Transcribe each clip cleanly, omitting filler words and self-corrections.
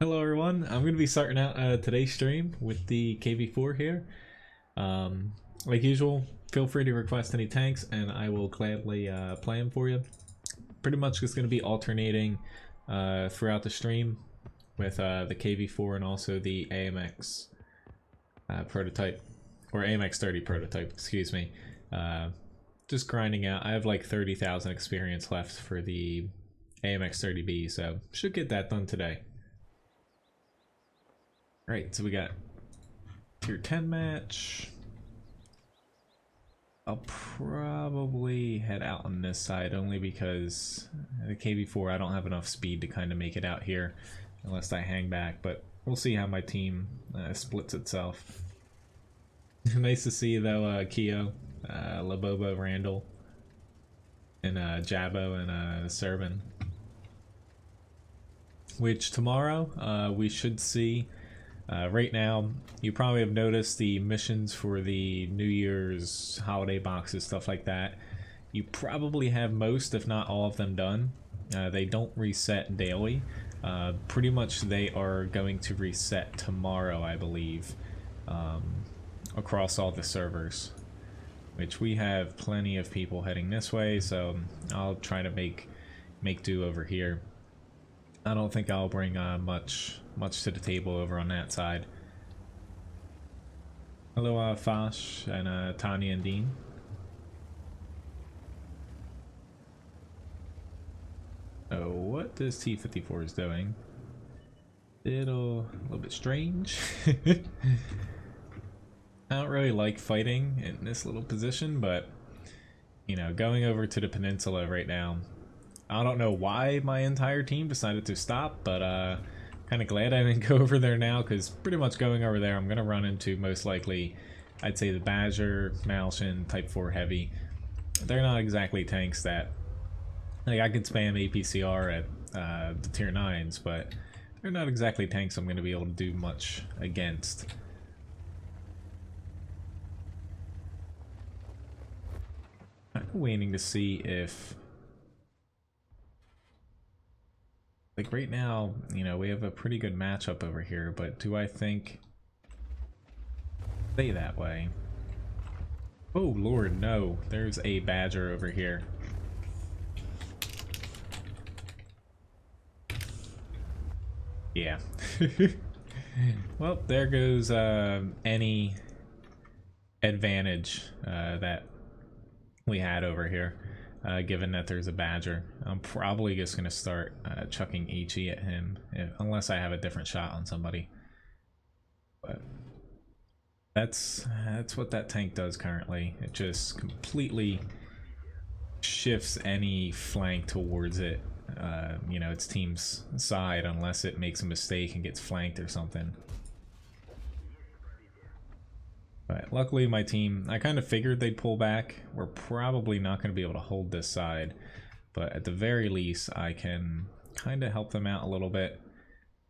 Hello everyone, I'm going to be starting out today's stream with the KV4 here. Like usual, feel free to request any tanks and I will gladly play them for you. Pretty much just going to be alternating throughout the stream with the KV4 and also the AMX prototype, or AMX 30 prototype, excuse me. Just grinding out. I have like 30,000 experience left for the AMX 30B, so should get that done today. Right, so we got tier 10 match. I'll probably head out on this side only because the KV4 I don't have enough speed to kind of make it out here unless I hang back, but we'll see how my team splits itself. Nice to see though, Keo, Labobo, Randall, and Jabbo and Serban. Which tomorrow we should see. Right now, you probably have noticed the missions for the New Year's holiday boxes, stuff like that. You probably have most, if not all of them done. They don't reset daily. Pretty much they are going to reset tomorrow, I believe, across all the servers. Which we have plenty of people heading this way, so I'll try to make do over here. I don't think I'll bring much to the table over on that side. Hello, Fosh and Tanya and Dean. Oh, what this T-54 is doing? A little bit strange. I don't really like fighting in this little position, but you know, going over to the peninsula right now. I don't know why my entire team decided to stop, but kind of glad I didn't go over there now, because pretty much going over there I'm going to run into most likely, I'd say the Badger, Malshin, Type 4 Heavy. They're not exactly tanks that, like I can spam APCR at the tier 9s, but they're not exactly tanks I'm going to be able to do much against. I'm waiting to see if... Like right now, you know, we have a pretty good matchup over here, but do I think stay that way? Oh Lord, no. There's a Badger over here. Yeah. Well, there goes any advantage that we had over here. Given that there's a Badger. I'm probably just going to start chucking HE at him, unless I have a different shot on somebody. But that's what that tank does currently. It just completely shifts any flank towards it, you know, its team's side, unless it makes a mistake and gets flanked or something. But luckily my team, I kind of figured they'd pull back. We're probably not going to be able to hold this side, but at the very least I can kind of help them out a little bit.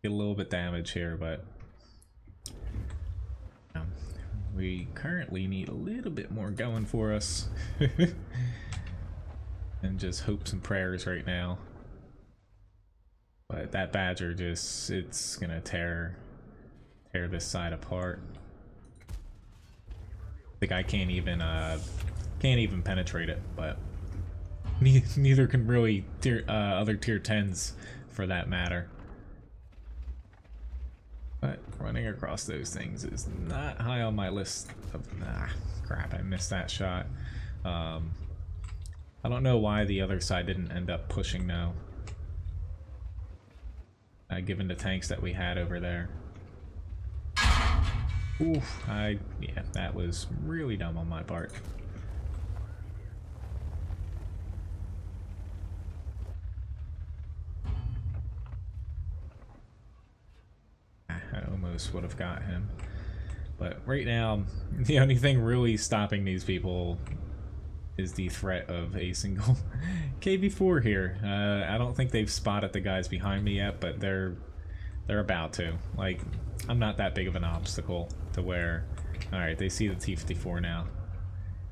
Get a little bit damage here, but we currently need a little bit more going for us. And just hopes and prayers right now. But that Badger just, it's going to tear this side apart. The guy can't even penetrate it, but neither can really other tier 10s for that matter. But running across those things is not high on my list of crap. I missed that shot. I don't know why the other side didn't end up pushing now, given the tanks that we had over there. Oof, yeah, that was really dumb on my part. I almost would have got him. But right now, the only thing really stopping these people is the threat of a single KV4 here. I don't think they've spotted the guys behind me yet, but they're about to. Like, I'm not that big of an obstacle to where, alright, they see the T-54 now.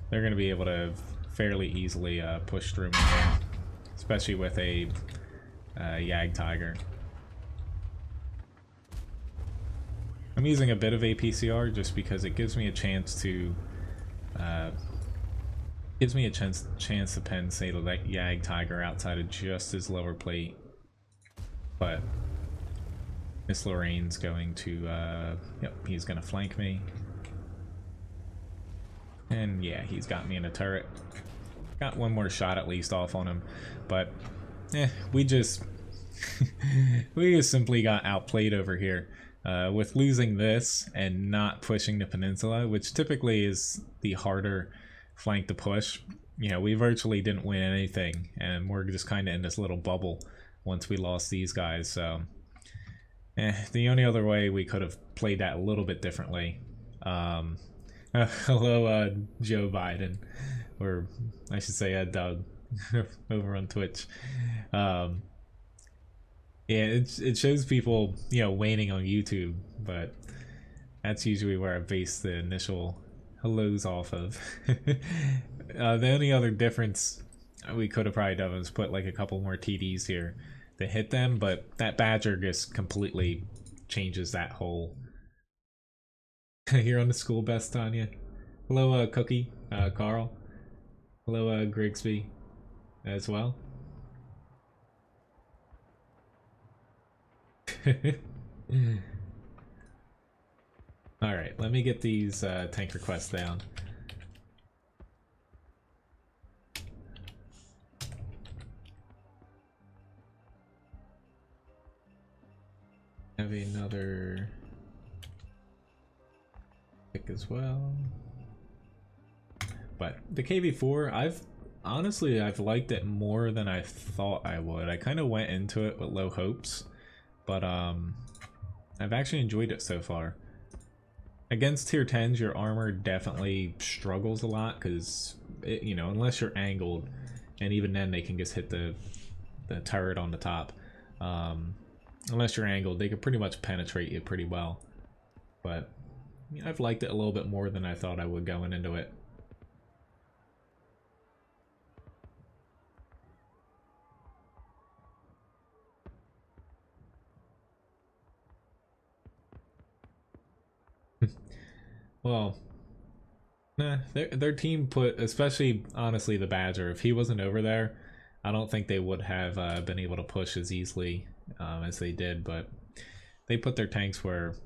They're going to be able to fairly easily push through me here, especially with a Yag Tiger. I'm using a bit of APCR just because it gives me a chance to chance to pen, say, like Yag Tiger outside of just his lower plate. But Miss Lorraine's going to yep, he's gonna flank me. And yeah, he's got me in a turret. Got one more shot at least off on him, but we just we just simply got outplayed over here. With losing this and not pushing the peninsula, which typically is the harder flank to push, you know, we virtually didn't win anything, and we're just kind of in this little bubble once we lost these guys. So the only other way we could have played that a little bit differently. Hello, Joe Biden, or I should say Doug, over on Twitch. Yeah, it shows people, you know, waning on YouTube, but that's usually where I base the initial hellos off of. The only other difference we could have probably done was put like a couple more TDs here to hit them, but that Badger just completely changes that whole. Here on the school best, Tanya. Hello, Cookie, Carl. Hello, Grigsby, as well. Alright, let me get these tank requests down. Have another pick as well. But the KV4, I've liked it more than I thought I would. I kind of went into it with low hopes, but I've actually enjoyed it so far. Against tier 10s, your armor definitely struggles a lot because, you know, unless you're angled, and even then they can just hit the turret on the top. Unless you're angled, they can pretty much penetrate you pretty well. But you know, I've liked it a little bit more than I thought I would going into it. Well, nah, their team put, especially honestly the Badger, if he wasn't over there, I don't think they would have been able to push as easily as they did, but they put their tanks where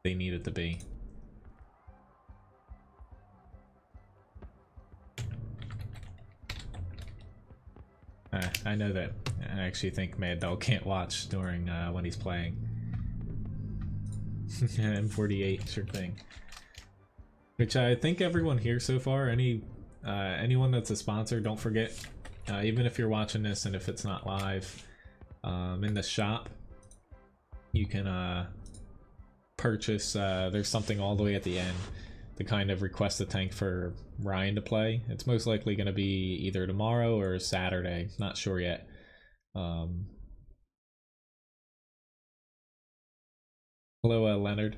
they needed to be. I know that. I actually think Mad Dog can't watch during when he's playing. M48, sure thing. Which I think everyone here so far, anyone that's a sponsor, don't forget, even if you're watching this and if it's not live, in the shop, you can purchase, there's something all the way at the end to kind of request a tank for Ryan to play. It's most likely going to be either tomorrow or Saturday, not sure yet. Hello, Leonard.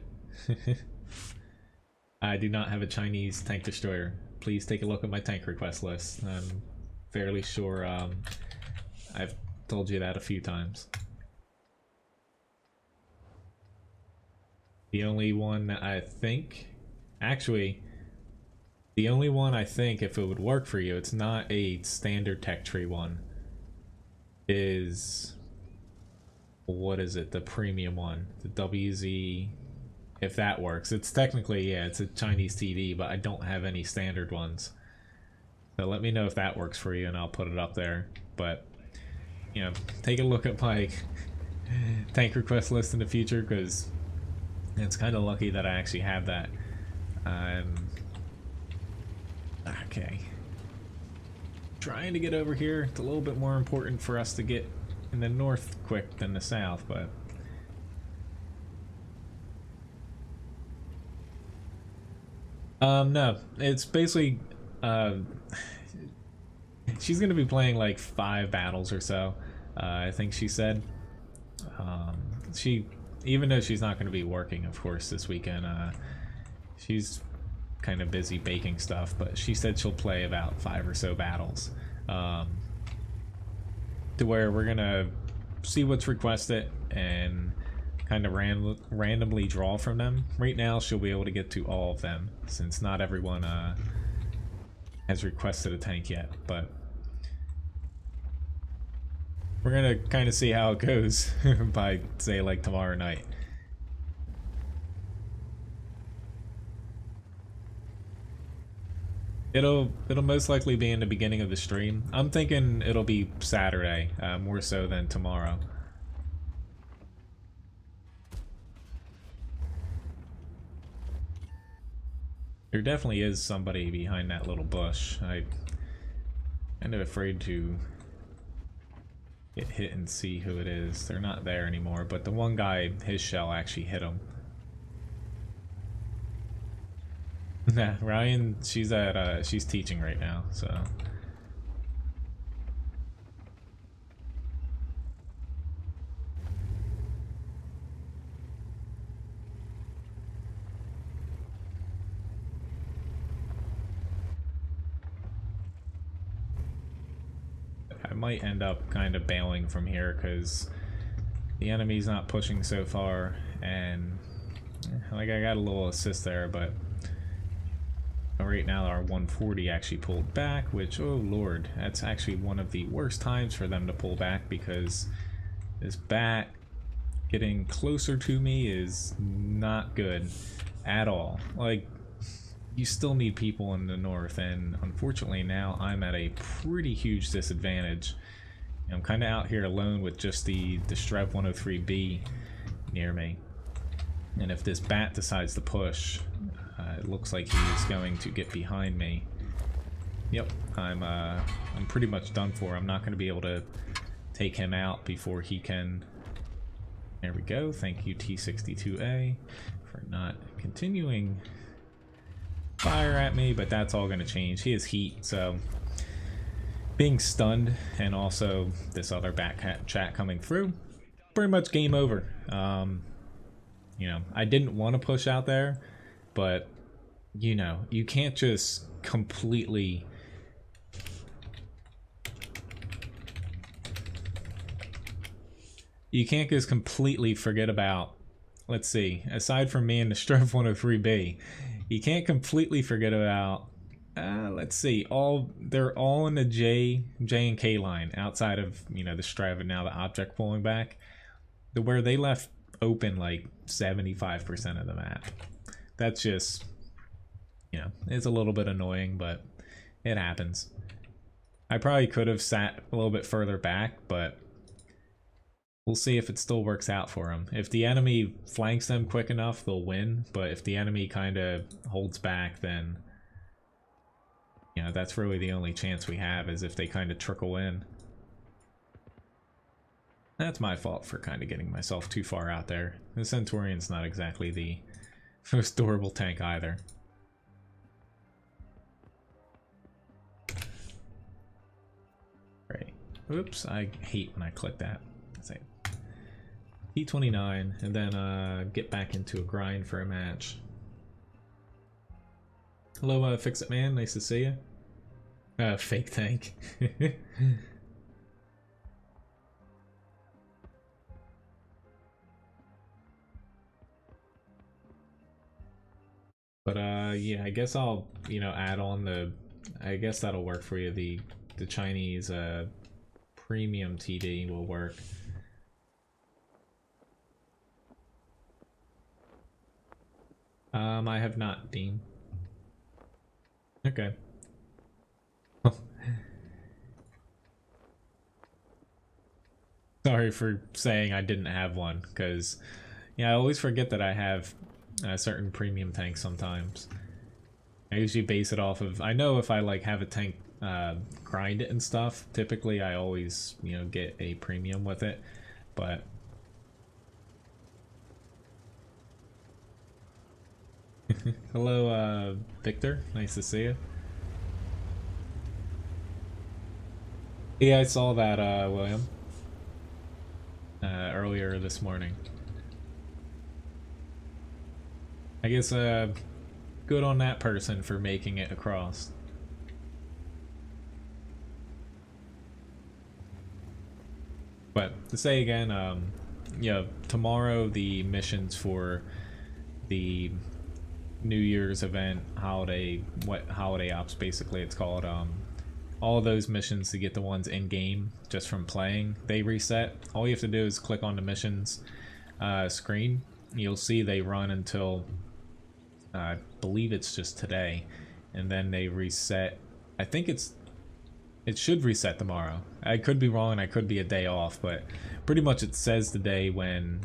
I do not have a Chinese tank destroyer. Please take a look at my tank request list. I'm fairly sure I've told you that a few times. The only one I think, actually, the only one I think, if it would work for you, it's not a standard tech tree one, is, what is it, the premium one, the WZ, if that works. It's technically, yeah, it's a Chinese TV, but I don't have any standard ones. So let me know if that works for you and I'll put it up there. But, you know, take a look at my tank request list in the future, because it's kind of lucky that I actually have that. Okay. Trying to get over here. It's a little bit more important for us to get in the north quick than the south, but no, it's basically she's gonna be playing like 5 battles or so, I think she said. She, even though she's not going to be working, of course, this weekend, she's kind of busy baking stuff, but she said she'll play about 5 or so battles, to where we're gonna see what's requested and kind of randomly draw from them. Right now she'll be able to get to all of them since not everyone has requested a tank yet, but we're gonna kind of see how it goes by, say, like tomorrow night. It'll most likely be in the beginning of the stream. I'm thinking it'll be Saturday, more so than tomorrow. There definitely is somebody behind that little bush. I'm kind of afraid to get hit and see who it is. They're not there anymore, but the one guy, his shell actually hit him. Nah, Ryan, she's teaching right now, so. I might end up kind of bailing from here because the enemy's not pushing so far, and like I got a little assist there, but right now our 140 actually pulled back, which, oh lord, that's actually one of the worst times for them to pull back because this bat getting closer to me is not good at all. Like, you still need people in the north, and unfortunately now I'm at a pretty huge disadvantage. I'm kind of out here alone with just the Strev 103B near me, and if this bat decides to push, it looks like he's going to get behind me. Yep, I'm pretty much done for. I'm not going to be able to take him out before he can. There we go. Thank you, T62A, for not continuing fire at me, but that's all going to change. He has heat, so being stunned and also this other back chat coming through, pretty much game over. You know, I didn't want to push out there, but you know, you can't just completely forget about, let's see, aside from me and the Strev 103B, you can't completely forget about, let's see, they're all in the J and K line outside of, you know, the Strev and now the object pulling back, where they left open like 75% of the map. That's just, you know, it's a little bit annoying, but it happens. I probably could have sat a little bit further back, but we'll see if it still works out for them. If the enemy flanks them quick enough, they'll win, but if the enemy kind of holds back, then, you know, that's really the only chance we have, is if they kind of trickle in. That's my fault for kind of getting myself too far out there. The Centurion's not exactly the most durable tank either. Right. Oops, I hate when I click that. Say T29 and then get back into a grind for a match. Hello, Fix It Man, nice to see you. Fake tank. But yeah, I guess I'll, you know, add on the, I guess that'll work for you. The Chinese premium TD will work. I have not, Dean. Okay. Sorry for saying I didn't have one, because yeah, I always forget that I have certain premium tanks sometimes. I usually base it off of, I know if I like have a tank grind it and stuff, typically I always, you know, get a premium with it, but hello, Victor, nice to see you. Yeah, I saw that, William, earlier this morning. I guess, good on that person for making it across. But to say again, yeah, tomorrow the missions for the New Year's event, holiday ops basically it's called, all of those missions to get the ones in game just from playing, they reset. All you have to do is click on the missions screen. You'll see they run until I believe it's just today, and then they reset. I think it should reset tomorrow. I could be wrong, I could be a day off, but pretty much it says the day when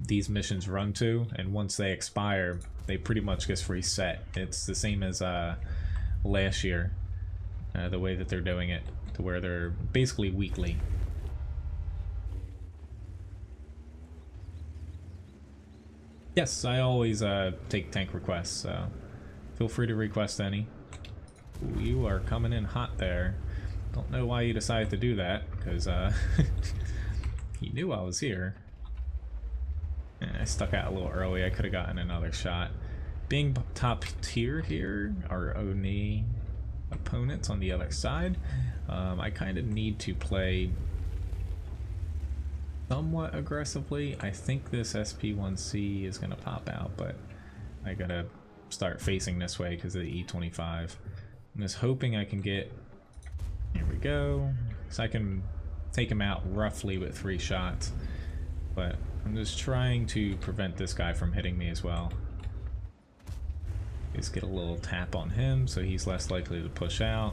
these missions run to, and once they expire, they pretty much just reset. It's the same as last year, the way that they're doing it, to where they're basically weekly. Yes, I always take tank requests, so feel free to request any. Ooh, you are coming in hot there. Don't know why you decided to do that, because he knew I was here. And I stuck out a little early. I could have gotten another shot. Being top tier here, our Oni opponents on the other side, I kind of need to play somewhat aggressively. I think this SP1C is going to pop out, but I gotta start facing this way because of the E25. I'm just hoping I can get... Here we go. So I can take him out roughly with 3 shots. But I'm just trying to prevent this guy from hitting me as well. Just get a little tap on him so he's less likely to push out.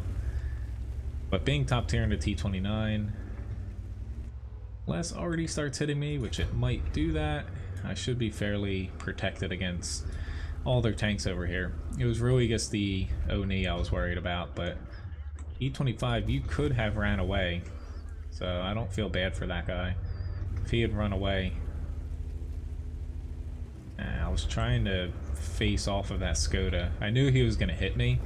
But being top tier in the T29, unless already starts hitting me, which it might do that, I should be fairly protected against all their tanks over here. It was really just the Oni I was worried about, but E25, you could have ran away, so I don't feel bad for that guy. If he had run away, I was trying to face off of that Skoda. I knew he was going to hit me,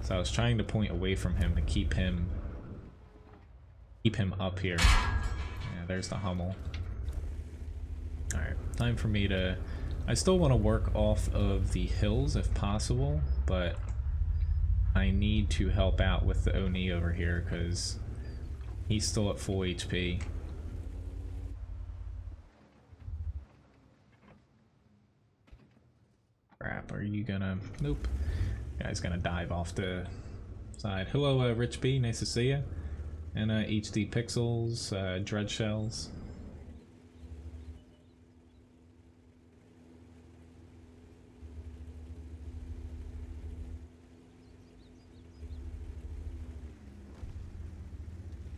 so I was trying to point away from him to keep him up here. Yeah, there's the Hummel. Alright, time for me to... I still want to work off of the hills if possible, but I need to help out with the Oni over here because he's still at full HP. Crap, are you gonna... Nope. Guy's gonna dive off the side. Hello, Rich B, nice to see you. And HD Pixels, Dread Shells.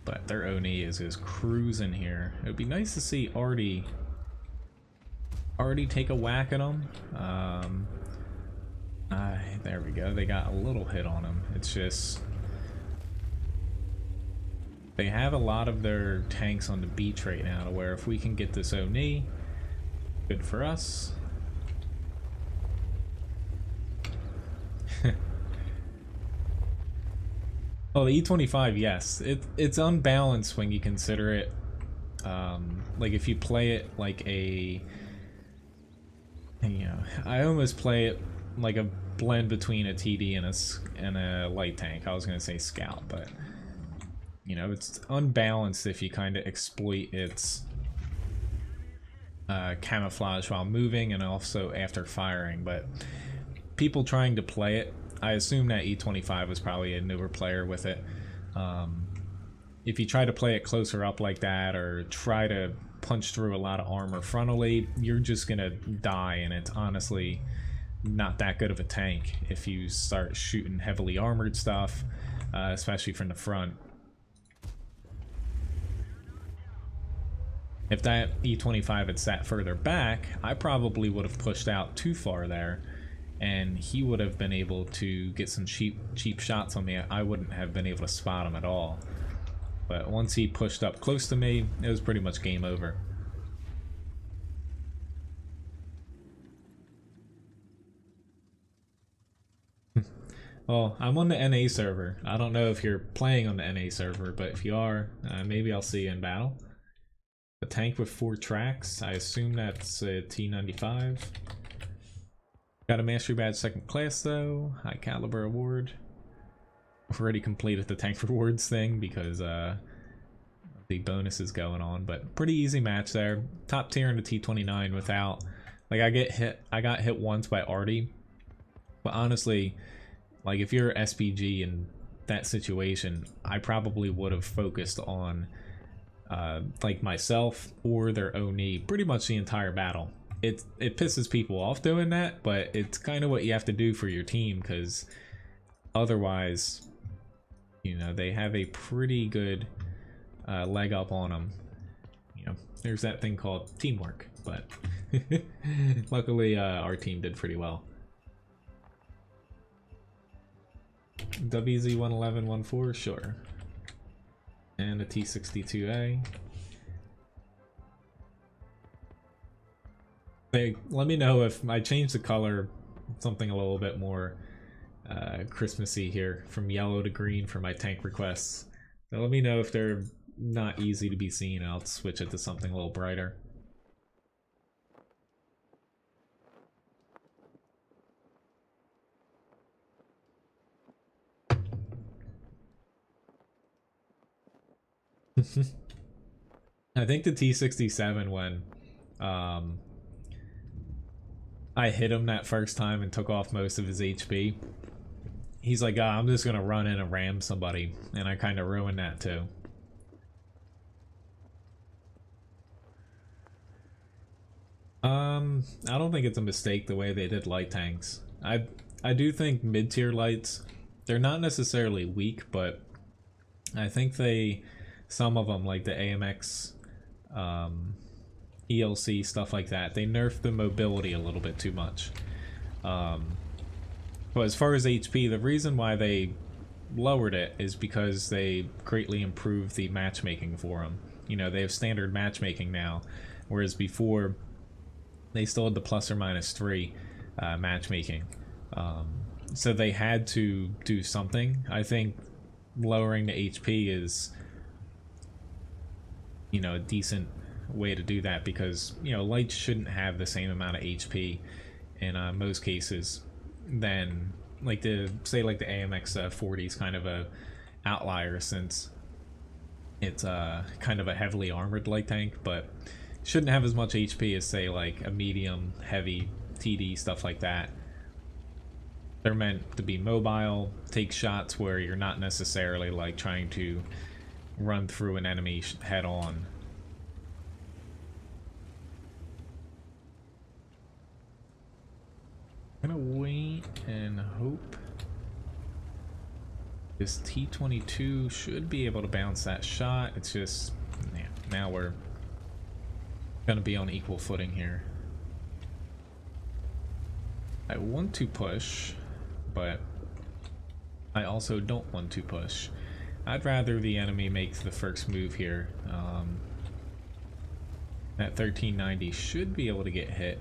But their Oni is just cruising here. It would be nice to see Artie take a whack at him. There we go. They got a little hit on him. It's just... They have a lot of their tanks on the beach right now, to where if we can get this Oni, good for us. Oh, the E25, yes. It's unbalanced when you consider it, like if you play it like a, you know, I almost play it like a blend between a TD and a light tank. I was gonna say scout, but you know, it's unbalanced if you kind of exploit its camouflage while moving and also after firing. But people trying to play it, I assume that E25 was probably a newer player with it. If you try to play it closer up like that, or try to punch through a lot of armor frontally, you're just gonna die, and it's honestly not that good of a tank if you start shooting heavily armored stuff, especially from the front. If that E25 had sat further back, I probably would have pushed out too far there, and he would have been able to get some cheap shots on me. I wouldn't have been able to spot him at all. But once he pushed up close to me, it was pretty much game over. Well, I'm on the NA server. I don't know if you're playing on the NA server, but if you are, maybe I'll see you in battle. A tank with 4 tracks, I assume that's a T95. Got a Mastery Badge 2nd class though, High Caliber Award. I've already completed the tank rewards thing because the bonuses going on, but pretty easy match there. Top tier in the T29 without, like, I got hit once by Artie, but honestly, like, if you're SPG in that situation, I probably would have focused on like myself or their Oni pretty much the entire battle. It pisses people off doing that, but it's kind of what you have to do for your team, because otherwise, you know, they have a pretty good leg up on them. You know, there's that thing called teamwork, but luckily our team did pretty well. WZ11114, sure. And a T62A. Hey, let me know if I change the color, something a little bit more Christmassy here, from yellow to green for my tank requests. So let me know if they're not easy to be seen, and I'll switch it to something a little brighter. I think the T67, when I hit him that first time and took off most of his HP, he's like, I'm just gonna run in and ram somebody, and I kind of ruined that too. I don't think it's a mistake the way they did light tanks. I do think mid-tier lights, they're not necessarily weak, but I think some of them, like the AMX, ELC, stuff like that, they nerfed the mobility a little bit too much. But as far as HP, the reason why they lowered it is because they greatly improved the matchmaking for them. You know, they have standard matchmaking now, whereas before they still had the ±3 matchmaking. So they had to do something. I think lowering the HP is, you know, a decent way to do that, because, you know, lights shouldn't have the same amount of HP in most cases than, like, the AMX 40 is kind of a outlier, since it's kind of a heavily armored light tank, but shouldn't have as much HP as, say, like a medium heavy TD, stuff like that. They're meant to be mobile, take shots where you're not necessarily like trying to run through an enemy head on. I'm gonna wait and hope this T22 should be able to bounce that shot. It's just, yeah, now we're gonna be on equal footing here. I want to push, but I also don't want to push. I'd rather the enemy make the first move here. That 1390 should be able to get hit.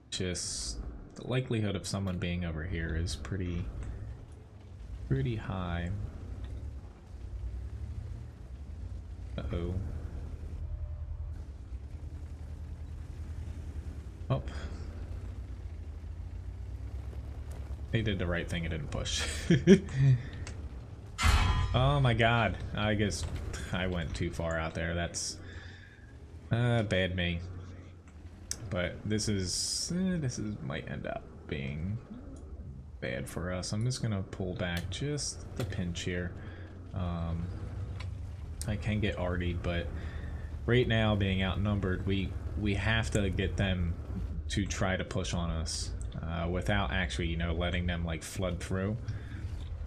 Just the likelihood of someone being over here is pretty high. Uh-oh. Oh. They did the right thing and didn't push. Oh my god. I guess I went too far out there. That's bad me. But this might end up being bad for us. I'm just gonna pull back just the pinch here. I can get artied, but right now, being outnumbered, we have to get them to try to push on us without actually, you know, letting them like flood through.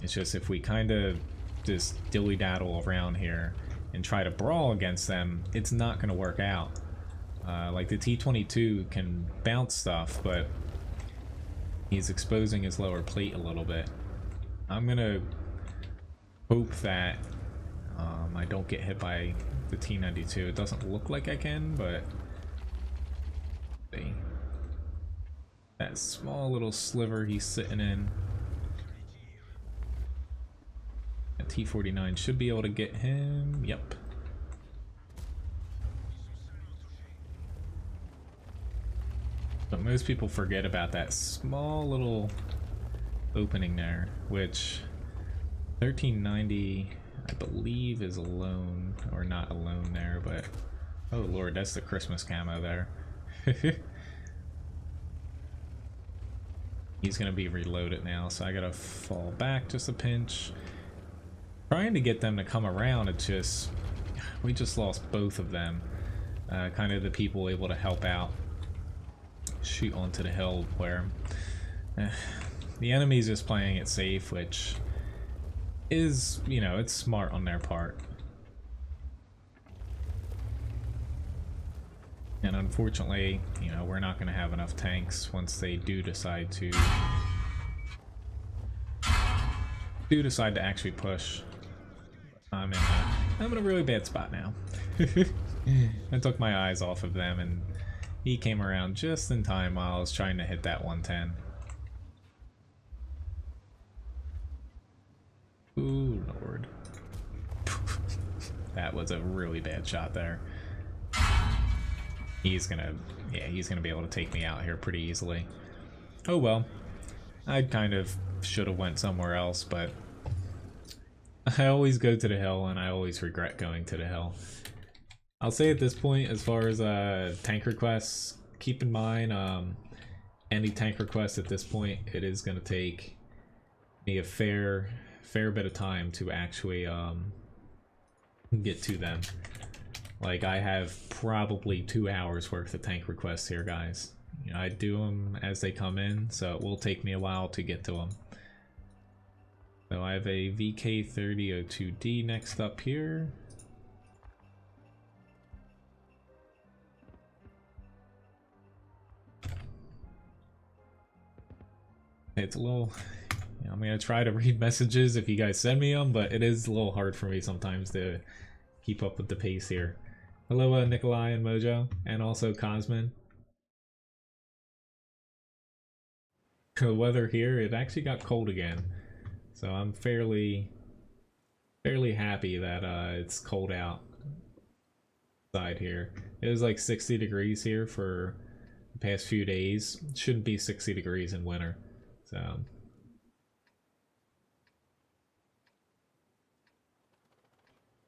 It's just, if we kind of just dilly-daddle around here and try to brawl against them, it's not going to work out. Like the T22 can bounce stuff, but he's exposing his lower plate a little bit. I'm going to hope that I don't get hit by the T92. It doesn't look like I can, but see. That small little sliver he's sitting in. A T49 should be able to get him. Yep. But most people forget about that small little opening there, which 1390 I believe is alone, or not alone there, but oh lord, that's the Christmas camo there. He's gonna be reloaded now, so I gotta fall back just a pinch. Trying to get them to come around, it's just, we just lost both of them. Kind of the people able to help out. Shoot onto the hill where the enemy's just playing it safe, which is, you know, it's smart on their part. And unfortunately, you know, we're not going to have enough tanks once they do decide to actually push. I'm in a really bad spot now. I took my eyes off of them, and he came around just in time while I was trying to hit that 110. Ooh, lord. That was a really bad shot there. He's gonna be able to take me out here pretty easily. Oh well. I kind of should have went somewhere else, but I always go to the hill, and I always regret going to the hill. I'll say at this point, as far as tank requests, keep in mind any tank request at this point, it is going to take me a fair bit of time to actually get to them. Like, I have probably 2 hours worth of tank requests here, guys. You know, I do them as they come in, so it will take me a while to get to them. So I have a VK3002D next up here. It's a little, you know, I'm gonna try to read messages if you guys send me them, but it is a little hard for me sometimes to keep up with the pace here. Hello, Nikolai and Mojo, and also Cosmin. The weather here, it actually got cold again, so I'm fairly happy that it's cold outside here. It was like 60 degrees here for the past few days. It shouldn't be 60 degrees in winter, so.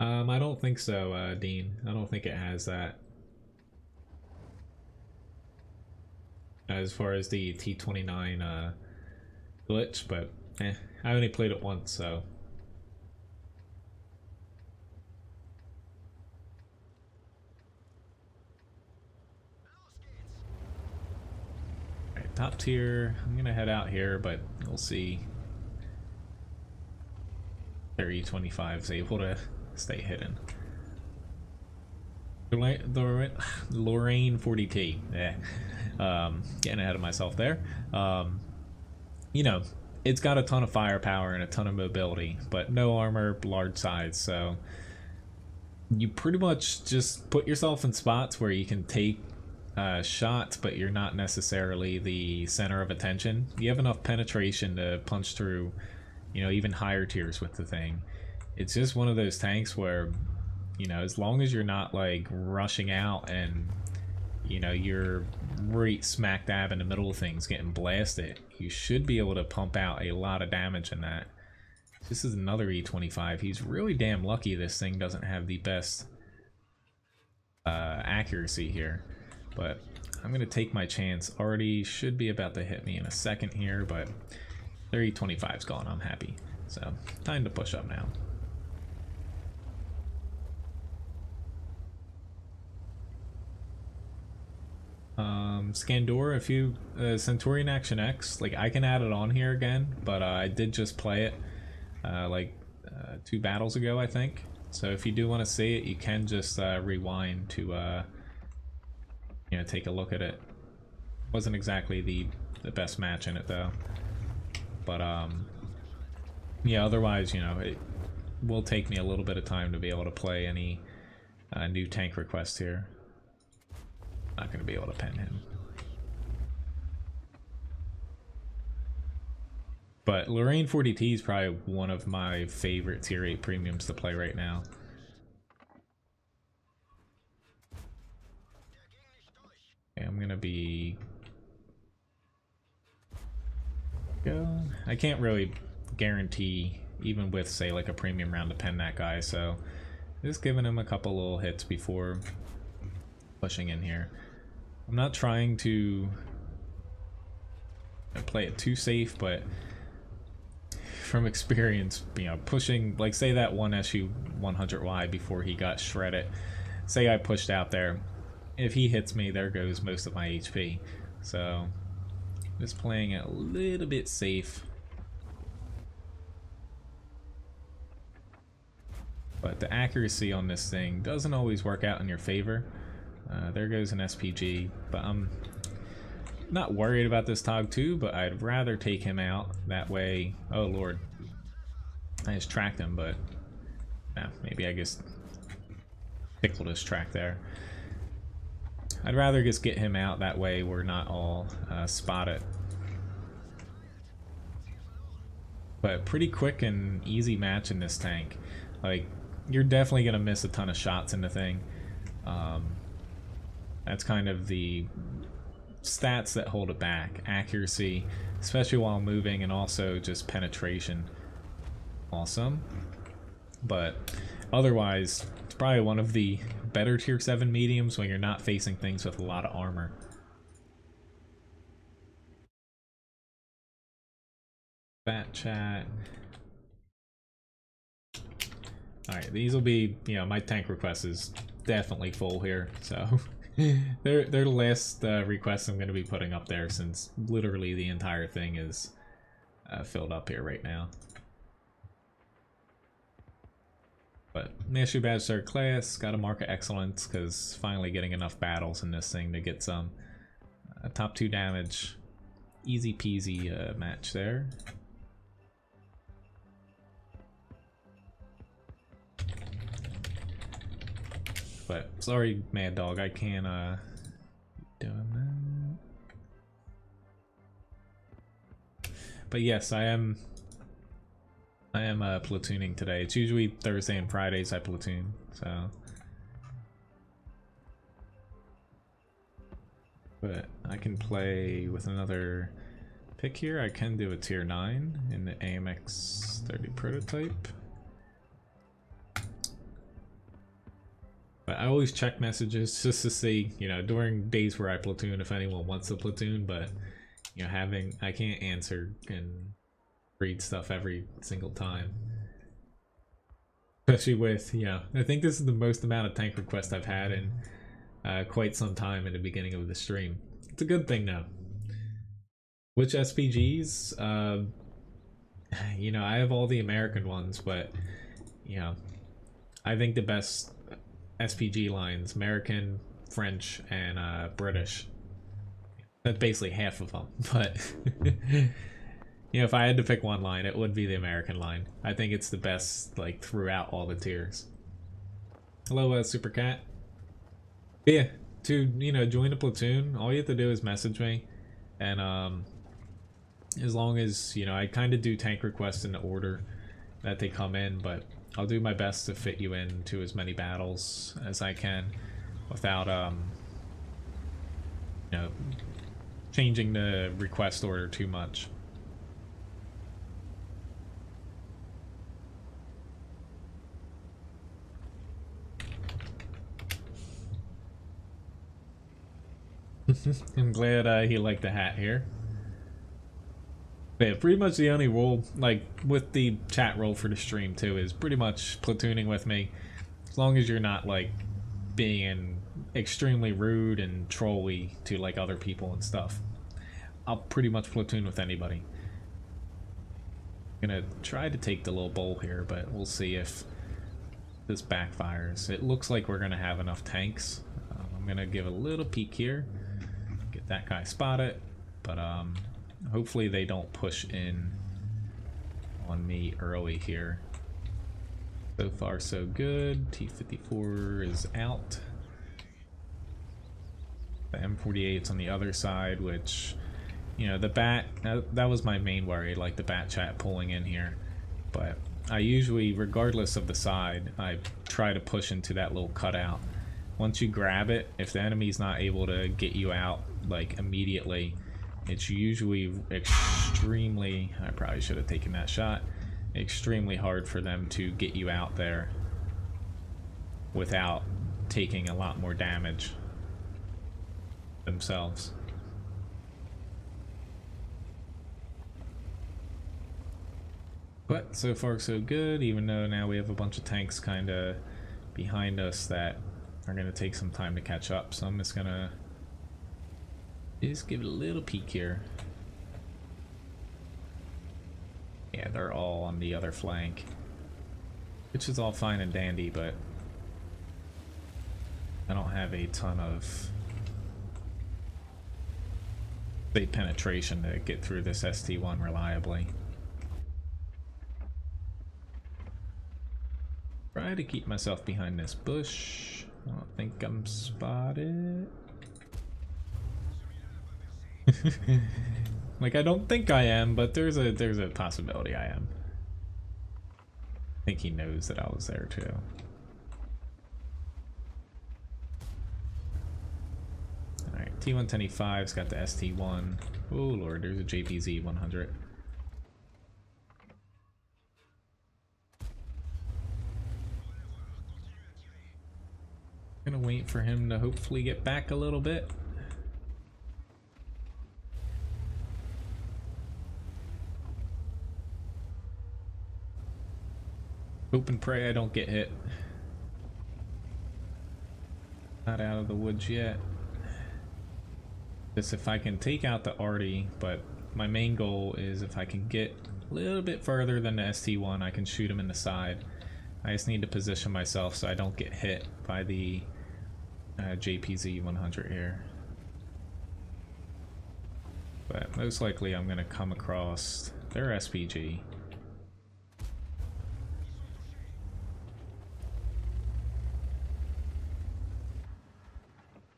I don't think so, Dean. I don't think it has that. As far as the T29 glitch, but I only played it once, so. Alright, top tier. I'm gonna head out here, but we'll see. Their E25 is able to stay hidden. Lorraine 40T. Getting ahead of myself there. You know, it's got a ton of firepower and a ton of mobility, but no armor, large size, so you pretty much just put yourself in spots where you can take shots, but you're not necessarily the center of attention. You have enough penetration to punch through, you know, even higher tiers with the thing. It's just one of those tanks where, you know, as long as you're not like rushing out and, you know, you're right smack dab in the middle of things getting blasted, you should be able to pump out a lot of damage in that. This is another E25. He's really damn lucky this thing doesn't have the best accuracy here, but I'm gonna take my chance. Already should be about to hit me in a second here, but their E25's gone. I'm happy. So time to push up now. Scandora, if you Centurion Action X, like, I can add it on here again, but I did just play it like 2 battles ago, I think. So if you do want to see it, you can just rewind to you know, take a look at it. Wasn't exactly the best match in it though, but yeah, otherwise, you know, it will take me a little bit of time to be able to play any new tank requests here. Not going to be able to pen him. But Lorraine 40T is probably one of my favorite tier 8 premiums to play right now. Okay, I'm going to be... I can't really guarantee even with, say, like a premium round to pen that guy. So just giving him a couple little hits before pushing in here. I'm not trying to play it too safe, but from experience, you know, pushing, like say that one SU 100Y before he got shredded, say I pushed out there, if he hits me, there goes most of my HP. So just playing it a little bit safe. But the accuracy on this thing doesn't always work out in your favor. There goes an SPG, but I'm not worried about this Tog 2, but I'd rather take him out. That way, oh lord, I just tracked him, but maybe I just pickled his track there. I'd rather just get him out, that way we're not all spotted. But pretty quick and easy match in this tank. Like, you're definitely gonna miss a ton of shots in the thing. That's kind of the stats that hold it back. Accuracy, especially while moving, and also just penetration. Awesome. But otherwise, it's probably one of the better tier 7 mediums when you're not facing things with a lot of armor. Bat chat. Alright, these will be, you know, my tank request is definitely full here, so they're the last requests I'm going to be putting up there, since literally the entire thing is filled up here right now. But Mastery Badge 3rd class, got a mark of excellence, because finally getting enough battles in this thing to get some top 2 damage. Easy peasy match there. But sorry, Mad Dog, I can't doing that. But yes, I am platooning today. It's usually Thursday and Fridays I platoon, so. But I can play with another pick here. I can do a tier 9 in the AMX 30 prototype. But I always check messages just to see, you know, during days where I platoon, if anyone wants to platoon, but, you know, I can't answer and read stuff every single time. Especially with, you know, I think this is the most amount of tank requests I've had in quite some time in the beginning of the stream. It's a good thing though. Which SPGs? You know, I have all the American ones, but, you know, I think the best SPG lines, American, French, and British. That's basically half of them, but you know, if I had to pick one line, it would be the American line. I think it's the best, like, throughout all the tiers. Hello, Super Cat. But yeah, to, you know, join a platoon, all you have to do is message me, and as long as, you know, I kind of do tank requests in the order that they come in, but I'll do my best to fit you into as many battles as I can without, you know, changing the request order too much. I'm glad he liked the hat here. But yeah, pretty much the only rule, like, with the chat role for the stream too, is pretty much platooning with me. As long as you're not, like, being extremely rude and trolly to, like, other people and stuff. I'll pretty much platoon with anybody. I'm gonna try to take the little bowl here, but we'll see if this backfires. It looks like we're gonna have enough tanks. I'm gonna give a little peek here. Get that guy spotted, but hopefully they don't push in on me early here. So far so good. T-54 is out. The M48's on the other side, which, you know, the bat, that was my main worry, like the bat chat pulling in here. But I usually, regardless of the side, I try to push into that little cutout. Once you grab it, if the enemy's not able to get you out, like, immediately, it's usually extremely, I probably should have taken that shot, extremely hard for them to get you out there without taking a lot more damage themselves. But so far so good, even though now we have a bunch of tanks kind of behind us that are going to take some time to catch up. So I'm just going to give it a little peek here. Yeah, they're all on the other flank, which is all fine and dandy, but I don't have a ton of penetration to get through this ST1 reliably. Try to keep myself behind this bush. I don't think I'm spotted. Like, I don't think I am, but there's a possibility I am. I think he knows that I was there too. Alright, T110E5's got the ST1. Oh lord, there's a JPZ 100. Gonna wait for him to hopefully get back a little bit. Hope and pray I don't get hit. Not out of the woods yet. Just if I can take out the arty, but my main goal is if I can get a little bit further than the ST1, I can shoot him in the side. I just need to position myself so I don't get hit by the JPZ 100 here. But most likely I'm going to come across their SPG.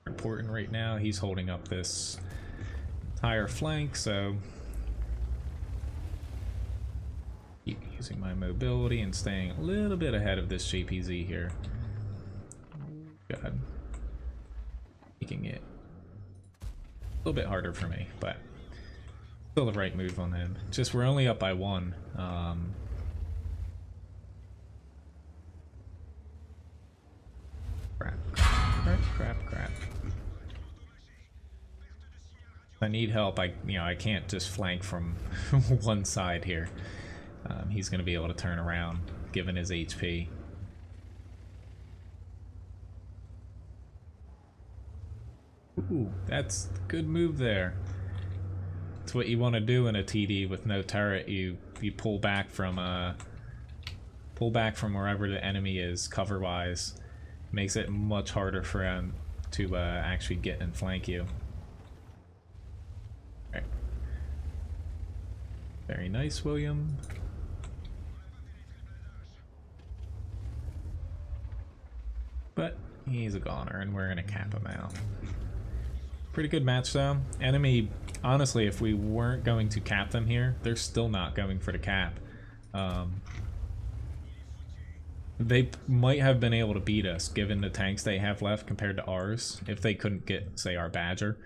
Important right now, he's holding up this entire flank, so keep using my mobility and staying a little bit ahead of this JPZ here. God, making it a little bit harder for me, but still the right move on him. Just we're only up by one. Crap. I need help. I can't just flank from one side here. He's going to be able to turn around given his HP. Ooh, that's a good move there. It's what you want to do in a TD with no turret. You pull back from wherever the enemy is cover-wise. Makes it much harder for him to actually get and flank you. Right. Very nice, William. But he's a goner, and we're gonna cap him out. Pretty good match though. Enemy, honestly, if we weren't going to cap them here, they're still not going for the cap. They might have been able to beat us given the tanks they have left compared to ours if they couldn't get, say, our Badger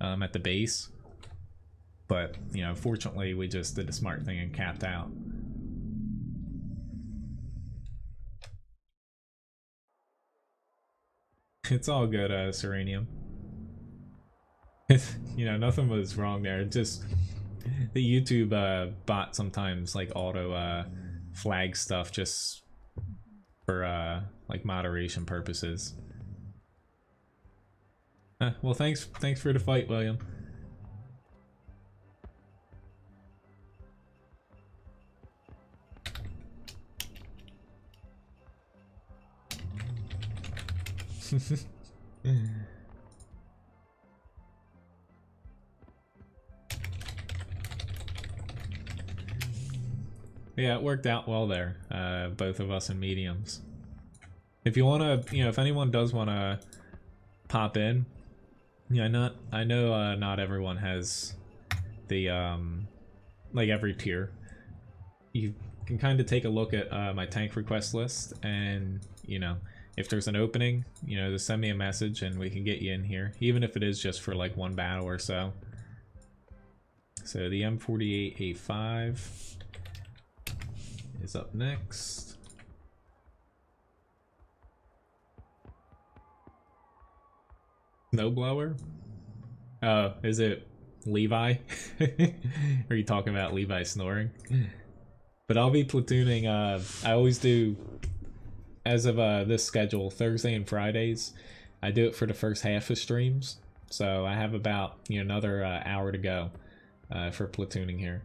at the base. But, you know, fortunately we just did a smart thing and capped out. It's all good, Serenium. You know, nothing was wrong there. Just the YouTube bot sometimes like auto flag stuff just for like moderation purposes. Well, thanks for the fight, William. Yeah, it worked out well there. Both of us in mediums. If you want to, you know, if anyone does want to pop in, yeah, I know not everyone has the like every tier. You can kind of take a look at my tank request list, and you know, if there's an opening, you know, just send me a message and we can get you in here, even if it is just for like one battle or so. So the M48A5. is up next. Snowblower? Oh, is it Levi? Are you talking about Levi snoring? But I'll be platooning, I always do, as of this schedule, Thursday and Fridays. I do it for the first half of streams. So I have about, you know, another hour to go for platooning here.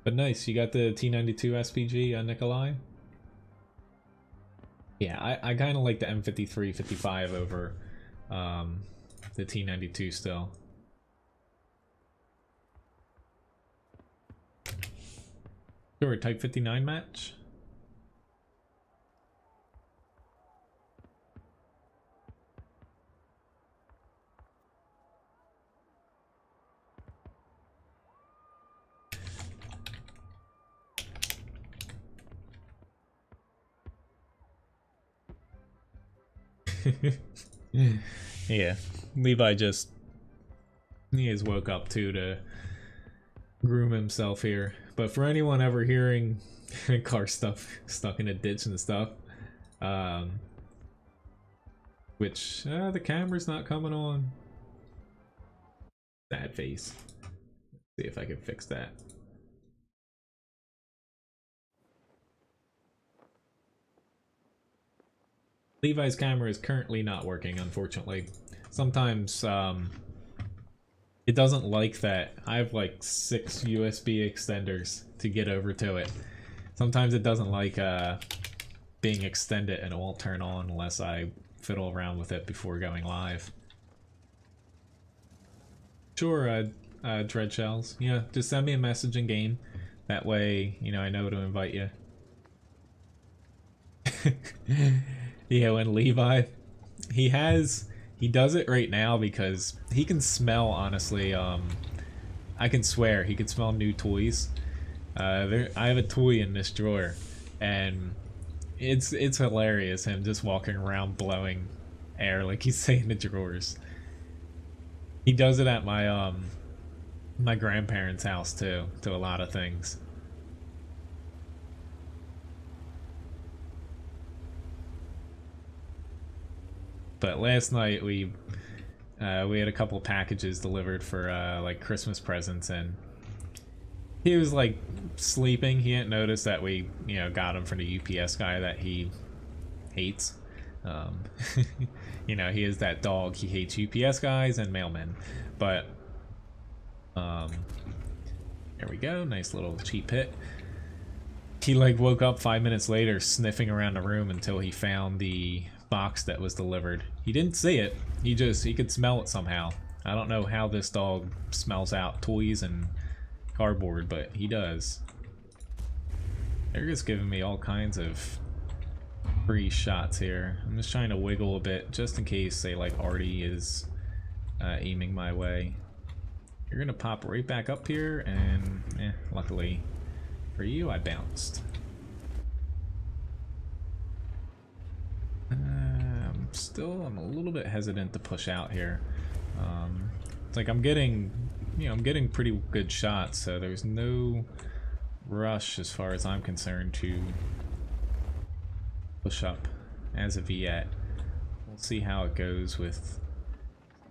But nice, you got the T92 SPG, Nikolai? Yeah, I kind of like the M53, 55 over the T92 still. Sure, Type 59 match? Yeah, Levi he has woke up too to groom himself here. But for anyone ever hearing car stuff stuck in a ditch and stuff, which the camera's not coming on. Sad face. Let's see if I can fix that. Levi's camera is currently not working, unfortunately. Sometimes it doesn't like that. I have like 6 USB extenders to get over to it. Sometimes it doesn't like being extended, and it won't turn on unless I fiddle around with it before going live. Sure, Dread Shells. Yeah, just send me a message in game. That way, you know, I know to invite you. Yeah, when Levi, he does it right now because he can smell, honestly, I can swear, he can smell new toys. I have a toy in this drawer, and it's hilarious, him just walking around blowing air like he's saying the drawers. He does it at my my grandparents' house too, to a lot of things. But last night we had a couple packages delivered for like Christmas presents, and he was like sleeping. He didn't notice that we, you know, got him from the UPS guy that he hates. You know, he is that dog. He hates UPS guys and mailmen. But there we go. Nice little cheap hit. He like woke up 5 minutes later sniffing around the room until he found the box that was delivered. He didn't see it. He could smell it somehow. I don't know how this dog smells out toys and cardboard, but he does. They're just giving me all kinds of free shots here. I'm just trying to wiggle a bit just in case, say, like Artie is aiming my way. You're gonna pop right back up here, and luckily for you, I bounced. I'm a little bit hesitant to push out here. It's like I'm getting pretty good shots, so there's no rush as far as I'm concerned to push up as of yet. We'll see how it goes with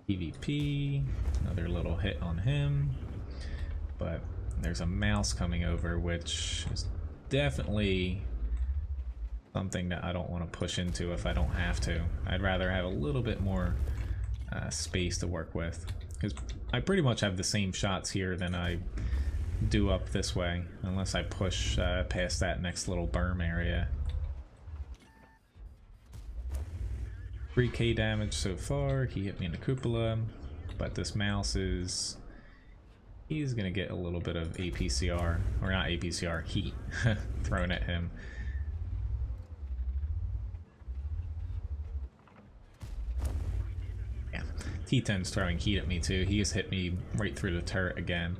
PvP. Another little hit on him, but there's a mouse coming over, which is definitely something that I don't want to push into if I don't have to. I'd rather have a little bit more space to work with, because I pretty much have the same shots here than I do up this way, unless I push past that next little berm area. 3k damage so far. He hit me in the cupola, but this mouse he's gonna get a little bit of APCR, or not APCR, heat thrown at him. Yeah, T10's throwing heat at me too. He just hit me right through the turret again.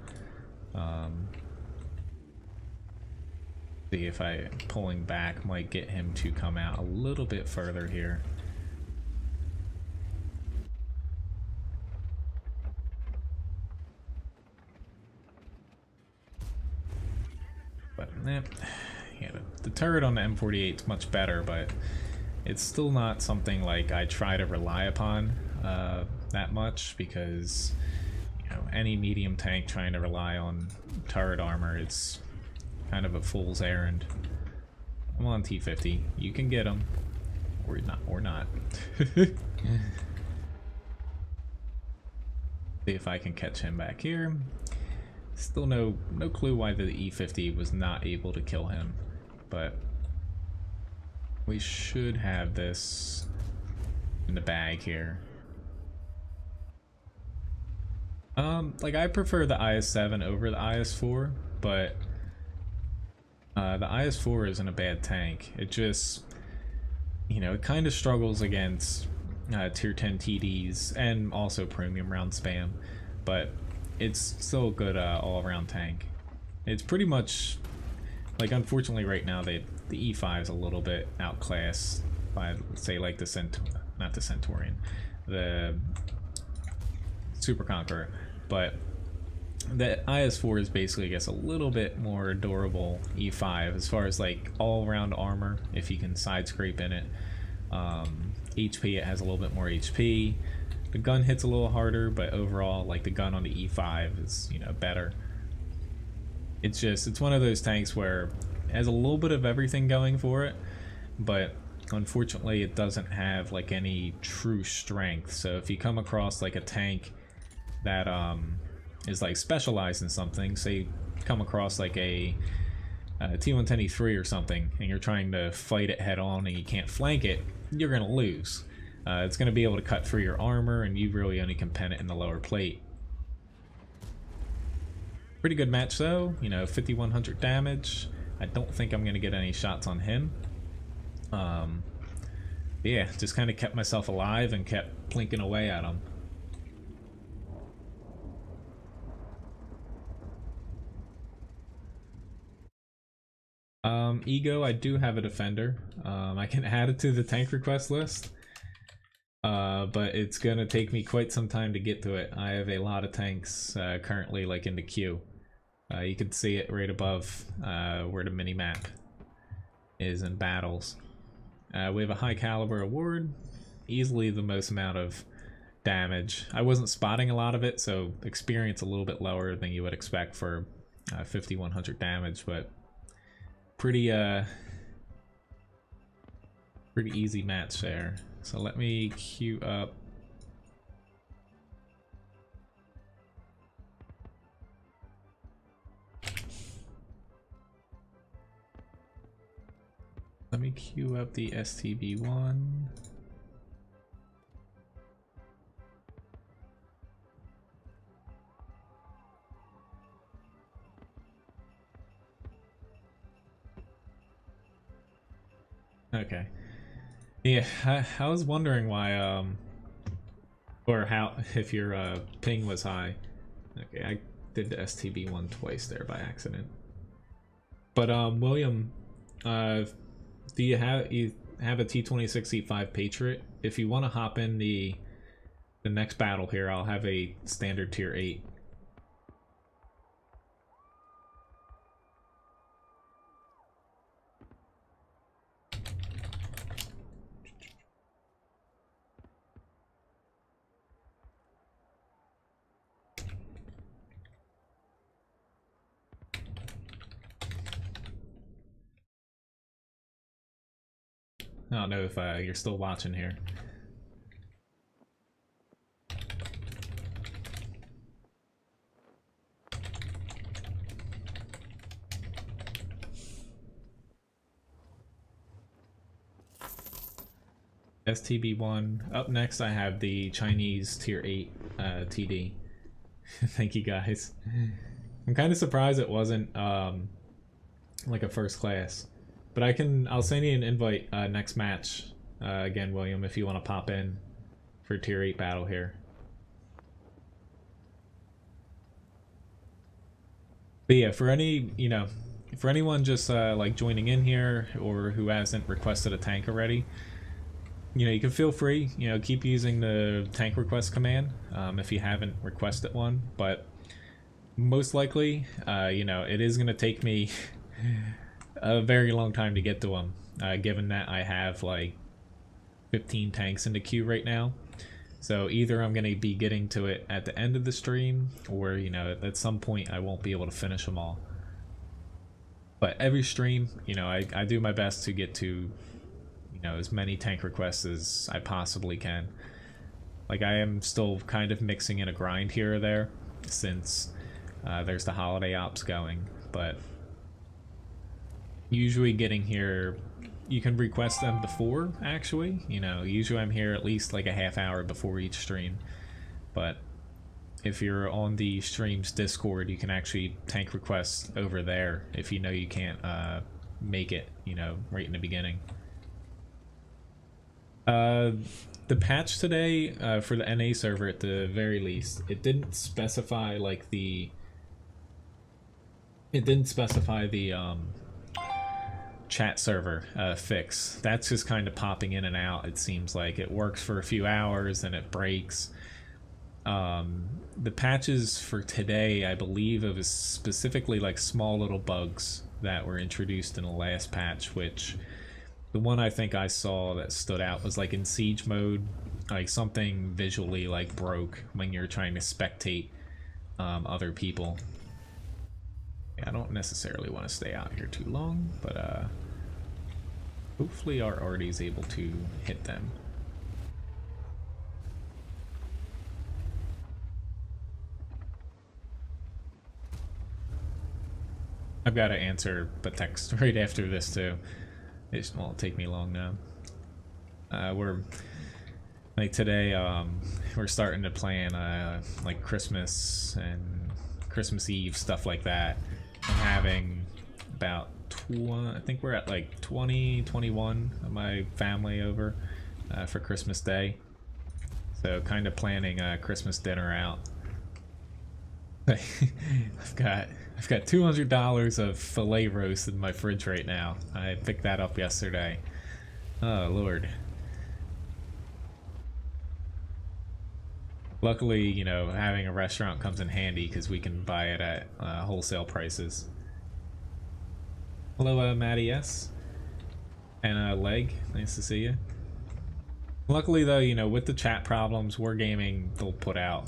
See if pulling back might get him to come out a little bit further here. Yeah, the turret on the M48 is much better, but it's still not something like I try to rely upon that much, because any medium tank trying to rely on turret armor, it's kind of a fool's errand. I'm on T50. You can get him, or not. See if I can catch him back here. Still no clue why the E50 was not able to kill him, but we should have this in the bag here. Like, I prefer the IS-7 over the IS-4, but the IS-4 isn't a bad tank. It just, it kind of struggles against tier 10 TDs and also premium round spam, but it's still a good all-around tank. It's pretty much, like, unfortunately right now the E5 is a little bit outclassed by, say, like the Super Conqueror, but the IS-4 is basically, I guess, a little bit more durable E5 as far as like all-around armor, if you can side scrape in it. HP, it has a little bit more HP. The gun hits a little harder, but overall, like, the gun on the E5 is, better. It's one of those tanks where it has a little bit of everything going for it, but unfortunately it doesn't have like any true strength. So if you come across like a tank that is like specialized in something, say you come across like a T110E3 or something, and you're trying to fight it head on and you can't flank it, you're gonna lose. It's gonna be able to cut through your armor, and you really only can pen it in the lower plate. Pretty good match though, 5100 damage. I don't think I'm gonna get any shots on him. Yeah, just kind of kept myself alive and kept plinking away at him. Ego, I do have a defender. I can add it to the tank request list, but it's gonna take me quite some time to get to it. I have a lot of tanks currently like in the queue. You can see it right above where the mini map is in battles. We have a high caliber award, easily the most amount of damage. I wasn't spotting a lot of it, so experience a little bit lower than you would expect for 5100 damage, but pretty easy match there. So let me queue up. Let me queue up the STB1. Okay. Yeah, I was wondering why, or how, if your ping was high. Okay, I did the STB1 twice there by accident. But William, do you have a T-26E5 Patriot? If you want to hop in the next battle here, I'll have a standard tier 8. I don't know if you're still watching here. STB1. Up next I have the Chinese tier 8 TD. Thank you guys. I'm kind of surprised it wasn't like a first class. But I'll send you an invite next match again, William, if you want to pop in for tier 8 battle here. But yeah, for anyone just like joining in here or who hasn't requested a tank already, you can feel free, keep using the tank request command if you haven't requested one. But most likely, it is going to take me a very long time to get to them, given that I have like 15 tanks in the queue right now. So either I'm going to be getting to it at the end of the stream, or, you know, at some point I won't be able to finish them all. But every stream, you know, I do my best to get to, you know, as many tank requests as I possibly can. Like, I am still kind of mixing in a grind here or there, since there's the holiday ops going, but usually getting here, you can request them before, actually. You know, usually I'm here at least like a half hour before each stream, but if you're on the stream's Discord, you can actually tank requests over there if you know you can't make it, you know, right in the beginning. The patch today for the NA server, at the very least, it didn't specify like the chat server fix. That's just kind of popping in and out. It seems like it works for a few hours and it breaks. The patches for today, I believe it was specifically like small little bugs that were introduced in the last patch, which the one I think I saw that stood out was like in siege mode, like something visually like broke when you're trying to spectate other people. I don't necessarily want to stay out here too long, but hopefully our arty is able to hit them. I've got to answer the text right after this too. It won't take me long now. We're like today. We're starting to plan like Christmas and Christmas Eve stuff like that. I'm having about I think we're at like 21 of my family over for Christmas Day. So kind of planning a Christmas dinner out. I've got $200 of filet roast in my fridge right now. I picked that up yesterday. Oh Lord. Luckily, you know, having a restaurant comes in handy because we can buy it at wholesale prices. Hello, Maddie S. And Leg, nice to see you. Luckily though, you know, with the chat problems, Wargaming, they'll put out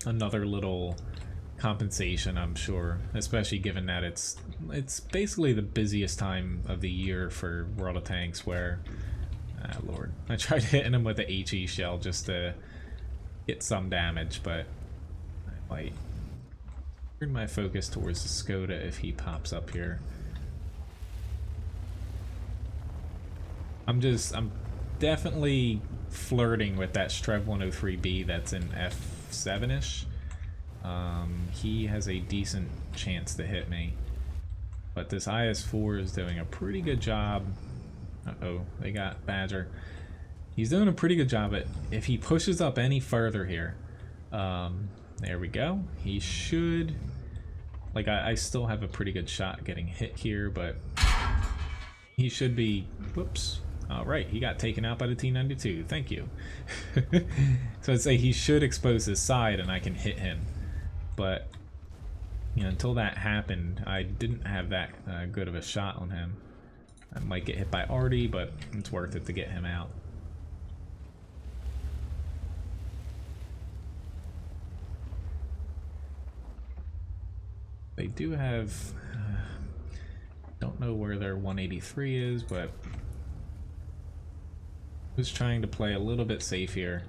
another little compensation, I'm sure, especially given that it's basically the busiest time of the year for World of Tanks, where Lord, I tried hitting him with the HE shell just to get some damage, but I might turn my focus towards the Skoda if he pops up here. I'm definitely flirting with that Strev 103B that's in F7-ish. He has a decent chance to hit me, but this IS-4 is doing a pretty good job. Uh-oh, they got Badger. He's doing a pretty good job at, if he pushes up any further here, there we go. He should, like, I still have a pretty good shot getting hit here, but he should be, whoops. Alright, he got taken out by the T-92, thank you. So I'd say he should expose his side and I can hit him. But, you know, until that happened, I didn't have that good of a shot on him. I might get hit by Artie, but it's worth it to get him out. They do have, don't know where their 183 is, but was trying to play a little bit safe here.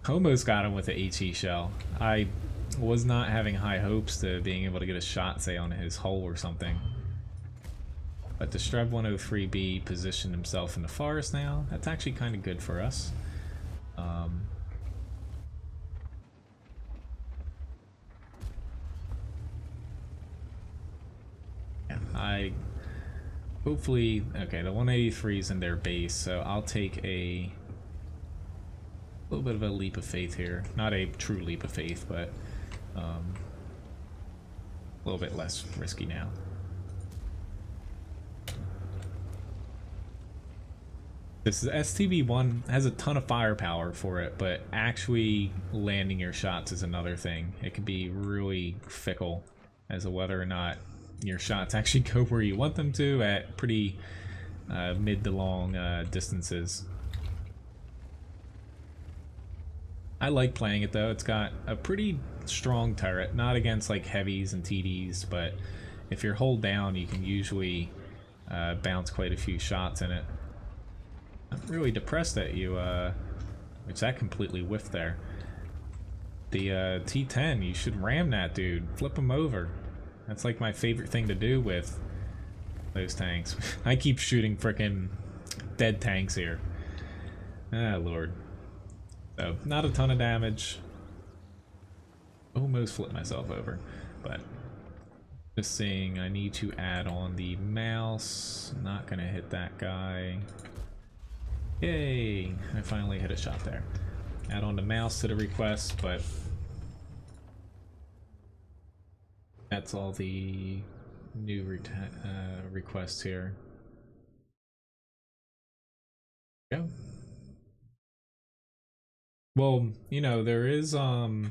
Almost got him with the HE shell. I was not having high hopes to being able to get a shot, say, on his hull or something. But the Strev 103B positioned himself in the forest now. That's actually kind of good for us. Yeah, I hopefully, okay, the 183 is in their base, so I'll take a little bit of a leap of faith here. Not a true leap of faith, but a little bit less risky now. This STB1 has a ton of firepower for it, but actually landing your shots is another thing. It can be really fickle as to whether or not your shots actually go where you want them to at pretty mid to long distances. I like playing it though. It's got a pretty strong turret, not against like heavies and TDs, but if you're hold down you can usually bounce quite a few shots in it. I'm really depressed at you, which that completely whiffed there. The T10, you should ram that dude, flip him over. That's like my favorite thing to do with those tanks. I keep shooting frickin' dead tanks here. Ah, lord. So, not a ton of damage. Almost flipped myself over, but just saying I need to add on the mouse. Not gonna hit that guy. Yay! I finally hit a shot there. Add on the mouse to the request, but that's all the new requests here. Go. Well, you know, there is in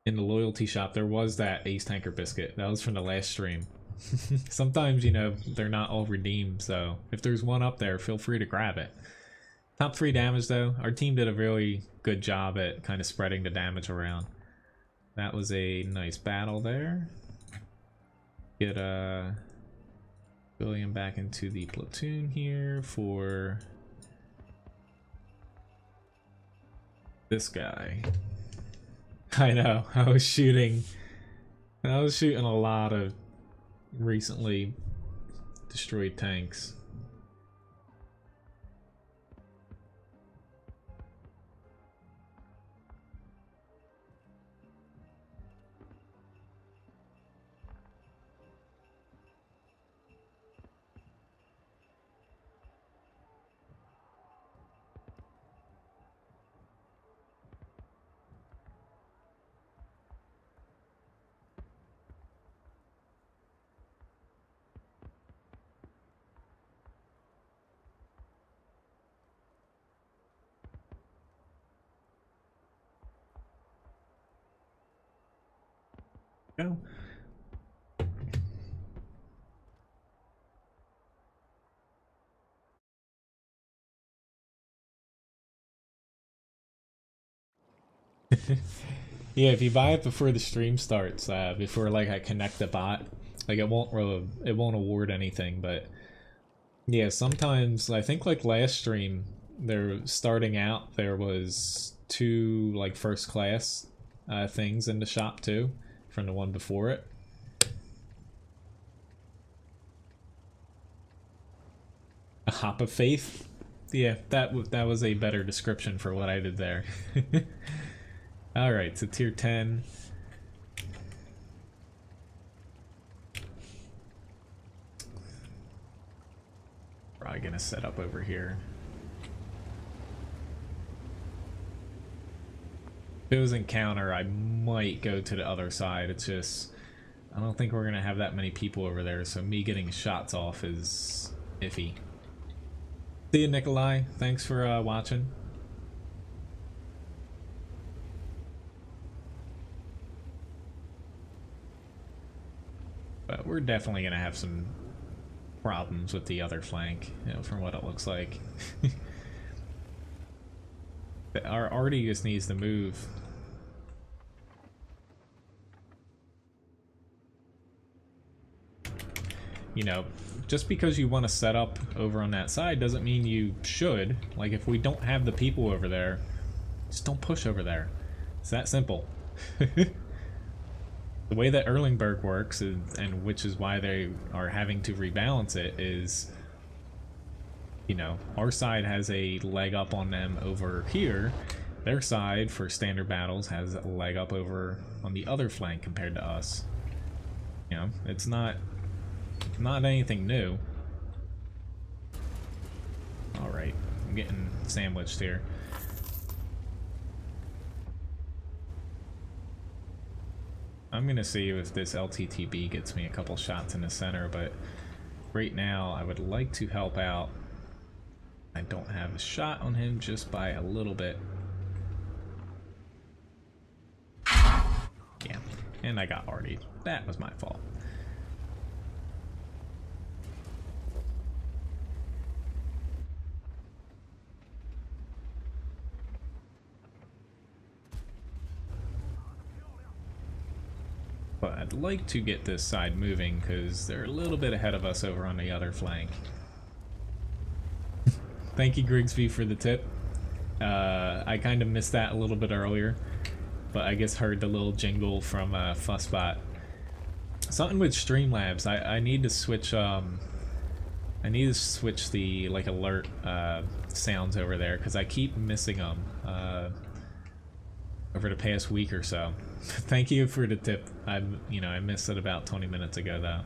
the loyalty shop there was that Ace Tanker biscuit. That was from the last stream. Sometimes, you know, they're not all redeemed, so if there's one up there, feel free to grab it. Top 3 damage though. Our team did a really good job at kind of spreading the damage around. That was a nice battle there. Get William back into the platoon here for this guy. I know, I was shooting a lot of recently destroyed tanks. Go. Yeah, if you buy it before the stream starts, before like I connect the bot, like it won't award anything. But yeah, sometimes I think like last stream, they're starting out. There was 2 like first class things in the shop too, from the one before it. A hop of faith. Yeah, that was a better description for what I did there. Alright, so tier 10. Probably gonna set up over here. If it was encounter, I might go to the other side. It's just, I don't think we're gonna have that many people over there, so me getting shots off is iffy. See you, Nikolai. Thanks for watching. But we're definitely gonna have some problems with the other flank, you know, from what it looks like. Our Artie just needs to move. You know, just because you want to set up over on that side doesn't mean you should. Like, if we don't have the people over there, just don't push over there. It's that simple. The way that Erlingberg works, and which is why they are having to rebalance it, is, you know, our side has a leg up on them over here. Their side, for standard battles, has a leg up over on the other flank compared to us. You know, it's not anything new. Alright, I'm getting sandwiched here. I'm gonna see if this LTTB gets me a couple shots in the center, but right now I would like to help out I don't have a shot on him just by a little bit. Yeah, and I got arty. That was my fault. But I'd like to get this side moving because they're a little bit ahead of us over on the other flank. Thank you, Grigsby, for the tip. I kind of missed that a little bit earlier, but I guess heard the little jingle from Fussbot. Something with Streamlabs. I need to switch. I need to switch the like alert sounds over there because I keep missing them over the past week or so. Thank you for the tip. I missed it about 20 minutes ago though.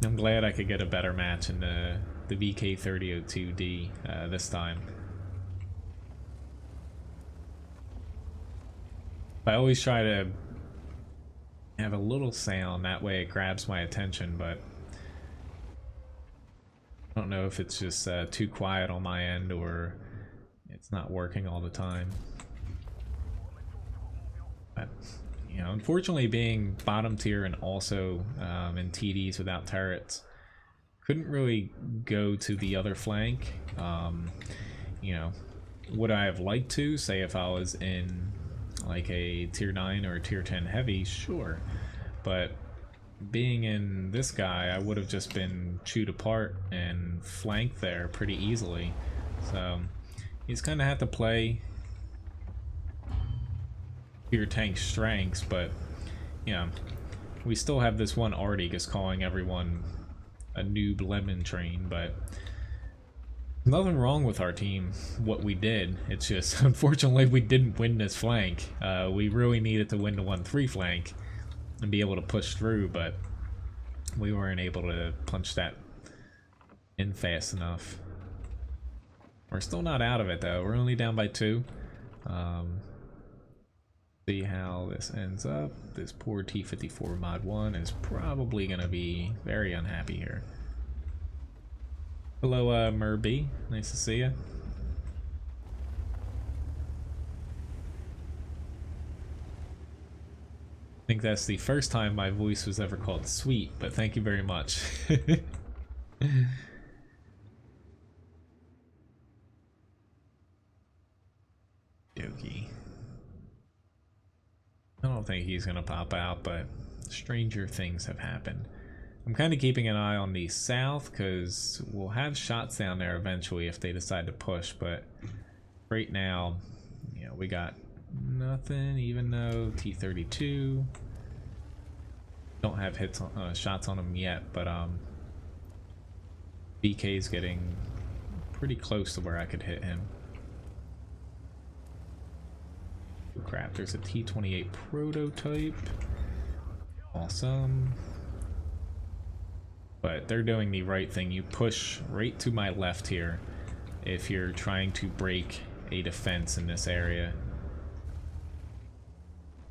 I'm glad I could get a better match in the VK3002D this time. I always try to have a little sound, that way it grabs my attention, but I don't know if it's just too quiet on my end or it's not working all the time. But, unfortunately being bottom tier and also in TDs without turrets, couldn't really go to the other flank. Would I have liked to, say if I was in like a tier 9 or a tier 10 heavy, sure, but being in this guy, I would have just been chewed apart and flanked there pretty easily. So he's kind of had to play your tank strengths, but we still have this one arty just calling everyone a noob lemon train, but nothing wrong with our team, what we did. It's just unfortunately we didn't win this flank. We really needed to win the 1-3 flank and be able to push through, but we weren't able to punch that in fast enough. We're still not out of it though. We're only down by 2. See how this ends up. This poor T54 Mod 1 is probably gonna be very unhappy here. Hello, Murby. Nice to see you. I think that's the first time my voice was ever called sweet, but thank you very much. Dokie. I don't think he's gonna pop out, but stranger things have happened. I'm kind of keeping an eye on the south because we'll have shots down there eventually if they decide to push, but right now, we got nothing, even though T32 don't have hits on, shots on him yet, but BK is getting pretty close to where I could hit him. Oh crap, there's a T28 prototype. Awesome. But they're doing the right thing. You push right to my left here if you're trying to break a defense in this area.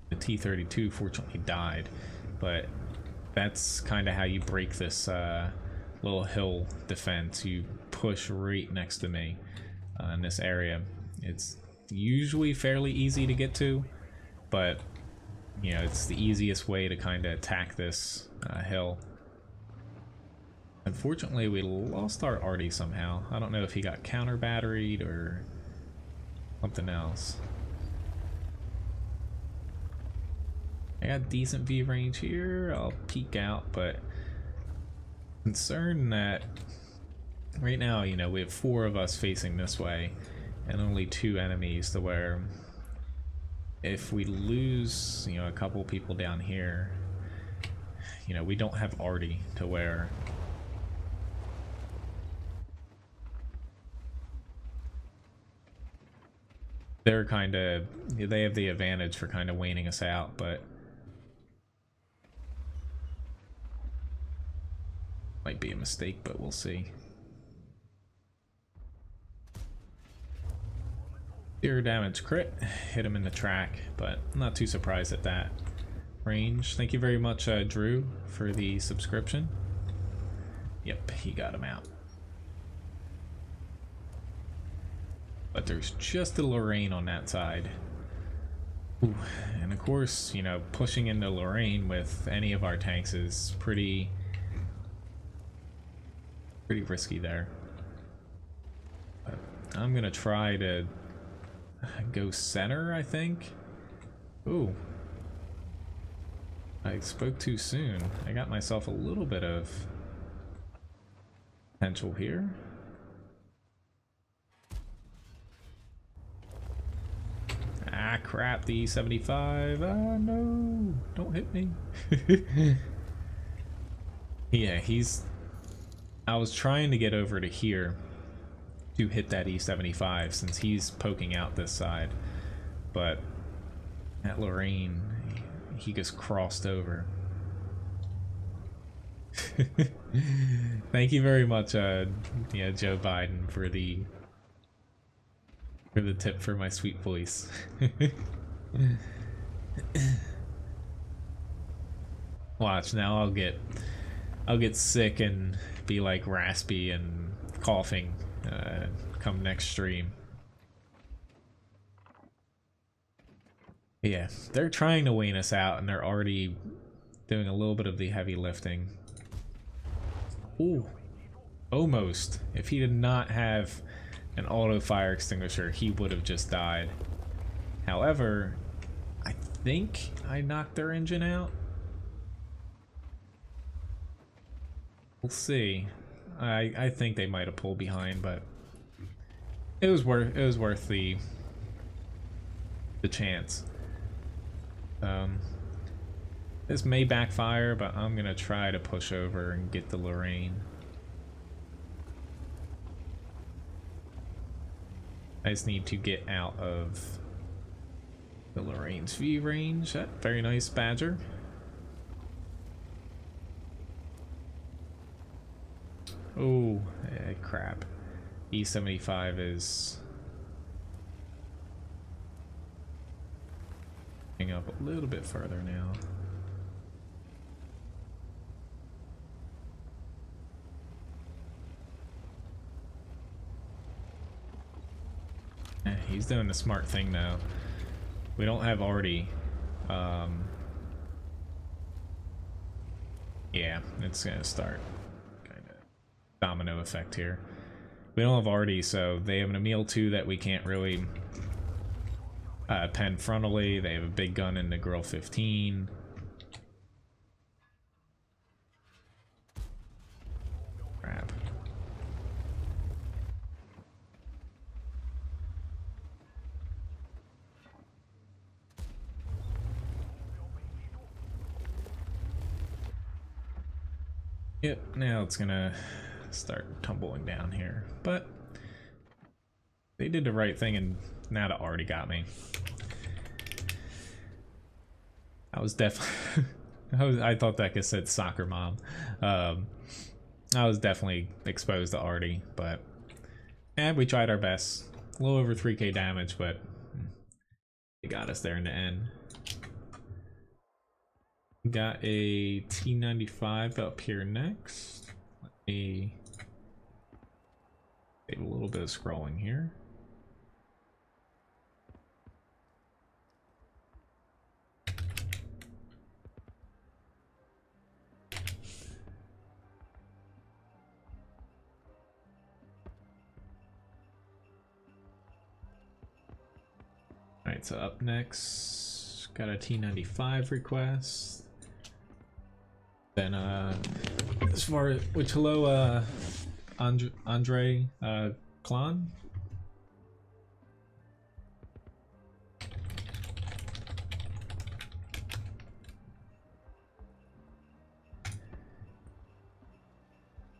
The T32 fortunately died, but that's kind of how you break this little hill defense. You push right next to me in this area. It's usually fairly easy to get to, but it's the easiest way to kind of attack this hill. Unfortunately, we lost our arty somehow. I don't know if he got counter batteried or something else. I got decent V range here. I'll peek out, but concerned that right now, we have 4 of us facing this way and only 2 enemies, to where if we lose, a couple people down here, we don't have arty to where they're they have the advantage for kind of waning us out, but might be a mistake, but we'll see. 0 damage crit, hit him in the track, but I'm not too surprised at that. Range, thank you very much, Drew, for the subscription. Yep, he got him out. But there's just a Lorraine on that side. Ooh. And of course, you know, pushing into Lorraine with any of our tanks is pretty risky there. But I'm gonna try to go center, I think. Ooh. I spoke too soon. I got myself a little bit of potential here. Ah, crap, the E75. Ah, no. Don't hit me. Yeah, I was trying to get over to here to hit that E75 since he's poking out this side. But at Lorraine, he just crossed over. Thank you very much, yeah, Joe Biden, for the tip for my sweet voice. Watch, now I'll get sick and be like raspy and coughing come next stream. Yeah, they're trying to wean us out and they're already doing a little bit of the heavy lifting. Ooh, almost. If he did not have an auto fire extinguisher, he would have just died. However, I think I knocked their engine out. We'll see. I think they might have pulled behind, but it was worth the chance. This may backfire, but I'm gonna try to push over and get the Lorraine. I just need to get out of the Lorraine's view range. That very nice Badger. Oh, crap. E75 is getting up a little bit further now. He's doing the smart thing now. We don't have Artie. Yeah, it's gonna start kind of domino effect here. We don't have Artie, so they have an Emil 2 that we can't really pen frontally. They have a big gun in the Girl 15. Crap. Yep, now it's gonna start tumbling down here, but they did the right thing and now it already got me. I was definitely I thought that could said soccer mom. I was definitely exposed to Artie, but we tried our best. A little over 3k damage, but it got us there in the end. We got a T95 up here next. Let me do a little bit of scrolling here. Alright, so up next, got a T95 request. Then, as far as, which hello, Andre, Klon?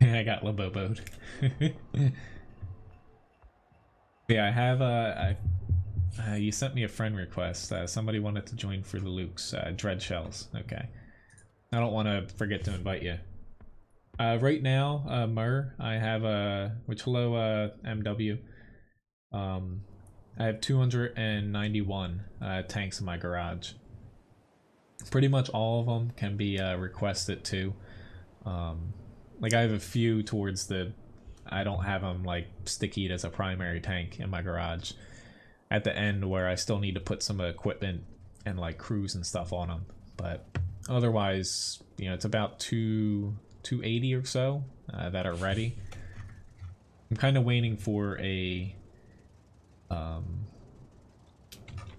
I got Laboboed. Yeah, I have, you sent me a friend request. Somebody wanted to join for the Lukes, Dread Shells. Okay. I don't want to forget to invite you. Right now, Mur, I have which hello, MW. I have 291 tanks in my garage. Pretty much all of them can be requested too. Like I have a few towards the I don't have him like stickied as a primary tank in my garage at the end, where I still need to put some equipment and like crews and stuff on him. But otherwise, you know, it's about 280 or so that are ready. I'm kind of waiting for a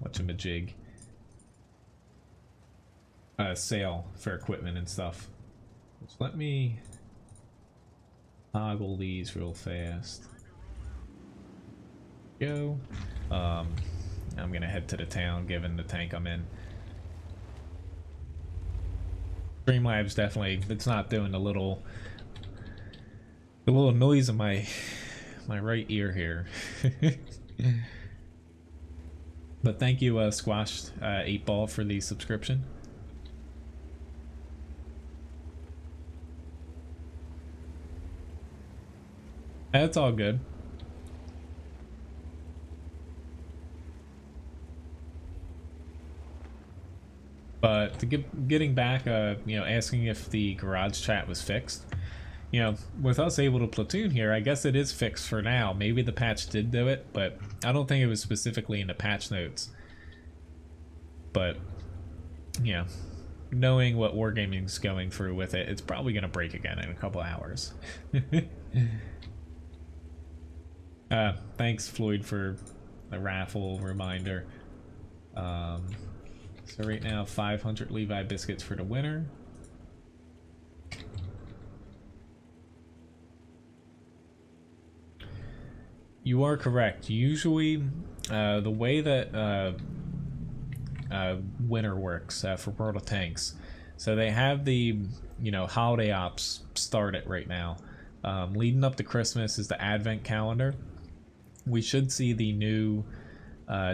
whatchamajig sale for equipment and stuff. So let me toggle these real fast. Go. I'm gonna head to the town given the tank I'm in. Streamlabs definitely, it's not doing the little noise in my right ear here. But thank you, Squashed 8Ball, for the subscription. That's all good. But to getting back, you know, asking if the garage chat was fixed. You know, with us able to platoon here, I guess it is fixed for now. Maybe the patch did do it, but I don't think it was specifically in the patch notes. But, you know, knowing what Wargaming's going through with it, it's probably going to break again in a couple hours. Thanks, Floyd, for the raffle reminder. So right now, 500 Levi biscuits for the winner. You are correct. Usually, the way that winter works for World of Tanks, so they have the, you know, holiday ops started right now. Leading up to Christmas is the Advent calendar. We should see the new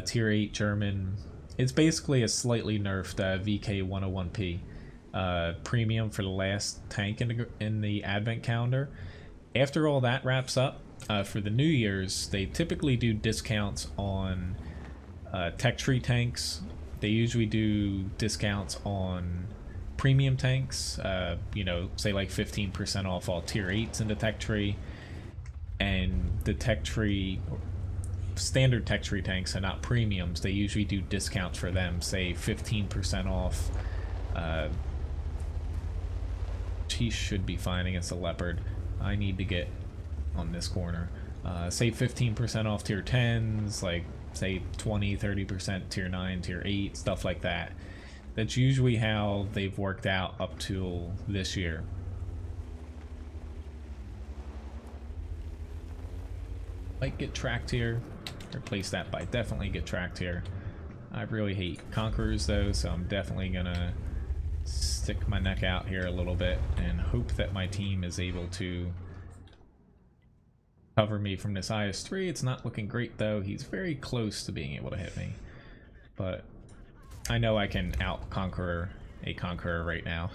Tier 8 German. It's basically a slightly nerfed VK101P premium for the last tank in the Advent calendar. After all that wraps up, for the New Year's, they typically do discounts on tech tree tanks. They usually do discounts on premium tanks, you know, say like 15% off all tier 8s in the tech tree. And the tech tree, standard tech tree tanks and not premiums, they usually do discounts for them, say 15% off. He should be fine against a leopard. I need to get on this corner. Say 15% off tier 10s, like say 20-30% tier 9, tier 8, stuff like that. That's usually how they've worked out up till this year. Might get tracked here. Replace that by definitely get tracked here. I really hate Conquerors though, so I'm definitely gonna stick my neck out here a little bit and hope that my team is able to cover me from this IS-3. It's not looking great though. He's very close to being able to hit me, but I know I can out-conquer a Conqueror right now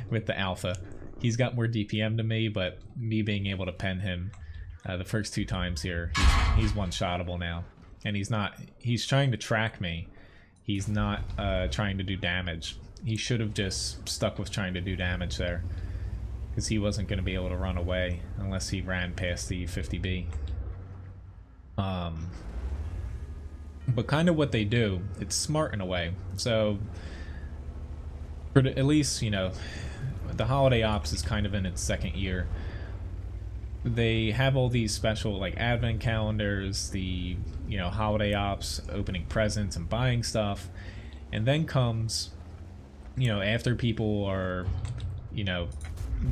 with the Alpha. He's got more DPM to me, but me being able to pen him the first 2 times here, he's one-shottable now. And he's trying to track me. He's not trying to do damage. He should have just stuck with trying to do damage there, because he wasn't going to be able to run away unless he ran past the 50B. But kind of what they do, it's smart in a way. So, for at least, you know, the Holiday Ops is kind of in its 2nd year. They have all these special, like, Advent calendars, the, you know, Holiday Ops, opening presents and buying stuff. And then comes, you know, after people are, you know,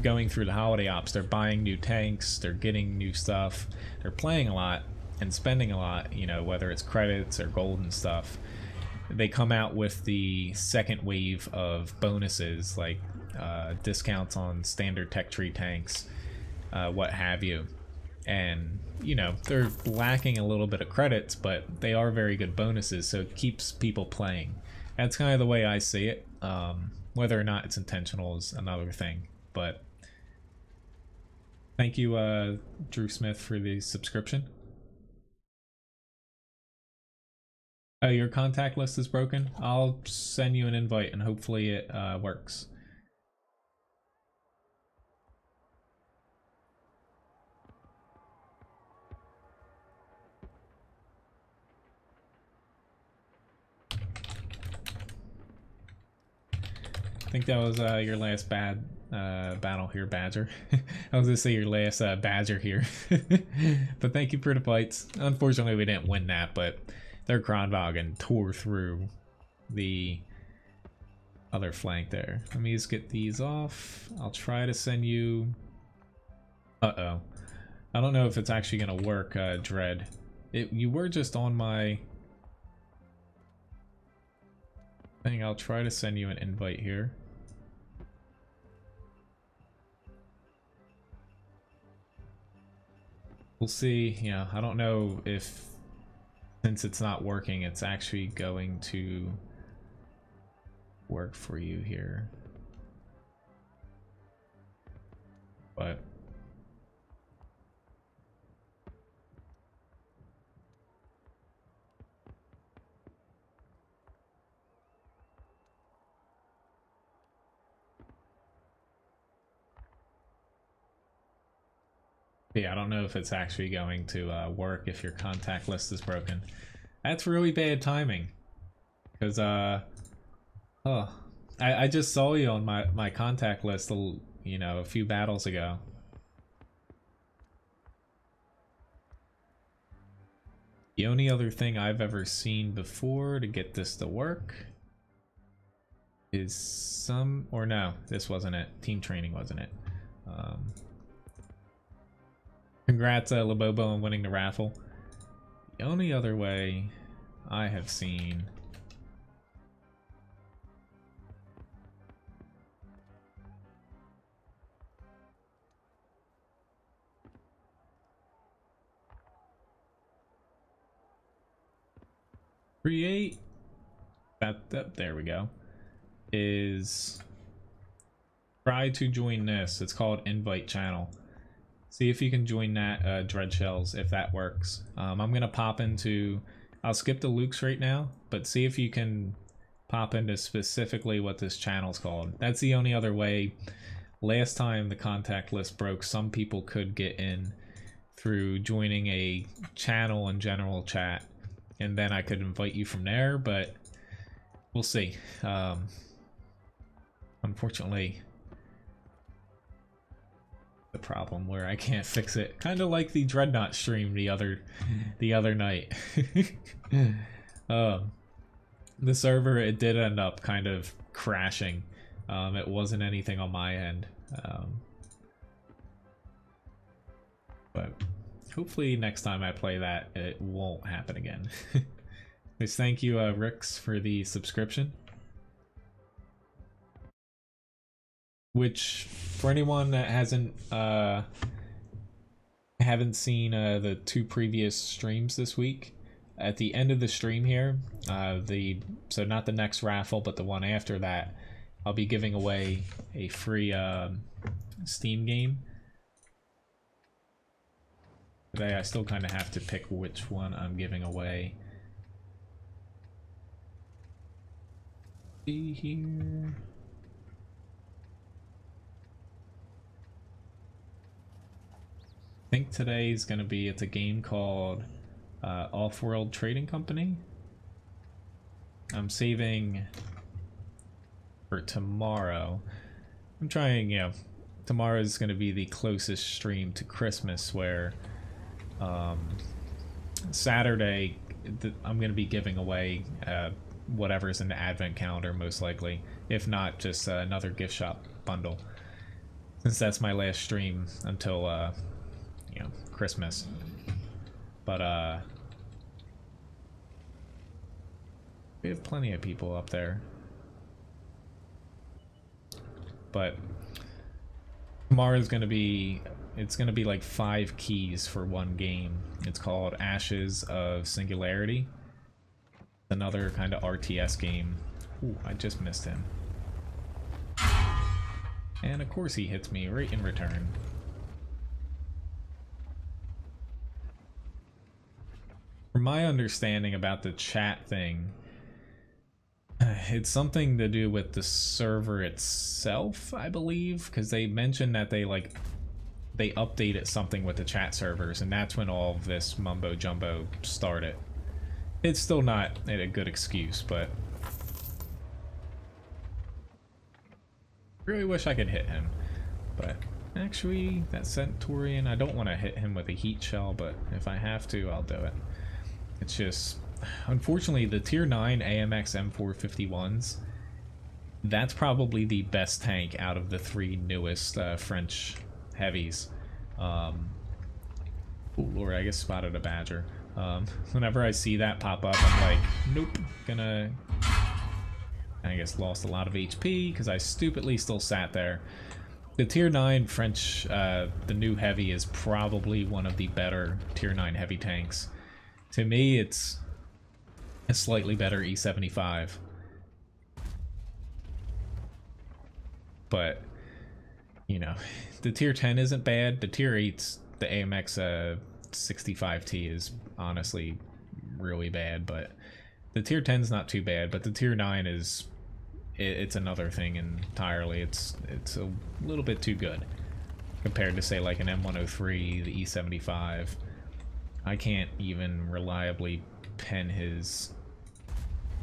going through the Holiday Ops, they're buying new tanks, they're getting new stuff, they're playing a lot and spending a lot, you know, whether it's credits or gold and stuff. They come out with the 2nd wave of bonuses, like discounts on standard tech tree tanks, what have you. And, you know, they're lacking a little bit of credits, but they are very good bonuses, so it keeps people playing. That's kind of the way I see it. Whether or not it's intentional is another thing, but thank you, Drew Smith, for the subscription. Oh, your contact list is broken? I'll send you an invite and hopefully it works. think that was your last battle here, Badger. I was gonna say your last Badger here. But thank you for the fights. Unfortunately, we didn't win that, but their Kronwagen tore through the other flank there. Let me just get these off. I'll try to send you... Uh-oh. I don't know if it's actually gonna work, Dread. You were just on my thing. I'll try to send you an invite here. We'll see. Yeah, I don't know if, since it's not working, it's actually going to work for you here. But yeah, I don't know if it's actually going to work if your contact list is broken. That's really bad timing. Because, I just saw you on my contact list, you know, a few battles ago. The only other thing I've ever seen before to get this to work is or no, this wasn't it. Team training wasn't it. Congrats, Labobo, on winning the raffle. The only other way I have seen create that there we go, is try to join this. It's called invite channel. See if you can join that, Dread Shells, if that works. I'm gonna pop into, I'll skip the Luke's right now, but see if you can pop into specifically what this channel's called. That's the only other way. Last time the contact list broke, some people could get in through joining a channel in general chat, and then I could invite you from there, but we'll see. Unfortunately, the problem where I can't fix it, kind of like the Dreadnought stream the other night. The server, it did end up kind of crashing. It wasn't anything on my end, but hopefully next time I play that it won't happen again. Just thank you, Rix, for the subscription. Which, for anyone that haven't seen the 2 previous streams this week, at the end of the stream here, so not the next raffle, but the one after that, I'll be giving away a free Steam game. Today I still kind of have to pick which one I'm giving away. See here. I think today's gonna be, it's a game called Off-World Trading Company. I'm saving for tomorrow. I'm trying, you know, tomorrow is gonna be the closest stream to Christmas, where Saturday I'm gonna be giving away whatever's in the advent calendar, most likely, if not just another gift shop bundle, since that's my last stream until you know, Christmas. But we have plenty of people up there. But tomorrow's gonna be, it's gonna be like 5 keys for one game. It's called Ashes of Singularity. Another kind of RTS game. Ooh, I just missed him. And of course he hits me right in return. From my understanding about the chat thing, it's something to do with the server itself, I believe, because they mentioned that they updated something with the chat servers, and that's when all of this mumbo jumbo started. It's still not a good excuse, but Really wish I could hit him, but actually that Centurion, I don't want to hit him with a heat shell, but if I have to, I'll do it. It's just, unfortunately, the tier 9 AMX M451s, that's probably the best tank out of the 3 newest French heavies. Oh lord, I guess spotted a badger. Whenever I see that pop up, I'm like, nope, gonna... I guess lost a lot of HP because I stupidly still sat there. The tier 9 French, the new heavy, is probably one of the better tier 9 heavy tanks. To me, it's a slightly better E75. But, you know, the tier 10 isn't bad. The tier 8's, the AMX 65T is honestly really bad, but the tier 10's not too bad, but the tier 9 is... it's another thing entirely. It's a little bit too good compared to, say, like an M103, the E75. I can't even reliably pen his...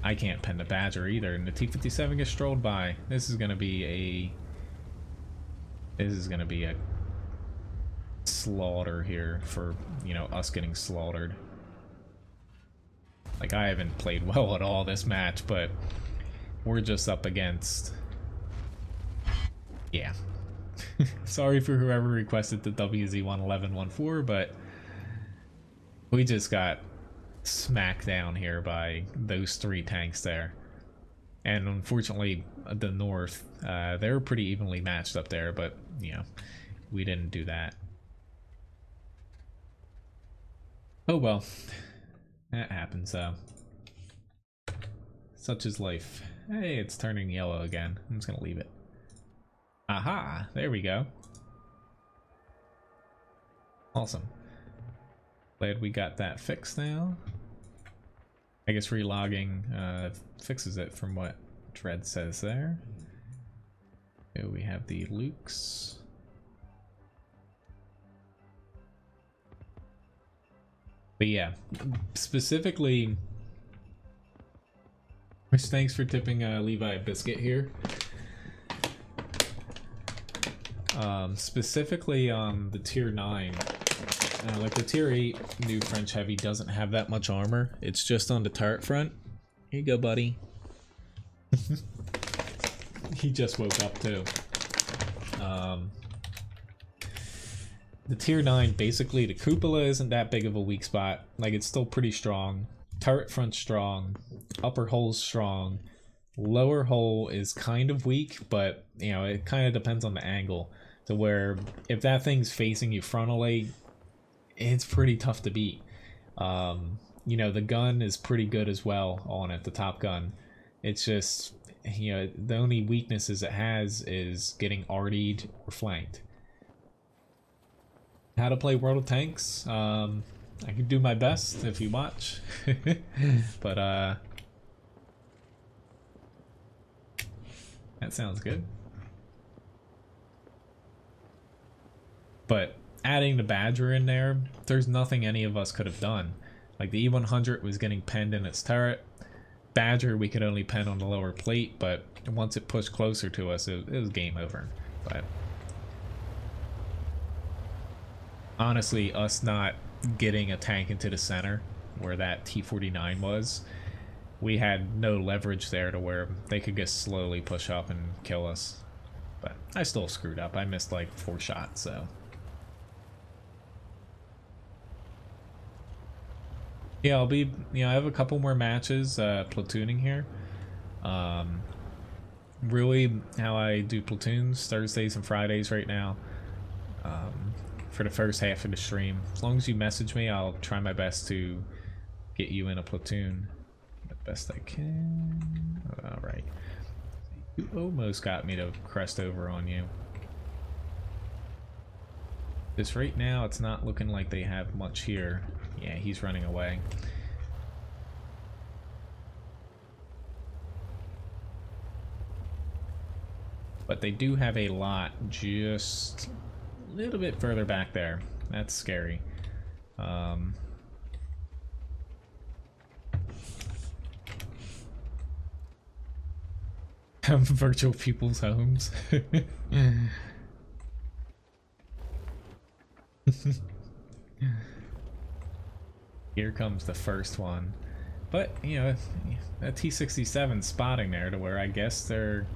I can't pen the Badger either, and the T-57 gets strolled by. This is gonna be a slaughter here for, you know, us getting slaughtered. Like, I haven't played well at all this match, but we're just up against... yeah. Sorry for whoever requested the WZ11114, but we just got smacked down here by those 3 tanks there. And unfortunately, the North, they were pretty evenly matched up there, but, you know, we didn't do that. Oh well. That happens, though. Such is life. Hey, it's turning yellow again. I'm just gonna leave it. Aha! There we go. Awesome. Glad we got that fixed now. I guess relogging fixes it from what Dread says there. Okay, we have the Lukes. But yeah, specifically, thanks for tipping Levi a biscuit here. Specifically on the tier 9, like the tier 8 new French heavy doesn't have that much armor. It's just on the turret front. Here you go, buddy. He just woke up too. The tier 9, basically the cupola isn't that big of a weak spot. Like, it's still pretty strong. Turret front strong. Upper hull's strong. Lower hull is kind of weak, but, you know, it kind of depends on the angle. To where, if that thing's facing you frontally, it's pretty tough to beat. You know, the gun is pretty good as well on it, the top gun. It's just, you know, the only weaknesses it has is getting artied or flanked. How to play World of Tanks? I can do my best if you watch. But, that sounds good. But adding the Badger in there, there's nothing any of us could have done. Like, the E100 was getting penned in its turret. Badger we could only pen on the lower plate, but once it pushed closer to us, it was game over. But honestly, us not getting a tank into the center where that T-49 was, we had no leverage there to where they could just slowly push up and kill us. But I still screwed up. I missed like 4 shots, so. Yeah, I'll be, you know, I have a couple more matches platooning here. Really, how I do platoons, Thursdays and Fridays right now. For the first half of the stream. As long as you message me, I'll try my best to get you in a platoon the best I can. Alright. You almost got me to crest over on you. This right now, it's not looking like they have much here. Yeah, he's running away. But they do have a lot just a little bit further back there. That's scary. Virtual people's homes. Here comes the first one. But, you know, a T-67 spotting there to where I guess they're...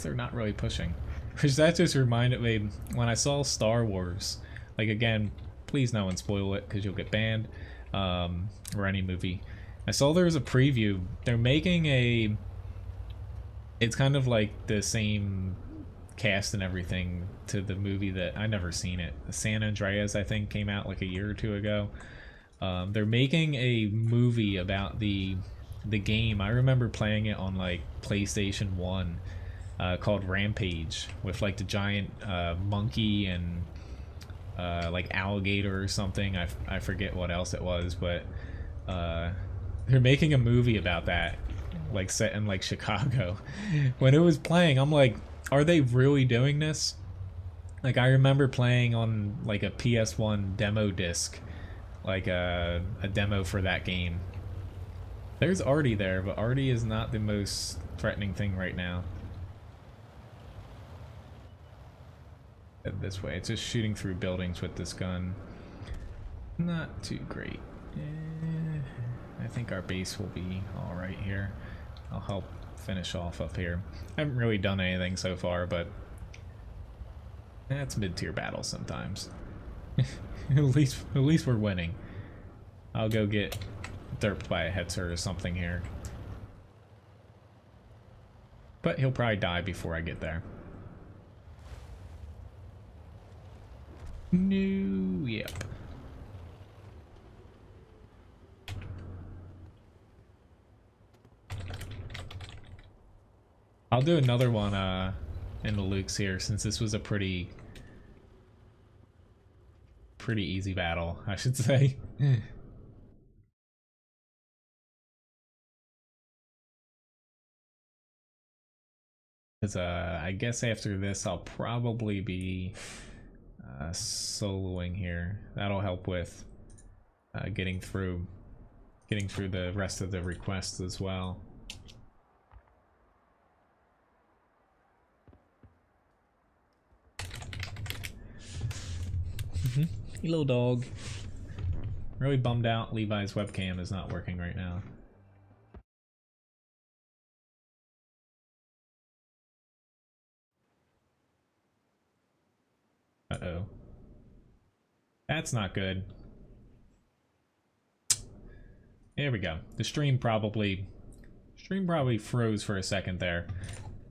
not really pushing. Which that just reminded me when I saw Star Wars. Like, again, please no one spoil it because you'll get banned. Or any movie. I saw there was a preview. They're making a... It's kind of like the same cast and everything to the movie that I never seen it. San Andreas, I think, came out like a year or two ago. They're making a movie about the game. I remember playing it on like PlayStation 1, called Rampage, with like the giant monkey and like alligator or something. I forget what else it was, but they're making a movie about that, like set in like Chicago. When it was playing, I'm like, are they really doing this? Like, I remember playing on like a PS1 demo disc, like a demo for that game. There's Artie there, but Artie is not the most threatening thing right now. This way, it's just shooting through buildings with this gun. Not too great. I think our base will be alright here. I'll help finish off up here. I haven't really done anything so far, but that's mid-tier battles sometimes. at least we're winning. I'll go get derped by a Hetzer or something here. But he'll probably die before I get there. No, yep. I'll do another one in the Lukes here, since this was a pretty easy battle, I should say. Because I guess after this I'll probably be soloing here. That'll help with getting through the rest of the requests as well. You little dog. Really bummed out Levi's webcam is not working right now. Uh-oh. That's not good. There we go. The stream probably froze for a second there.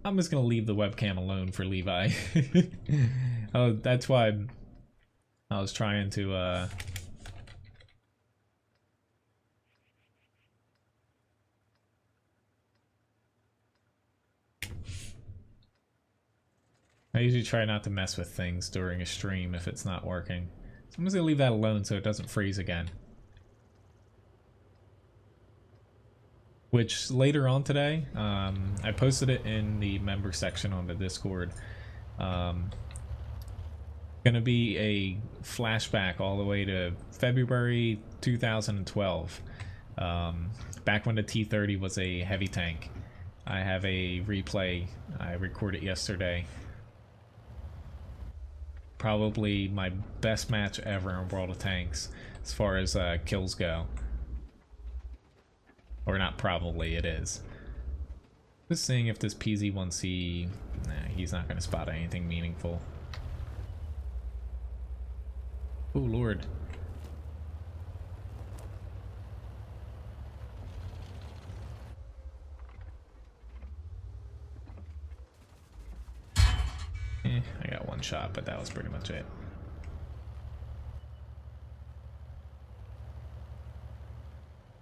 I'm just gonna leave the webcam alone for Levi. Oh, that's why I was trying to I usually try not to mess with things during a stream if it's not working. So I'm just gonna leave that alone so it doesn't freeze again. Which later on today, I posted it in the member section on the Discord. Gonna be a flashback all the way to February 2012, back when the T-30 was a heavy tank. I have a replay I recorded yesterday. Probably my best match ever in World of Tanks as far as kills go. Or not probably, it is. Just seeing if this PZ-1C... Nah, he's not going to spot anything meaningful. Oh, Lord. I got one shot, but that was pretty much it.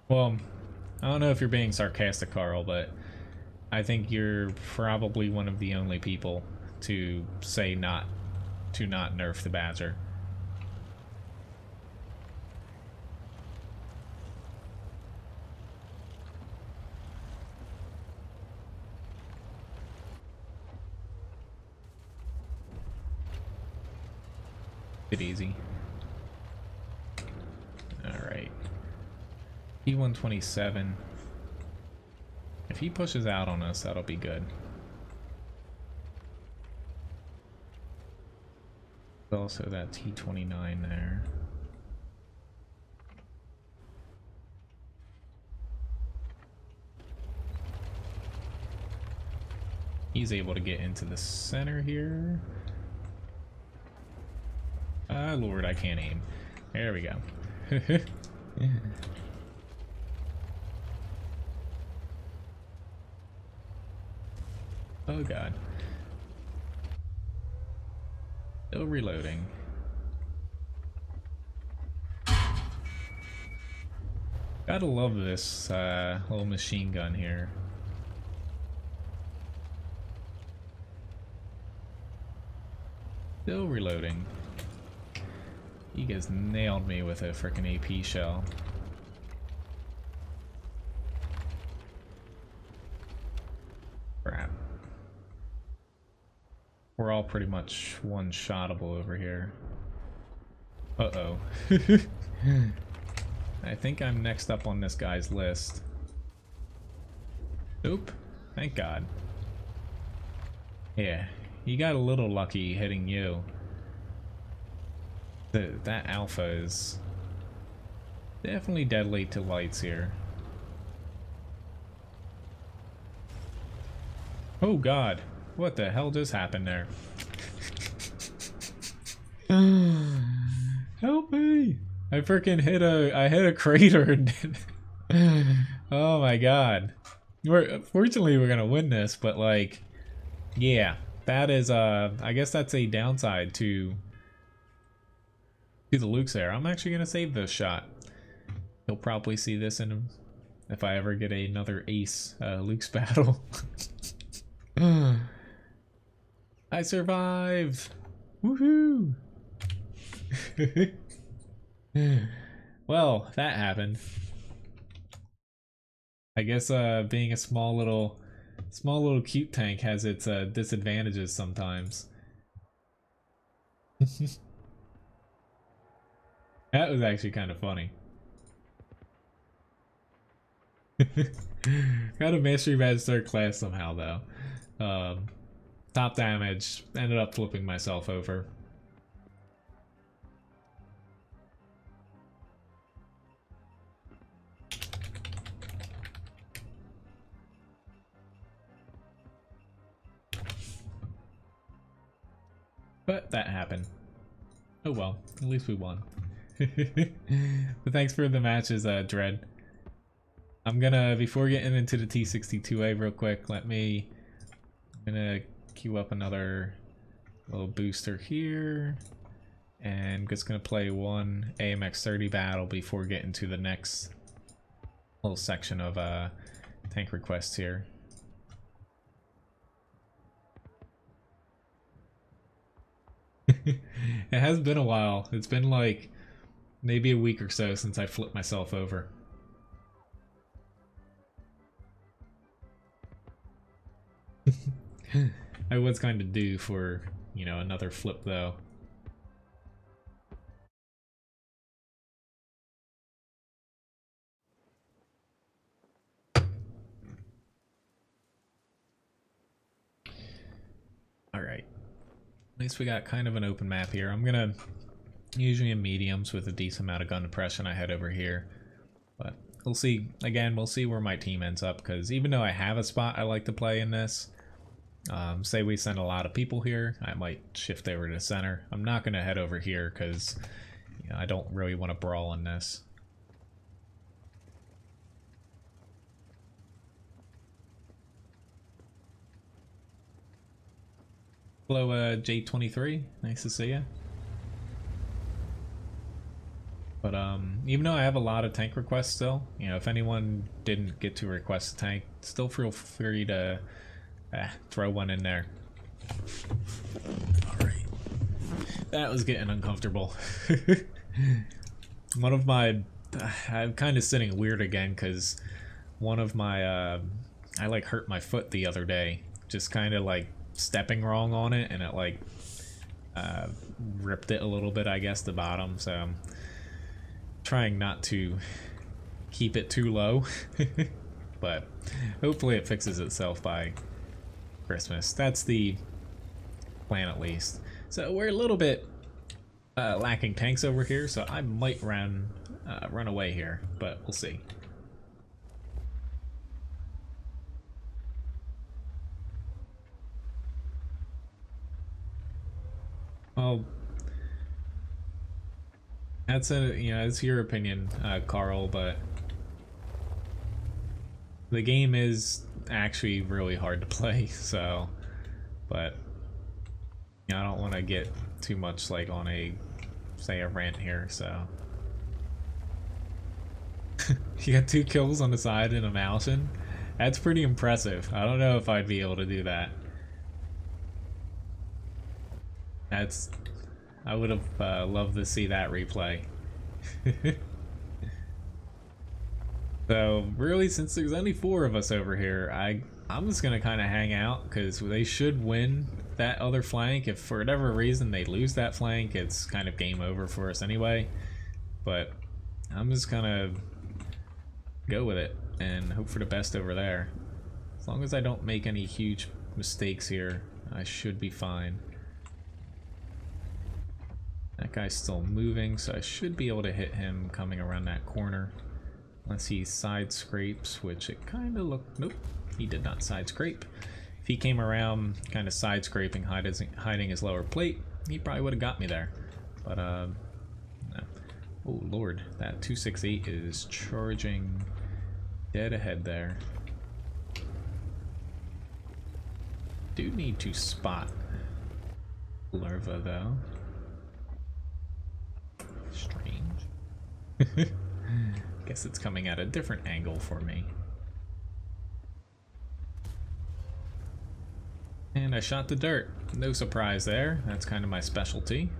Well, I don't know if you're being sarcastic, Carl, but I think you're probably one of the only people to say not nerf the Badger. Bit easy. All right. T-127. If he pushes out on us, that'll be good. Also that T-29 there. He's able to get into the center here. Ah, Lord, I can't aim. There we go. Oh god. Still reloading. Gotta love this little machine gun here. Still reloading. You guys nailed me with a frickin' AP shell. Crap. We're all pretty much one-shottable over here. Uh-oh. I think I'm next up on this guy's list. Nope. Thank God. Yeah, you got a little lucky hitting you. That alpha is definitely deadly to lights here. Oh God, what the hell just happened there? Help me! I freaking hit a crater and oh my God. Fortunately we're gonna win this, but like, yeah, that is I guess that's a downside to the Lukes there. I'm actually gonna save this shot. He'll probably see this in him if I ever get another ace Luke's battle. I survived! Woohoo! Well, that happened. I guess being a small little cute tank has its disadvantages sometimes. That was actually kind of funny. Got a Mastery Badge 3rd class somehow though. Top damage, ended up flipping myself over. But that happened. Oh well, at least we won. But thanks for the matches, Dread. I'm gonna, before getting into the T62A real quick, I'm gonna queue up another little booster here. And just gonna play one AMX-30 battle before getting to the next little section of tank requests here. It has been a while. It's been like maybe a week or so since I flipped myself over. I was kind of due for, you know, another flip though. Alright. At least we got kind of an open map here. I'm gonna, usually in mediums with a decent amount of gun depression, I head over here. But we'll see, again, we'll see where my team ends up, because even though I have a spot I like to play in this, say we send a lot of people here, I might shift over to center. I'm not gonna head over here because, you know, I don't really want to brawl in this. Hello, J23. Nice to see you. But even though I have a lot of tank requests still, you know, if anyone didn't get to request a tank, still feel free to throw one in there. All right. That was getting uncomfortable. One of my, I'm kind of sitting weird again because one of my, I like hurt my foot the other day, just kind of like stepping wrong on it, and it like ripped it a little bit, I guess, the bottom. So I'm trying not to keep it too low. But hopefully it fixes itself by Christmas. That's the plan at least. So we're a little bit lacking tanks over here, so I might run away here, but we'll see. Well, that's it's your opinion, Carl, but the game is actually really hard to play, so, but I don't want to get too much like on a, say, a rant here, so. You got 2 kills on the side in a Malshin? That's pretty impressive. I don't know if I'd be able to do that. I would have loved to see that replay. So really, since there's only 4 of us over here, I'm just gonna kind of hang out because they should win that other flank. If for whatever reason they lose that flank, it's kind of game over for us anyway. But I'm just gonna go with it and hope for the best over there. As long as I don't make any huge mistakes here, I should be fine. That guy's still moving, so I should be able to hit him coming around that corner. Unless he side scrapes, which it kind of looked... Nope, he did not side scrape. If he came around kind of side scraping, hiding his lower plate, he probably would have got me there. But, no. Oh, Lord, that 268 is charging dead ahead there. Do need to spot larva, though. Strange. Guess it's coming at a different angle for me. And I shot the dirt. No surprise there. That's kind of my specialty.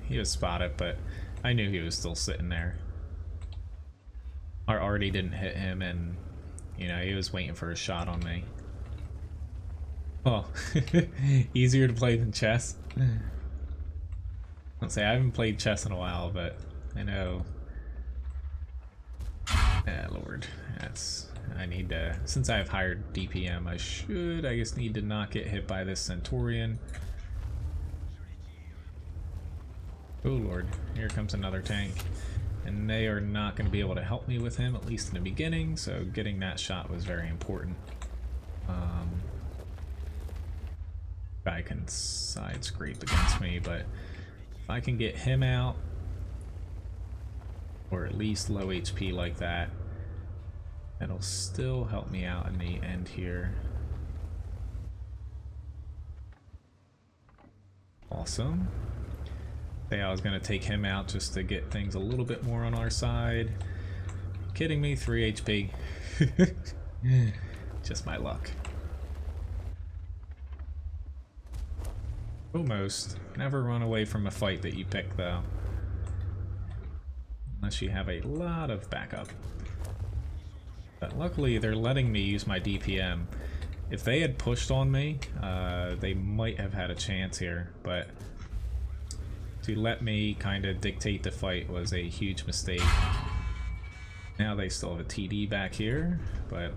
He was spotted, but I knew he was still sitting there. I already didn't hit him, and he was waiting for a shot on me. Oh, easier to play than chess. I'll say I haven't played chess in a while, but I know. Ah, Lord, I need to. Since I have hired DPM, I guess need to not get hit by this Centurion. Oh Lord, here comes another tank. And they are not going to be able to help me with him, at least in the beginning, so getting that shot was very important. Guy can side scrape against me, but if I can get him out, or at least low HP like that, that'll still help me out in the end here. Awesome. I was gonna take him out just to get things a little bit more on our side. Kidding me, 3 HP. Just my luck. Almost. Never run away from a fight that you pick, though. Unless you have a lot of backup. But luckily, they're letting me use my DPM. If they had pushed on me, they might have had a chance here, but to let me kind of dictate the fight was a huge mistake. Now they still have a TD back here, but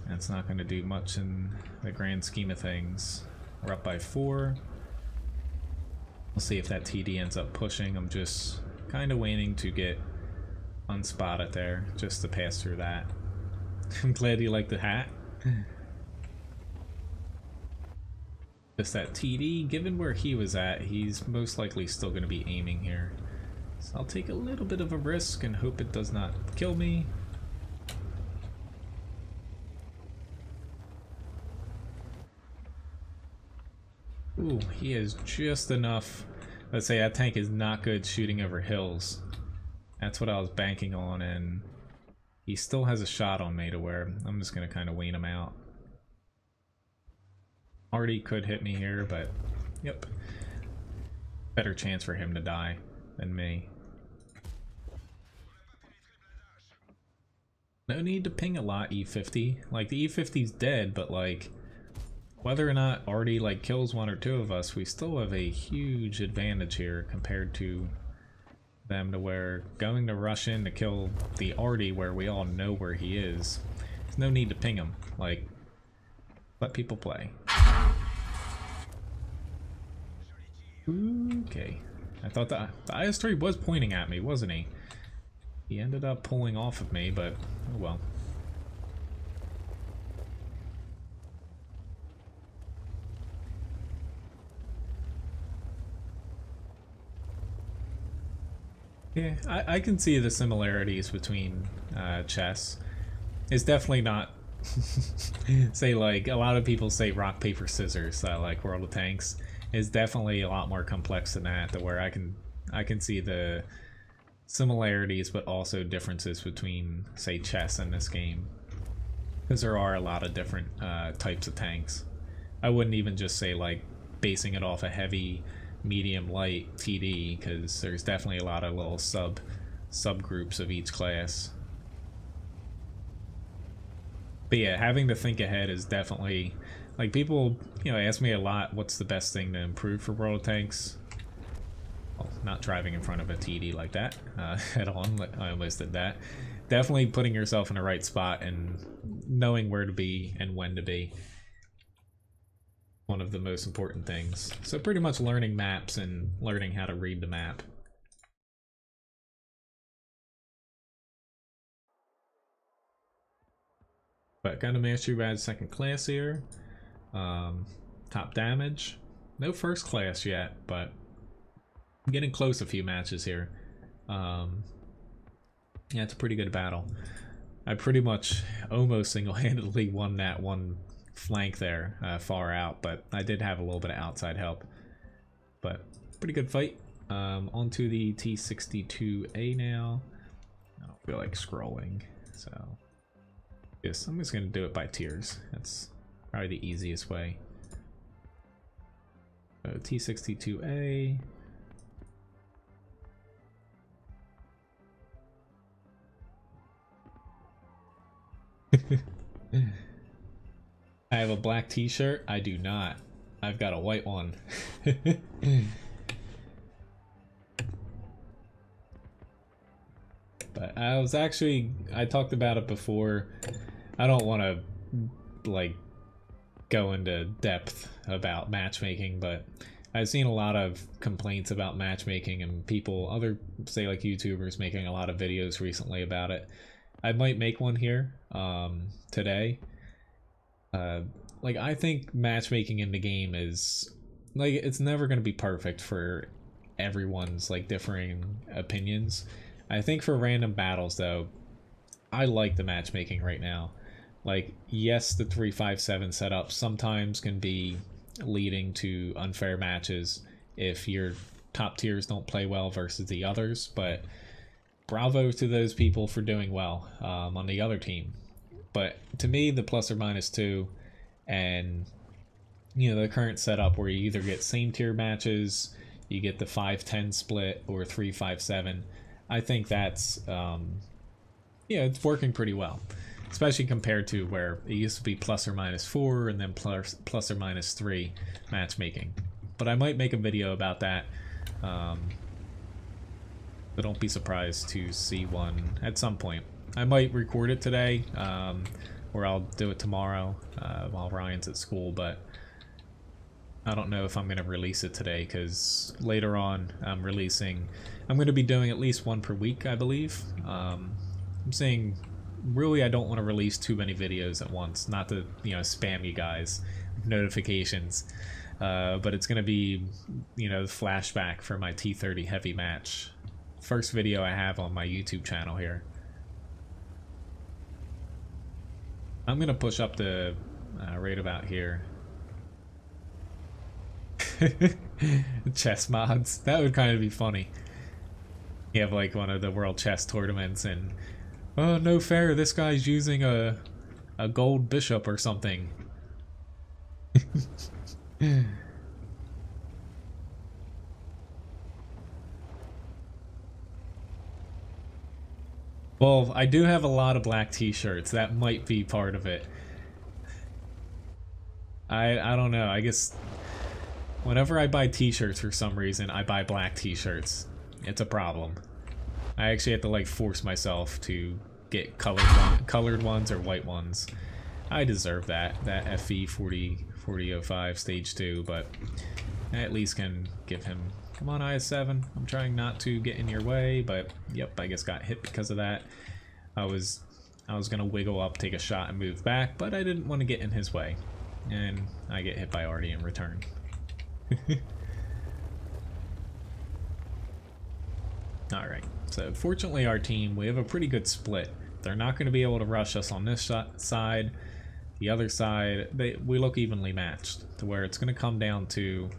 that's not going to do much in the grand scheme of things. We're up by 4. We'll see if that TD ends up pushing. I'm just kind of waiting to get unspotted there, just to pass through that. I'm glad you like the hat. Just that TD, given where he was at, he's most likely still going to be aiming here. So I'll take a little bit of a risk and hope it does not kill me. Ooh, he is just enough. Let's say that tank is not good shooting over hills. That's what I was banking on, and he still has a shot on me to where I'm just going to kind of wean him out. Already could hit me here, but yep. Better chance for him to die than me. No need to ping a lot E50. Like, the E50's dead, but like, whether or not Artie like kills one or two of us, we still have a huge advantage here compared to them, to where going to rush in to kill the Artie where we all know where he is, there's no need to ping him. Like, let people play. Okay. I thought the IS-3 was pointing at me, wasn't he? He ended up pulling off of me, but oh well. Yeah, I can see the similarities between chess. It's definitely not, say like, a lot of people say rock, paper, scissors, like World of Tanks. It's definitely a lot more complex than that, to where I can see the similarities but also differences between, say, chess and this game. Because there are a lot of different types of tanks. I wouldn't even just say like basing it off a heavy, medium, light, TD, because there's definitely a lot of little subgroups of each class. But yeah, having to think ahead is definitely, like, people, you know, ask me a lot what's the best thing to improve for World of Tanks. Well, not driving in front of a TD like that head on, I almost did that. Definitely putting yourself in the right spot and knowing where to be and when to be. One of the most important things. So pretty much learning maps and learning how to read the map. But got a mastery badge second class here. Top damage. No first class yet, but I'm getting close a few matches here. Yeah, it's a pretty good battle. I pretty much almost single-handedly won that one flank there, far out, but I did have a little bit of outside help. But pretty good fight. Onto the T62A now. I don't feel like scrolling, so yes, I'm just gonna do it by tiers. That's probably the easiest way. So T62A. I have a black t-shirt. I do not. I've got a white one. But I talked about it before. I don't want to like go into depth about matchmaking, but I've seen a lot of complaints about matchmaking and people, say like YouTubers, making a lot of videos recently about it. I might make one here today. Like, I think matchmaking in the game is, like, it's never going to be perfect for everyone's, like, differing opinions. I think for random battles, though, I like the matchmaking right now. Like, yes, the 3-5-7 setup sometimes can be leading to unfair matches if your top tiers don't play well versus the others, but bravo to those people for doing well on the other team. But to me, the ±2 and, you know, the current setup where you either get same tier matches, you get the 5-10 split, or 3-5-7, I think that's yeah, it's working pretty well, especially compared to where it used to be ±4 and then ±3 matchmaking. But I might make a video about that, but don't be surprised to see one at some point. I might record it today, or I'll do it tomorrow while Ryan's at school, but I don't know if I'm going to release it today, because later on I'm going to be doing at least one per week, I believe. I'm saying, really, I don't want to release too many videos at once, not to, you know, spam you guys with notifications, but it's going to be, you know, flashback for my T30 heavy match. First video I have on my YouTube channel here. I'm gonna push up the right about here. Chess mods. That would kind of be funny. You have like one of the world chess tournaments and, oh, no fair, this guy's using a gold bishop or something. Well, I do have a lot of black t-shirts. That might be part of it. I don't know. I guess whenever I buy t-shirts for some reason, I buy black t-shirts. It's a problem. I actually have to like force myself to get colored ones or white ones. I deserve that FE 4005 stage 2, but I at least can give him. Come on, IS-7. I'm trying not to get in your way, but yep, I guess got hit because of that. I was gonna wiggle up, take a shot, and move back, but I didn't want to get in his way, and I get hit by Artie in return. All right. So fortunately, our team, we have a pretty good split. They're not going to be able to rush us on this side. The other side, we look evenly matched, to where it's going to come down to,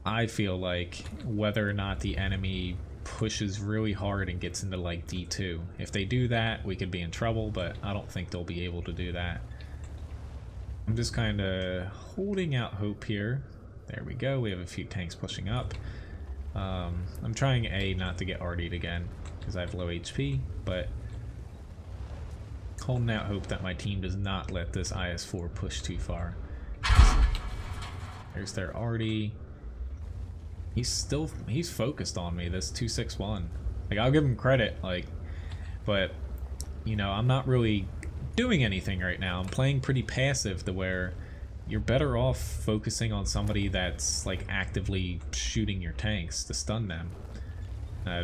I feel like, whether or not the enemy pushes really hard and gets into like D2. If they do that, we could be in trouble, but I don't think they'll be able to do that. I'm just kind of holding out hope here. There we go. We have a few tanks pushing up. I'm trying not to get RD'd again because I have low HP, but holding out hope that my team does not let this IS-4 push too far. There's their RD. He's focused on me, this 261. Like, I'll give him credit, like, but, you know, I'm not really doing anything right now. I'm playing pretty passive to where you're better off focusing on somebody that's like actively shooting your tanks to stun them,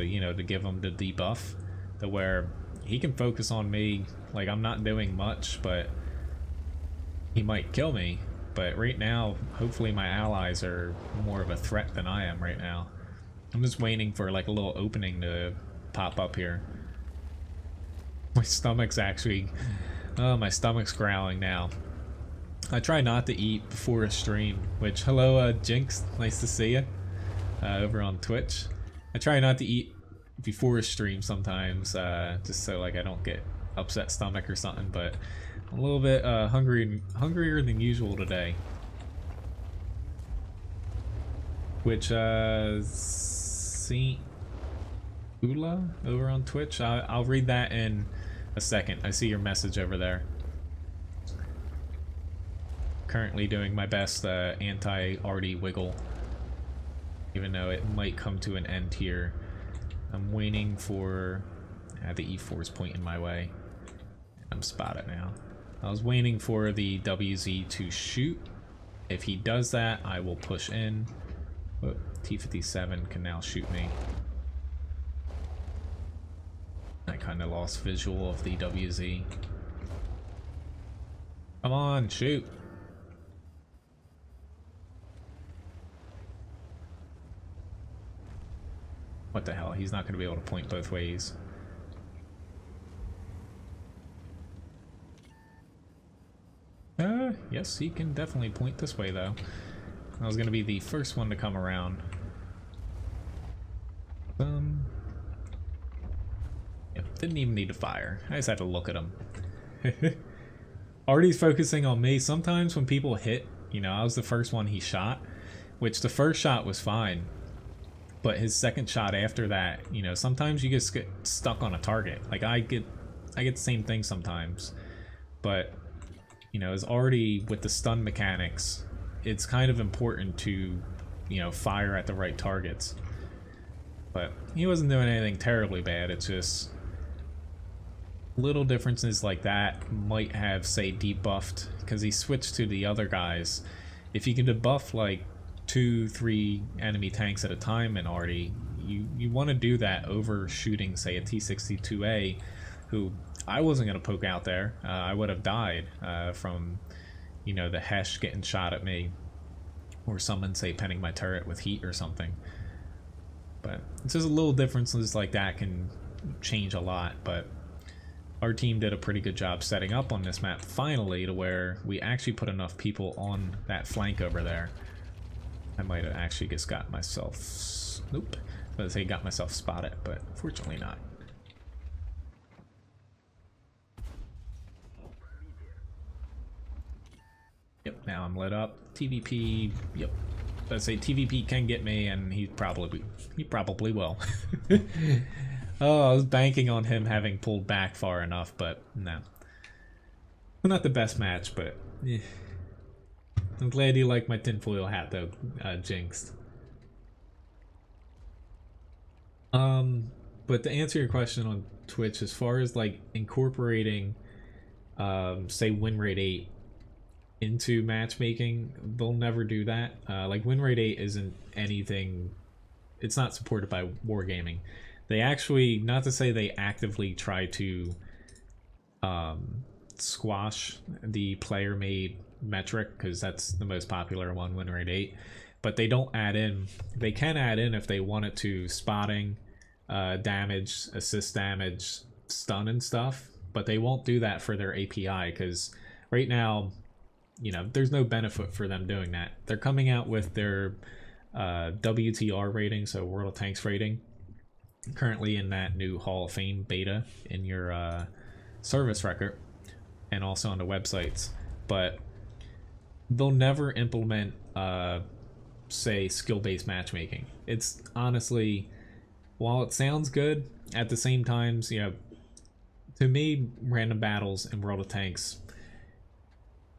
you know, to give them the debuff, to where he can focus on me. Like, I'm not doing much, but he might kill me. But right now, hopefully my allies are more of a threat than I am right now. I'm just waiting for like a little opening to pop up here. My stomach's actually, my stomach's growling now. I try not to eat before a stream, which, hello Jinx, nice to see you over on Twitch. I try not to eat before a stream sometimes, just so like I don't get upset stomach or something, but I'm a little bit hungrier than usual today. Which, Saint Ula over on Twitch, I'll read that in a second. I see your message over there. Currently doing my best anti-RD wiggle, even though it might come to an end here. I'm waiting for the E4 is pointing my way. I'm spotted now. I was waiting for the WZ to shoot. If he does that, I will push in. Oh, T-57 can now shoot me. I kind of lost visual of the WZ. Come on, shoot. What the hell? He's not going to be able to point both ways. Yes, he can definitely point this way, though. I was going to be the first one to come around. Yep, didn't even need to fire. I just had to look at him. Artie's focusing on me. Sometimes when people hit, you know, I was the first one he shot, which the first shot was fine. But his second shot after that, you know, sometimes you just get stuck on a target. Like, I get the same thing sometimes. But, you know, as already with the stun mechanics, it's kind of important to, you know, fire at the right targets. But he wasn't doing anything terribly bad. It's just little differences like that might have, say, debuffed, because he switched to the other guys. If you can debuff, like, 2-3 enemy tanks at a time in Artie, you want to do that over shooting, say, a T-62A, who I wasn't going to poke out there. I would have died from, you know, the Hesh getting shot at me, or someone, say, penning my turret with heat or something. But it's just little differences like that can change a lot. But our team did a pretty good job setting up on this map finally, to where we actually put enough people on that flank over there. I might have actually just got myself, nope, I was gonna say got myself spotted, but fortunately not. Yep, now I'm lit up. TVP, yep. Let's say TVP can get me, and he probably will. Oh, I was banking on him having pulled back far enough, but no. Well, not the best match, but I'm glad you like my tinfoil hat though, Jinxed. But to answer your question on Twitch, as far as like incorporating, say win rate 8 into matchmaking, they'll never do that. Like win rate 8 isn't anything, it's not supported by Wargaming. They actually, not to say they actively try to squash the player made metric, because that's the most popular one, win rate 8, but they don't add in, they can add in if they wanted to, spotting, damage, assist damage, stun and stuff, but they won't do that for their API, because right now, you know, there's no benefit for them doing that. They're coming out with their WTR rating, so World of Tanks rating, currently in that new Hall of Fame beta in your service record and also on the websites, but they'll never implement say skill-based matchmaking. It's honestly, while it sounds good, at the same time, you know, to me, random battles in World of Tanks,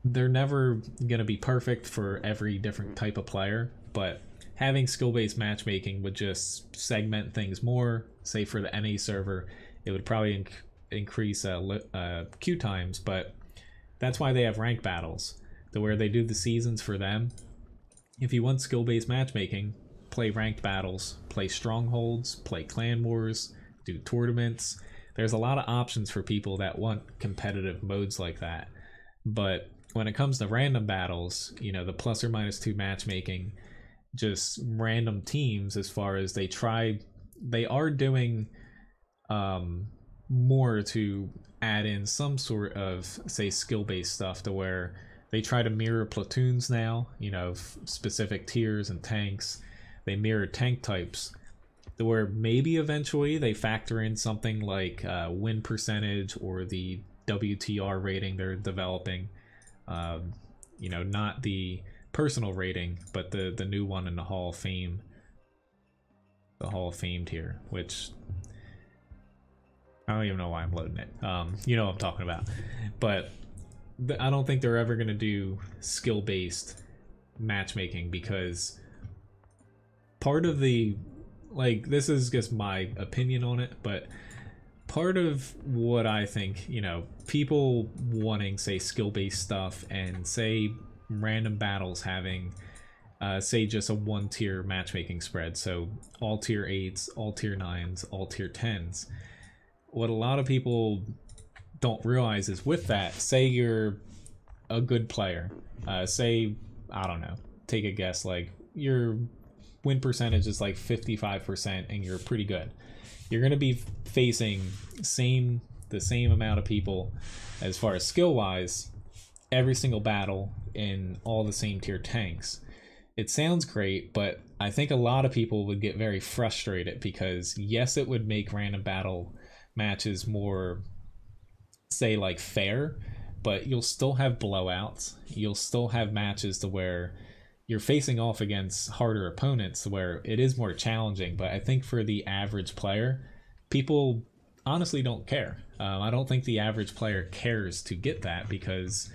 they're never gonna be perfect for every different type of player, but having skill-based matchmaking would just segment things more. Say for the NA server, it would probably increase queue times, but that's why they have rank battles, to where they do the seasons for them. If you want skill-based matchmaking, play ranked battles, play strongholds, play clan wars, do tournaments. There's a lot of options for people that want competitive modes like that. But when it comes to random battles, you know, the plus or minus 2 matchmaking, just random teams, as far as they are doing more to add in some sort of, say, skill-based stuff, to where they try to mirror platoons now, you know, specific tiers and tanks. They mirror tank types, to where maybe eventually they factor in something like win percentage or the WTR rating they're developing. You know, not the personal rating, but the new one in the Hall of Fame, the Hall of Fame tier, which I don't even know why I'm loading it. You know what I'm talking about. But I don't think they're ever going to do skill-based matchmaking, because part of the, like, this is just my opinion on it, but part of what I think, you know, people wanting, say, skill-based stuff, and say random battles having say just a 1-tier matchmaking spread, so all tier 8s, all tier 9s, all tier 10s. What a lot of people don't realize is, with that, say you're a good player, say, I don't know, take a guess, like your win percentage is like 55% and you're pretty good. You're going to be facing the same amount of people as far as skill wise every single battle in all the same tier tanks. It sounds great, but I think a lot of people would get very frustrated, because yes, it would make random battle matches more, say, like, fair, but you'll still have blowouts. You'll still have matches to where you're facing off against harder opponents, where it is more challenging. But I think for the average player, people honestly don't care. I don't think the average player cares to get that, because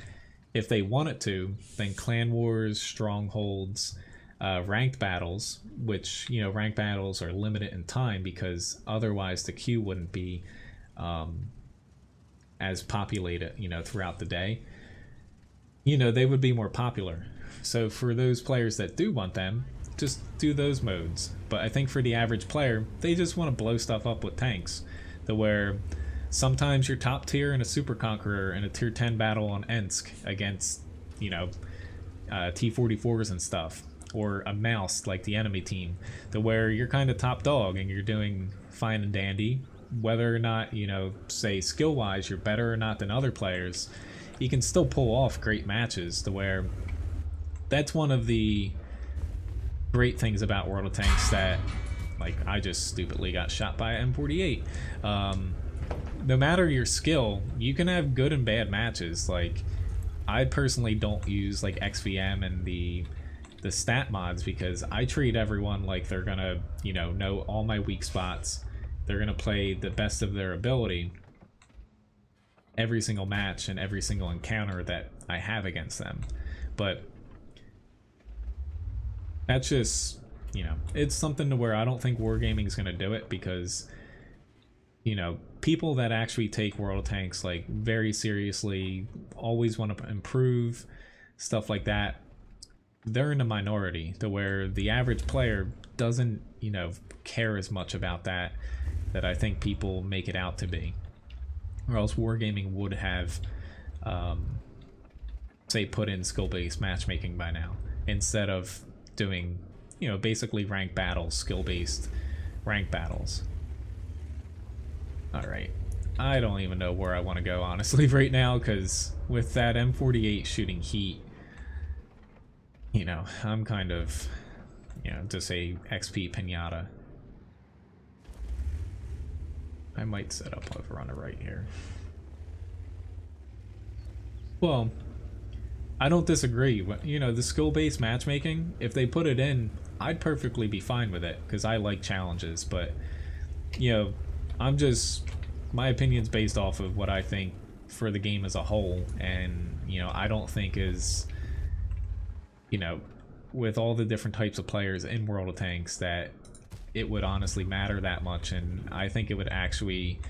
if they wanted to, then clan wars, strongholds, ranked battles, which, you know, ranked battles are limited in time, because otherwise the queue wouldn't be as populated, you know, throughout the day. You know, they would be more popular. So for those players that do want them, just do those modes. But I think for the average player, they just want to blow stuff up with tanks, to where sometimes you're top tier in a Super Conqueror in a tier 10 battle on Ensk against, you know, T-44s and stuff, or a mouse like the enemy team, to where you're kind of top dog and you're doing fine and dandy. Whether or not, you know, say skill wise you're better or not than other players, you can still pull off great matches, to where that's one of the great things about World of Tanks, that, like, I just stupidly got shot by an M48. No matter your skill, you can have good and bad matches. Like, I personally don't use like XVM and the stat mods, because I treat everyone like they're gonna, you know all my weak spots. They're gonna play the best of their ability every single match and every single encounter that I have against them. But That's just, you know, it's something to where I don't think Wargaming is going to do it because, you know, people that actually take World of Tanks like very seriously, always want to improve, stuff like that, they're in a minority to where the average player doesn't, you know, care as much about that I think people make it out to be. Or else Wargaming would have, say, put in skill-based matchmaking by now, instead of doing, you know, basically ranked battles, skill-based ranked battles. Alright, I don't even know where I want to go, honestly, right now, because with that M48 shooting heat, you know, I'm kind of, you know, just a XP pinata. I might set up over on the right here. Well, I don't disagree. You know, the skill-based matchmaking, if they put it in, I'd perfectly be fine with it, because I like challenges, but, you know, I'm just, my opinion's based off of what I think for the game as a whole, and, you know, I don't think is, you know, with all the different types of players in World of Tanks, that it would honestly matter that much, and I think it would actually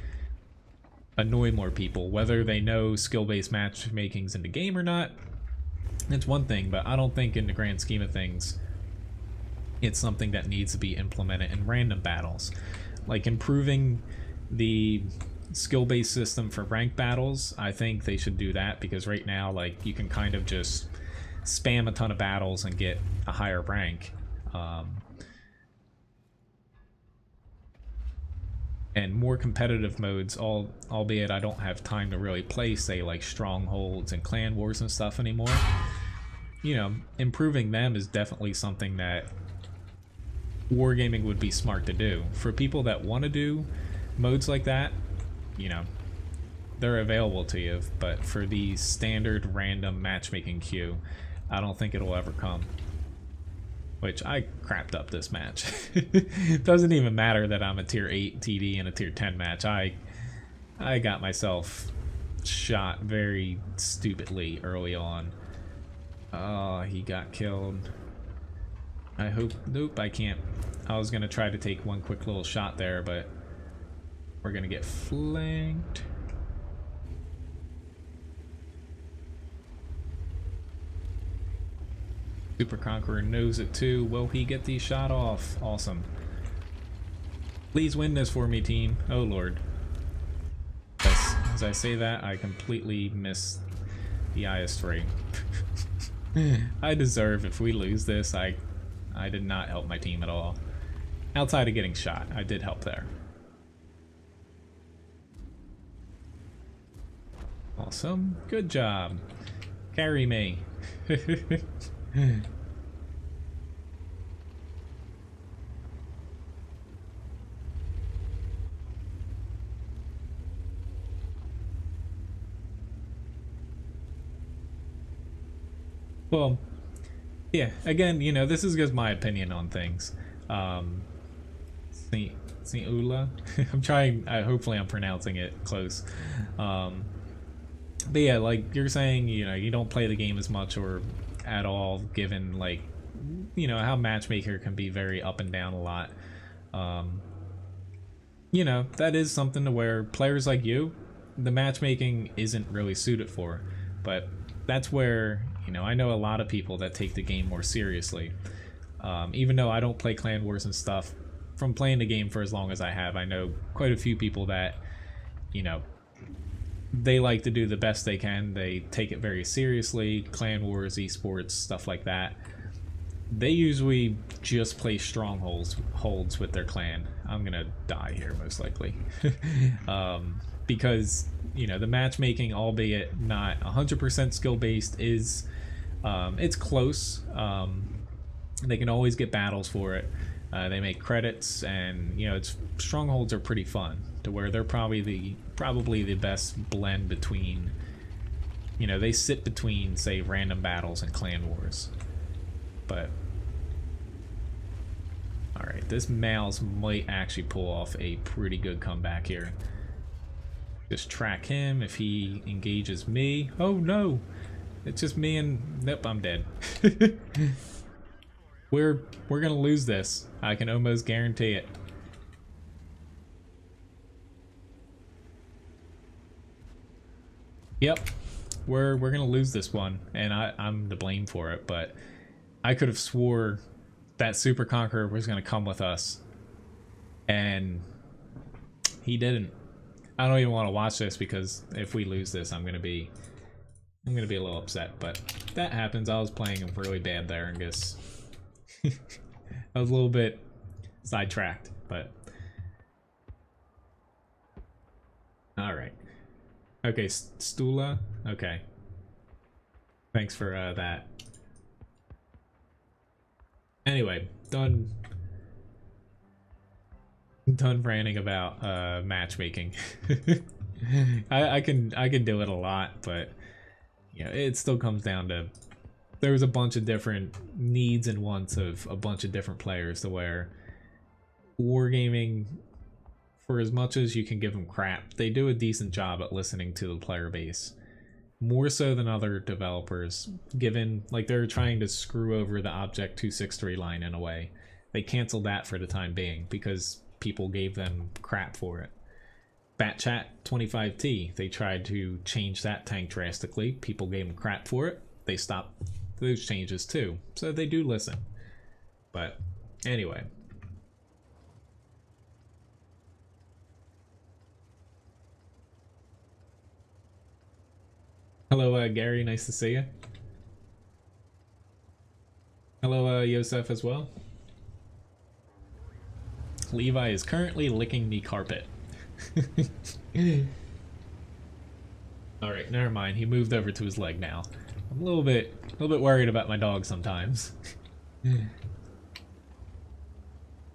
annoy more people. Whether they know skill-based matchmaking's in the game or not, it's one thing, but I don't think in the grand scheme of things it's something that needs to be implemented in random battles. Like improving the skill-based system for ranked battles, I think they should do that, because right now, like, you can kind of just spam a ton of battles and get a higher rank. And more competitive modes, albeit I don't have time to really play, say, like Strongholds and Clan Wars and stuff anymore. You know, improving them is definitely something that Wargaming would be smart to do. For people that want to do modes like that, you know, they're available to you, but for the standard random matchmaking queue, I don't think it'll ever come. Which, I crapped up this match. It doesn't even matter that I'm a tier 8 TD in a tier 10 match. I got myself shot very stupidly early on. Oh, he got killed. I hope... Nope, I can't. I was going to try to take one quick little shot there, but we're going to get flanked. Super Conqueror knows it too. Will he get the shot off? Awesome. Please win this for me, team. Oh lord. As I say that, I completely miss the IS-3. I deserve, if we lose this, I did not help my team at all. Outside of getting shot, I did help there. Awesome. Good job. Carry me. Well, yeah, again, you know, this is just my opinion on things. Saint Ula. I'm trying, hopefully I'm pronouncing it close. But yeah, like you're saying, you know, you don't play the game as much or at all, given, like, you know, how Matchmaker can be very up and down a lot. You know, that is something to where players like you, the matchmaking isn't really suited for. But that's where, you know, I know a lot of people that take the game more seriously. Even though I don't play Clan Wars and stuff, from playing the game for as long as I have, I know quite a few people that, you know, they like to do the best they can. They take it very seriously. Clan Wars, esports, stuff like that. They usually just play strongholds with their clan. I'm gonna die here most likely. Because, you know, the matchmaking, albeit not 100% skill based, is it's close. They can always get battles for it. They make credits, and, you know, strongholds are pretty fun, to where they're probably the best blend between, you know, they sit between, say, random battles and Clan Wars. But alright, this Mouse might actually pull off a pretty good comeback here. Just track him. If he engages me, oh no, it's just me and nope, I'm dead. We're gonna lose this. I can almost guarantee it. Yep, we're gonna lose this one, and I'm to blame for it. But I could have swore that Super Conqueror was gonna come with us, and he didn't. I don't even want to watch this because if we lose this, I'm gonna be a little upset. But that happens. I was playing really bad there, and guess I was a little bit sidetracked. But all right. Okay, Stula. Okay. Thanks for that. Anyway, done ranting about matchmaking. I can do it a lot, but yeah, it still comes down to there's a bunch of different needs and wants of a bunch of different players to where Wargaming, for as much as you can give them crap, they do a decent job at listening to the player base. More so than other developers, given like they're trying to screw over the Object 263 line in a way. They canceled that for the time being because people gave them crap for it. Batchat 25T, they tried to change that tank drastically. People gave them crap for it. They stopped those changes too. So they do listen. But anyway. Hello, Gary. Nice to see you. Hello, Yosef as well. Levi is currently licking the carpet. Alright, never mind. He moved over to his leg now. I'm a little bit worried about my dog sometimes.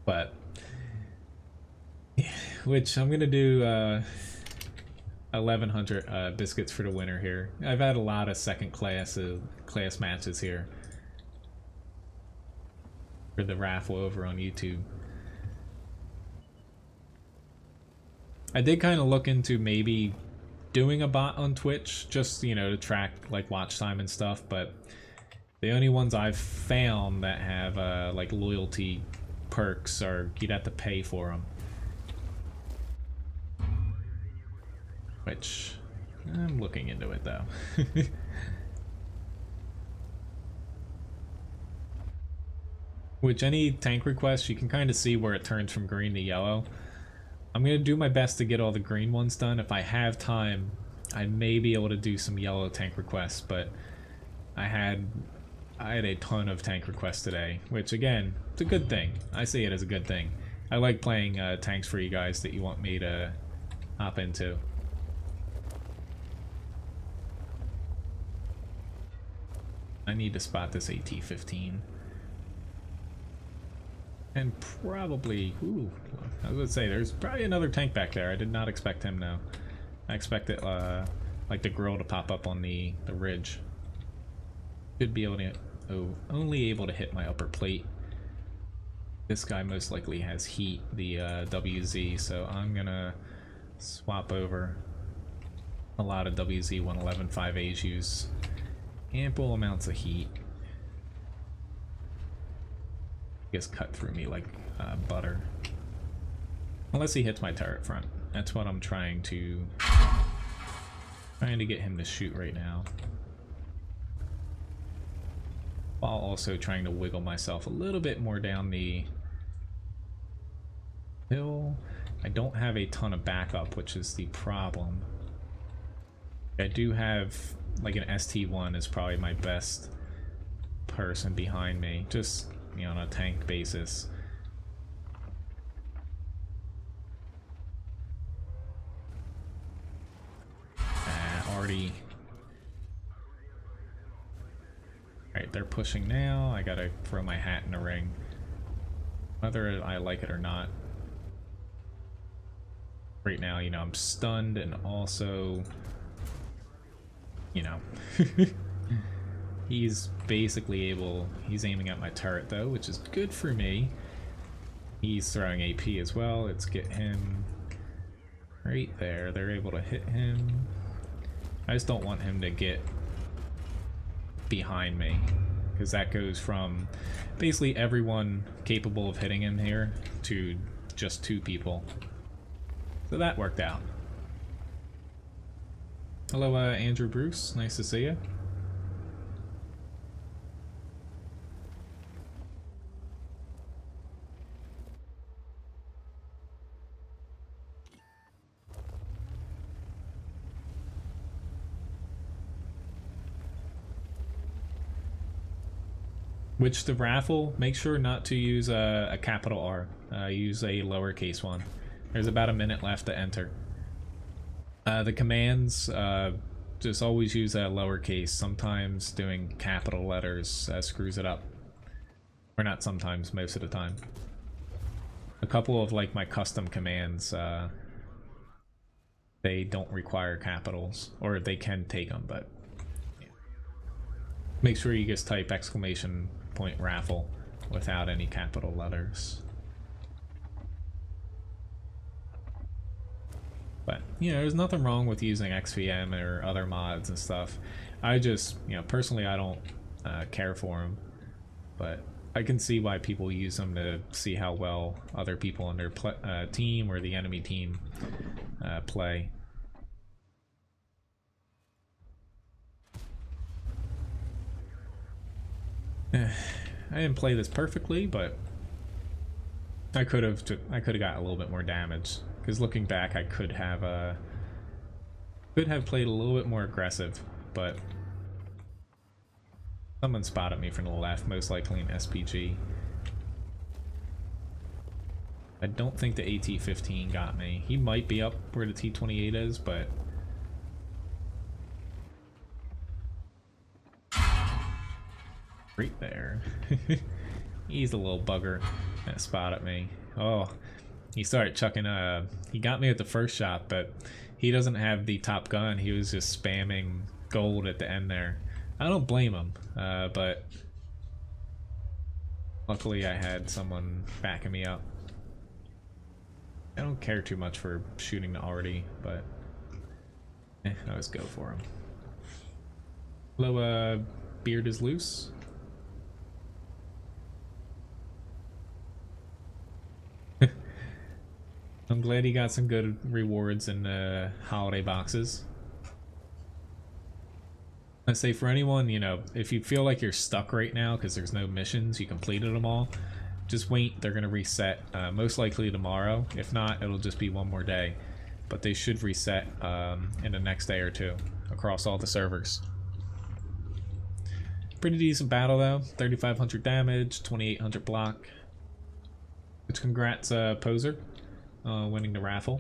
But yeah, which I'm gonna do 1100 biscuits for the winner here. I've had a lot of second class matches here for the raffle over on YouTube. I did kind of look into maybe doing a bot on Twitch, just, you know, to track like watch time and stuff, but the only ones I've found that have like loyalty perks are you'd have to pay for them. Which, I'm looking into it though. Which any tank request, you can kind of see where it turns from green to yellow. I'm going to do my best to get all the green ones done. If I have time, I may be able to do some yellow tank requests, but I had a ton of tank requests today, which again, it's a good thing. I see it as a good thing. I like playing tanks for you guys that you want me to hop into. I need to spot this AT-15. And probably, ooh, I was gonna say, there's probably another tank back there. I did not expect him now. I expected, like the grill to pop up on the ridge. Should be able to, only able to hit my upper plate. This guy most likely has heat, the WZ, so I'm gonna swap over. A lot of WZ 111 5As use ample amounts of heat. Gets cut through me like butter. Unless he hits my turret front. That's what I'm trying to get him to shoot right now. While also trying to wiggle myself a little bit more down the hill. I don't have a ton of backup, which is the problem. I do have like an ST1 is probably my best person behind me. Just, you know, on a tank basis. Already. Alright, they're pushing now. I gotta throw my hat in the ring. Whether I like it or not. Right now, you know, I'm stunned and also, you know, he's basically able, he's aiming at my turret though, which is good for me. He's throwing AP as well. Let's get him right there. They're able to hit him. I just don't want him to get behind me, because that goes from basically everyone capable of hitting him here to just 2 people. So that worked out. Hello, Andrew Bruce. Nice to see you. Which the raffle, make sure not to use a capital R. Use a lowercase one. There's about a minute left to enter. The commands, just always use a lowercase. Sometimes doing capital letters screws it up. Or not sometimes, most of the time. A couple of like my custom commands, they don't require capitals. Or they can take them, but yeah. Make sure you just type exclamation point raffle without any capital letters. But, you know, there's nothing wrong with using XVM or other mods and stuff. I just, you know, personally I don't care for them. But I can see why people use them to see how well other people on their team or the enemy team play. I didn't play this perfectly, but I could have got a little bit more damage. Because looking back, I could have played a little bit more aggressive, but someone spotted me from the left, most likely an SPG. I don't think the AT-15 got me. He might be up where the T-28 is, but right there. He's a little bugger that spotted me. Oh, he started chucking he got me at the first shot, but he doesn't have the top gun. He was just spamming gold at the end there. I don't blame him, but luckily I had someone backing me up. I don't care too much for shooting the arty, but I always go for him. Hello, beard is loose. I'm glad he got some good rewards in the holiday boxes. I say for anyone, you know, if you feel like you're stuck right now because there's no missions, you completed them all, just wait, they're going to reset most likely tomorrow. If not, it'll just be one more day. But they should reset in the next day or two across all the servers. Pretty decent battle though, 3,500 damage, 2,800 block. Which congrats Poser. Winning the raffle.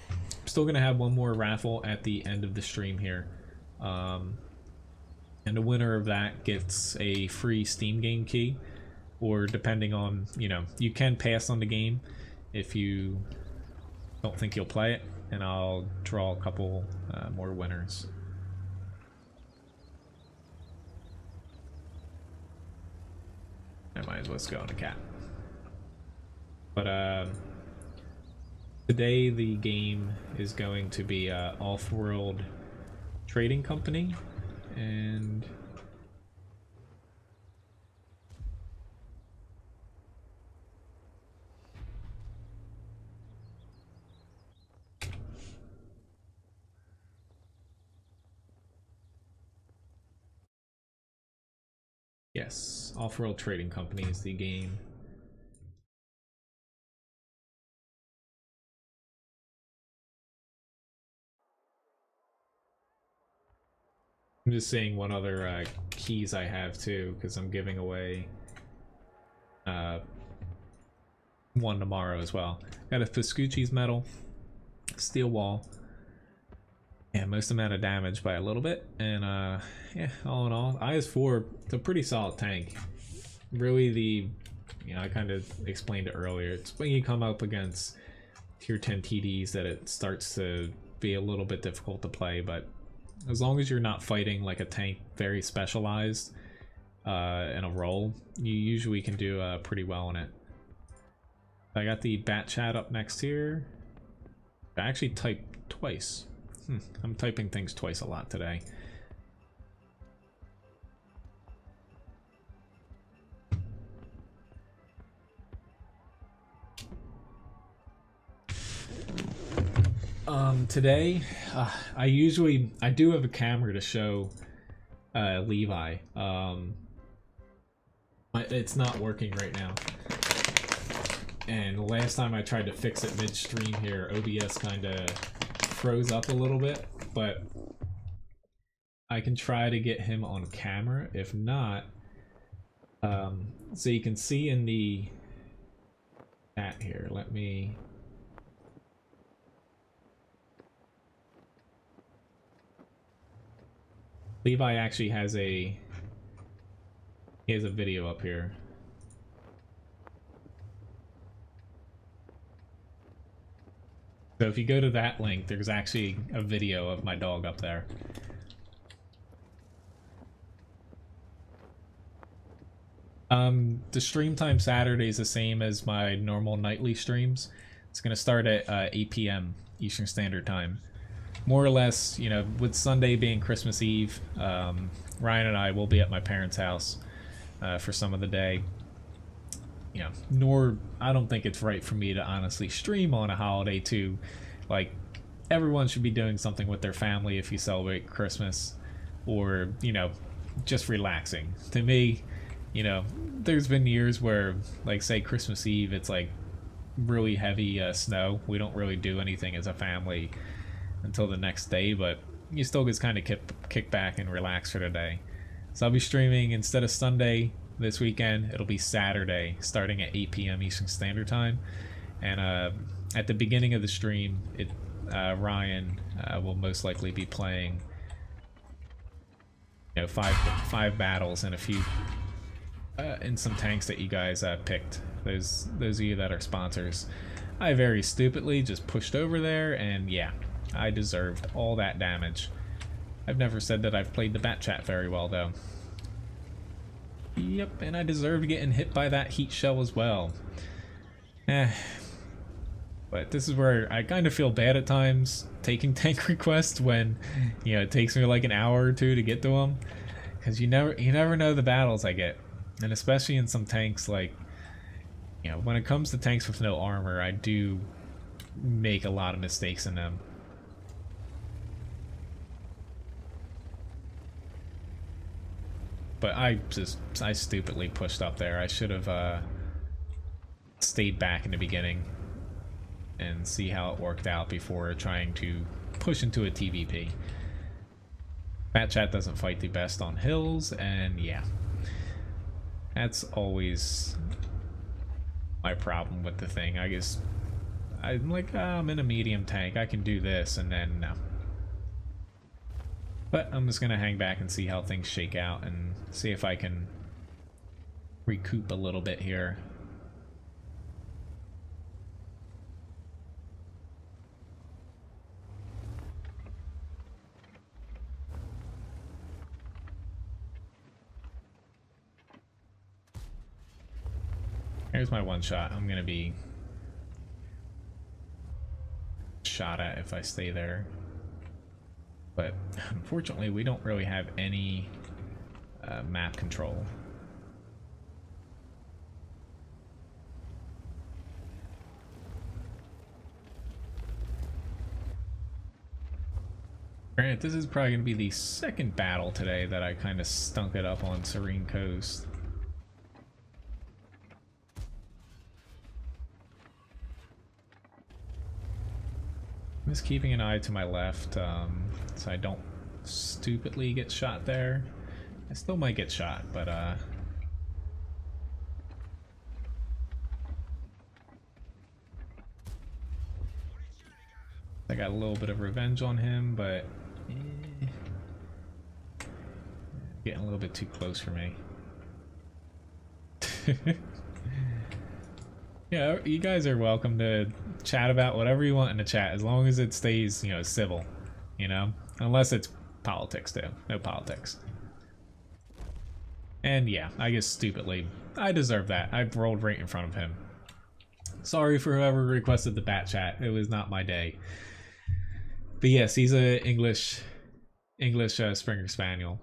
I'm still gonna have one more raffle at the end of the stream here, and the winner of that gets a free Steam game key, or depending on, you know, you can pass on the game if you don't think you'll play it, and I'll draw a couple more winners. I might as well just go on a cat. But today the game is going to be Off-World Trading Company, and yes, Off-World Trading Company is the game. I'm just seeing what other keys I have too, because I'm giving away one tomorrow as well. Got a Vespucci's medal, steel wall, yeah, most amount of damage by a little bit, and yeah, all in all, IS-4, it's a pretty solid tank. Really, you know, I kind of explained it earlier. It's when you come up against tier 10 TDs that it starts to be a little bit difficult to play, but as long as you're not fighting like a tank very specialized in a role, you usually can do pretty well in it. I got the Bat Chat up next here. I actually typed twice. I'm typing things twice a lot today. Today, I do have a camera to show Levi. But it's not working right now. And the last time I tried to fix it midstream here, OBS kind of froze up a little bit, but I can try to get him on camera. If not, so you can see in the chat here, let me... Levi actually has a video up here. So if you go to that link, there's actually a video of my dog up there. The stream time Saturday is the same as my normal nightly streams. It's gonna start at 8 p.m. Eastern Standard Time. More or less, you know, with Sunday being Christmas Eve, Ryan and I will be at my parents' house for some of the day. You know, nor I don't think it's right for me to honestly stream on a holiday too. Like, everyone should be doing something with their family if you celebrate Christmas, or, you know, just relaxing. To me, you know, there's been years where, like, say Christmas Eve, it's like really heavy snow. We don't really do anything as a family until the next day, but you still just kind of kick back and relax for the day. So I'll be streaming instead of Sunday this weekend. It'll be Saturday, starting at 8 p.m. Eastern Standard Time. And at the beginning of the stream, Ryan will most likely be playing, you know, five battles and a few and some tanks that you guys picked. Those of you that are sponsors. I very stupidly just pushed over there, and yeah, I deserved all that damage. I've never said that I've played the Bat Chat very well, though. Yep, and I deserved getting hit by that heat shell as well. But this is where I kind of feel bad at times taking tank requests when, you know, it takes me like an hour or two to get to them, because you never know the battles I get, and especially in some tanks, like, you know, when it comes to tanks with no armor, I do make a lot of mistakes in them. But I stupidly pushed up there. I should have stayed back in the beginning and see how it worked out before trying to push into a TVP. Bat Chat doesn't fight the best on hills, and yeah, that's always my problem with the thing. I guess I'm like, I'm in a medium tank, I can do this, and then no. But I'm just gonna hang back and see how things shake out and see if I can recoup a little bit here. Here's my one shot. I'm gonna be shot at if I stay there. But unfortunately, we don't really have any map control. Granted, this is probably going to be the second battle today that I kind of stunk it up on Serene Coast. I'm just keeping an eye to my left, so I don't stupidly get shot there. I still might get shot, but I got a little bit of revenge on him, but getting a little bit too close for me. Yeah, you guys are welcome to chat about whatever you want in the chat, as long as it stays, you know, civil, you know, unless it's politics too. No politics. And yeah, I guess stupidly, I deserve that. I rolled right in front of him. Sorry for whoever requested the Bat Chat. It was not my day. But yes, he's a English Springer Spaniel,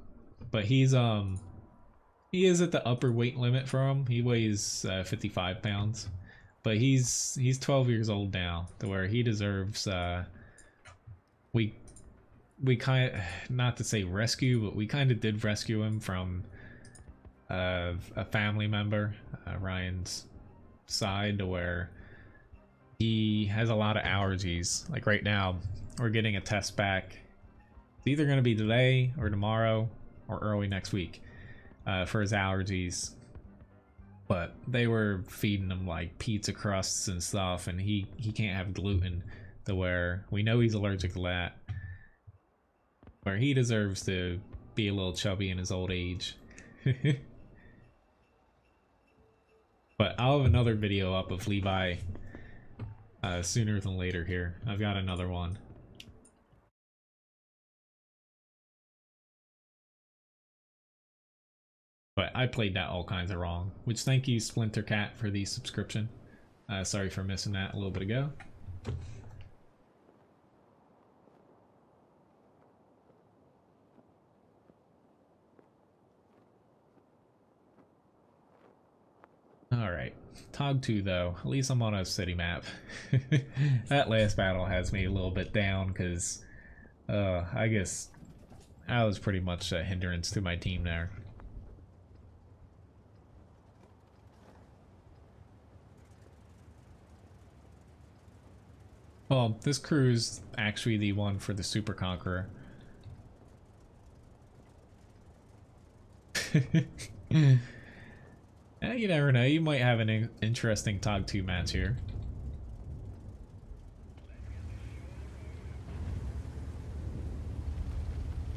but he is at the upper weight limit for him. He weighs 55 pounds. But he's 12 years old now, to where he deserves we kind of, not to say rescue, but we kind of did rescue him from a family member, Ryan's side, to where he has a lot of allergies. Like right now, we're getting a test back. It's either going to be today or tomorrow or early next week for his allergies. But they were feeding him like pizza crusts and stuff, and he can't have gluten, to where we know he's allergic to that. Where he deserves to be a little chubby in his old age. But I'll have another video up of Levi sooner than later here. I've got another one. But I played that all kinds of wrong. Which, thank you Splinter Cat for the subscription. Sorry for missing that a little bit ago. Alright, Tog 2 though, at least I'm on a city map. That last battle has me a little bit down because I guess I was pretty much a hindrance to my team there. Well, this crew is actually the one for the Super Conqueror. You never know, you might have an interesting Tog 2 match here.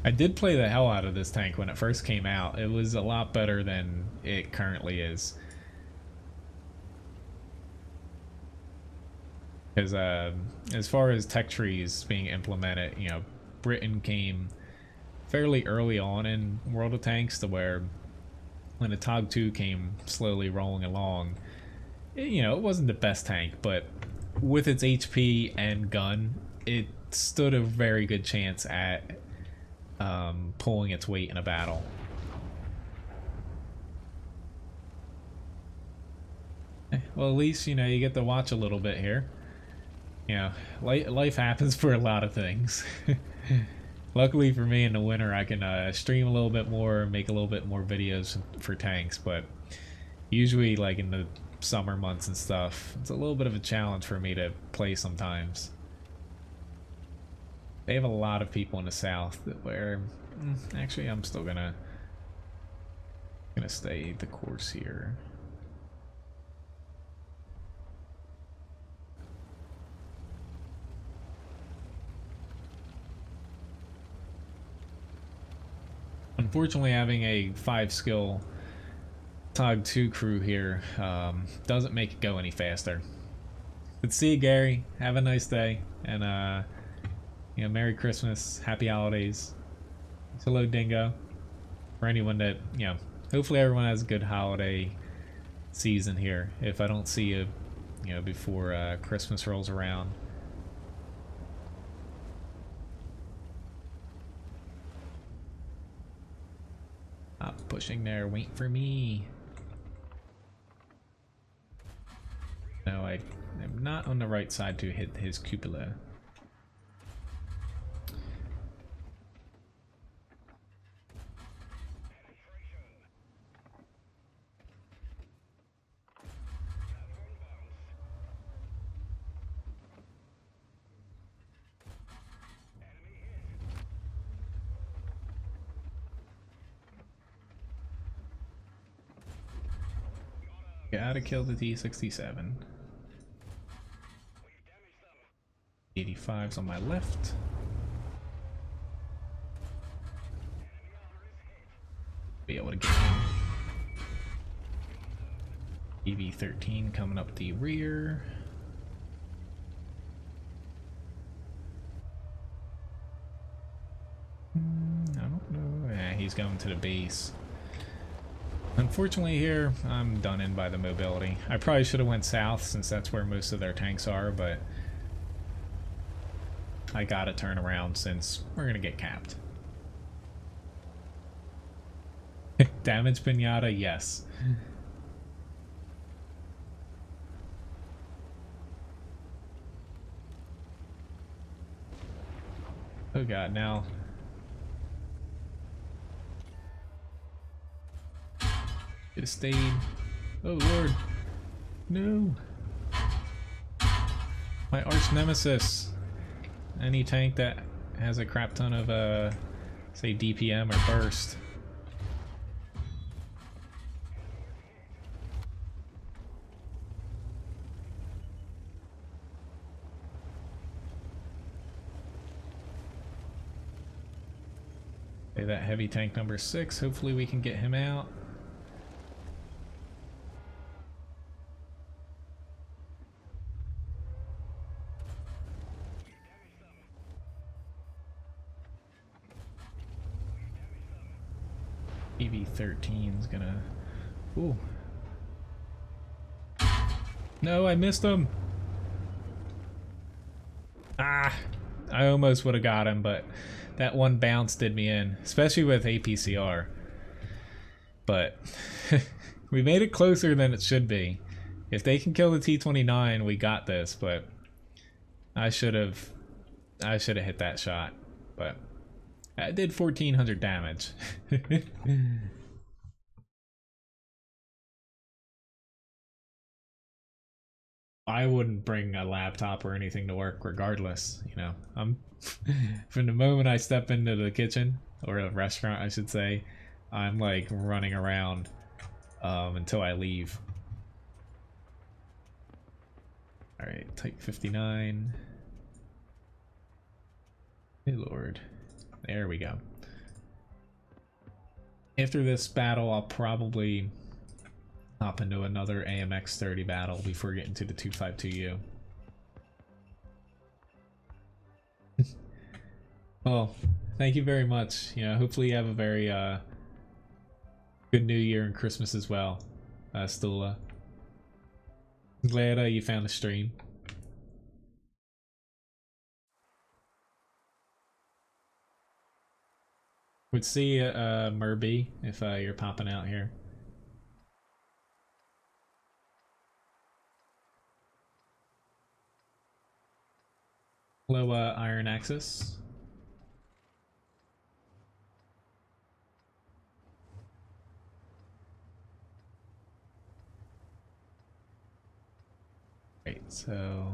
I did play the hell out of this tank when it first came out. It was a lot better than it currently is. Because as far as tech trees being implemented, you know, Britain came fairly early on in World of Tanks, to where when the Tog 2 came slowly rolling along, you know, it wasn't the best tank, but with its HP and gun, it stood a very good chance at pulling its weight in a battle. Well, at least, you know, you get to watch a little bit here. You know, life happens for a lot of things. Luckily for me, in the winter I can stream a little bit more, make a little bit more videos for tanks, but usually like in the summer months and stuff, it's a little bit of a challenge for me to play sometimes. They have a lot of people in the south where actually I'm still gonna stay the course here. Unfortunately, having a 5-skill Tog 2 crew here doesn't make it go any faster. But see you, Gary. Have a nice day, and you know, Merry Christmas, Happy Holidays. Hello, Dingo. For anyone that, you know, hopefully everyone has a good holiday season here. If I don't see you, you know, before Christmas rolls around. Stop pushing there, wait for me. No, I am not on the right side to hit his cupola. Gotta kill the T-67. 85's on my left. Be able to get him. EV-13 coming up the rear. I don't know. Yeah, he's going to the base. Unfortunately here, I'm done in by the mobility. I probably should have went south since that's where most of their tanks are, but I gotta turn around since we're gonna get capped. Damage Pinata, yes. Oh god, now. It has stayed. Oh lord. No. My arch nemesis. Any tank that has a crap ton of, say, DPM or burst. Okay, that heavy tank number 6. Hopefully we can get him out. EV-13's gonna... Ooh. No, I missed him! Ah! I almost would have got him, but that one bounce did me in. Especially with APCR. But... we made it closer than it should be. If they can kill the T-29, we got this, but... I should have hit that shot. But... I did 1,400 damage. I wouldn't bring a laptop or anything to work regardless, you know. I'm from the moment I step into the kitchen, or a restaurant I should say, I'm like running around until I leave. Alright, Type 59. Hey lord. There we go. After this battle, I'll probably hop into another AMX-30 battle before getting to the 252U. Well, thank you very much. You know, hopefully you have a very good New Year and Christmas as well, Stula. I'm glad you found the stream. Would see Murby if you're popping out here. Hello, Iron Axis. Right, so...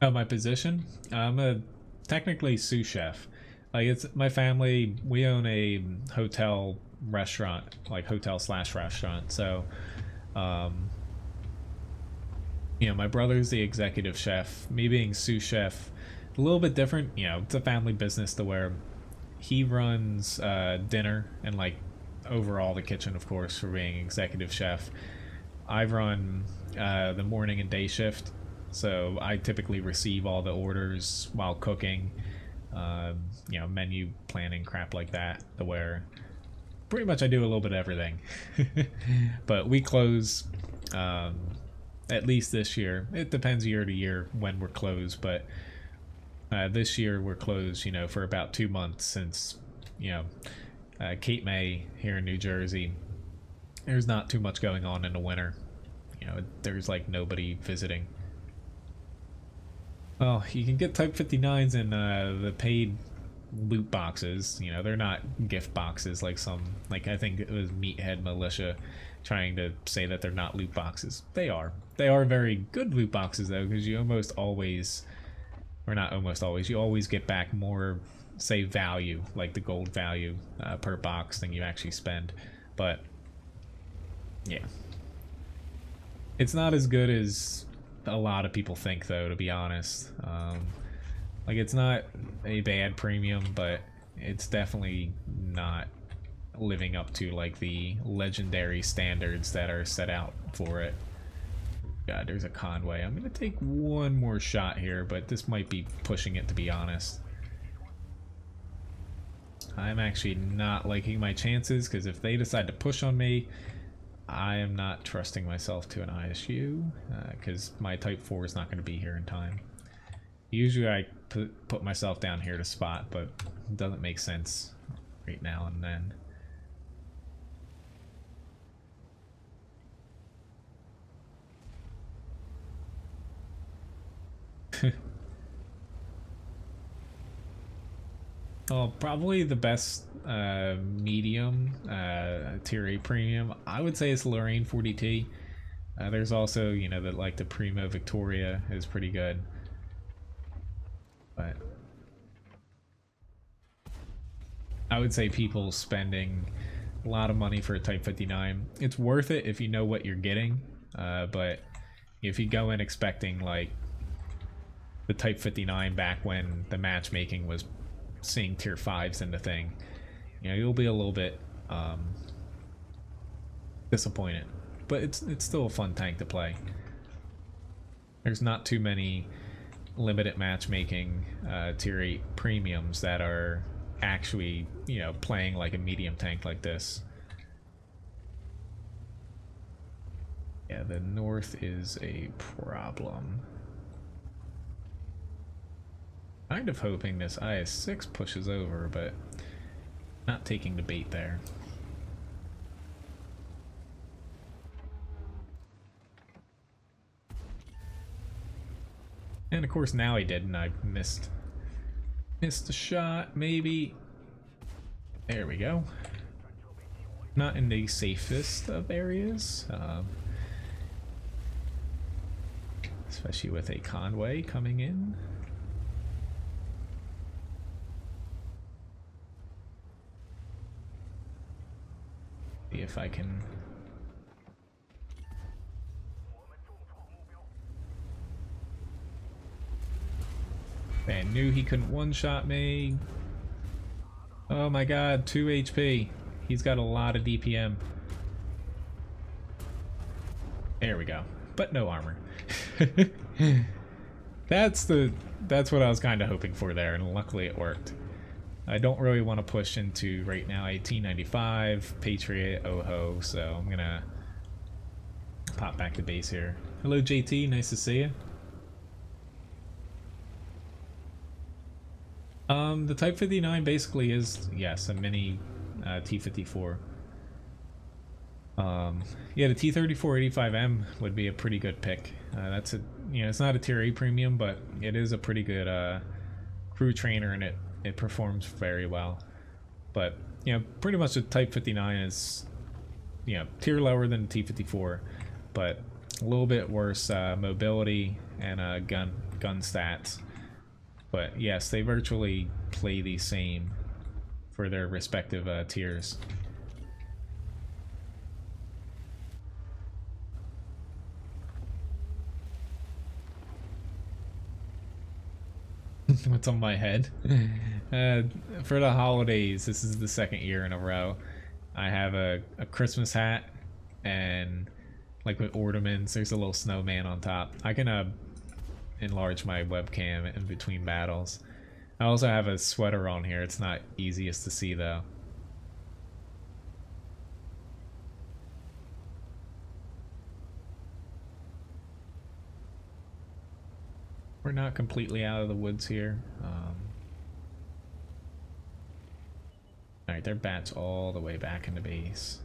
Oh, my position? I'm a technically sous chef. Like, it's my family, we own a hotel restaurant, like hotel/restaurant, so you know, my brother's the executive chef, me being sous chef, a little bit different. You know, it's a family business to where he runs dinner and like overall the kitchen, of course, for being executive chef. I run the morning and day shift, so I typically receive all the orders while cooking. You know, menu planning, crap like that, to where pretty much I do a little bit of everything. But we close at least this year. It depends year to year when we're closed, but this year we're closed, you know, for about 2 months since, you know, Cape May here in New Jersey, there's not too much going on in the winter. You know, there's like nobody visiting. Well, you can get Type 59s in the paid loot boxes. You know, they're not gift boxes like some, like I think it was Meathead Militia trying to say that they're not loot boxes. They are. They are very good loot boxes though, because you almost always, or not almost always, you always get back more, say, value, like the gold value per box than you actually spend. But yeah, it's not as good as a lot of people think though, to be honest. Like, it's not a bad premium, but it's definitely not living up to like the legendary standards that are set out for it. God, there's a Conway. I'm gonna take one more shot here, but this might be pushing it, to be honest. I'm actually not liking my chances, because if they decide to push on me, I am not trusting myself to an ISU, because my Type 4 is not going to be here in time. Usually I put myself down here to spot, but it doesn't make sense right now and then. Well, probably the best medium tier 8 premium, I would say it's Lorraine 40T. There's also, you know, the Primo Victoria is pretty good. But I would say people spending a lot of money for a Type 59. It's worth it if you know what you're getting, but if you go in expecting like the Type 59 back when the matchmaking was seeing tier 5s in the thing, you know, you'll be a little bit disappointed. But it's still a fun tank to play. There's not too many limited matchmaking tier 8 premiums that are actually, you know, playing like a medium tank like this. Yeah, the north is a problem. Kind of hoping this IS-6 pushes over, but not taking the bait there. And of course now he did, and I missed a shot, maybe. There we go. Not in the safest of areas, especially with a convoy coming in. See if I can. I knew he couldn't one-shot me. Oh my god, 2 HP. He's got a lot of DPM. There we go. But no armor. That's what I was kind of hoping for there, and luckily it worked. I don't really want to push into right now a T95, Patriot, OHO, so I'm gonna pop back to base here. Hello JT, nice to see you. The Type 59 basically is, yes, a mini T54. Yeah, the T3485M would be a pretty good pick. That's a, you know, it's not a tier A premium, but it is a pretty good crew trainer, and it performs very well. But, you know, pretty much the Type 59 is, you know, tier lower than the T54, but a little bit worse mobility and gun stats. But yes, they virtually play the same for their respective tiers. What's on my head? For the holidays, this is the second year in a row. I have a Christmas hat, and like with ornaments, there's a little snowman on top. I can enlarge my webcam in between battles. I also have a sweater on here. It's not easiest to see though. We're not completely out of the woods here. Alright, their bat's all the way back in the base.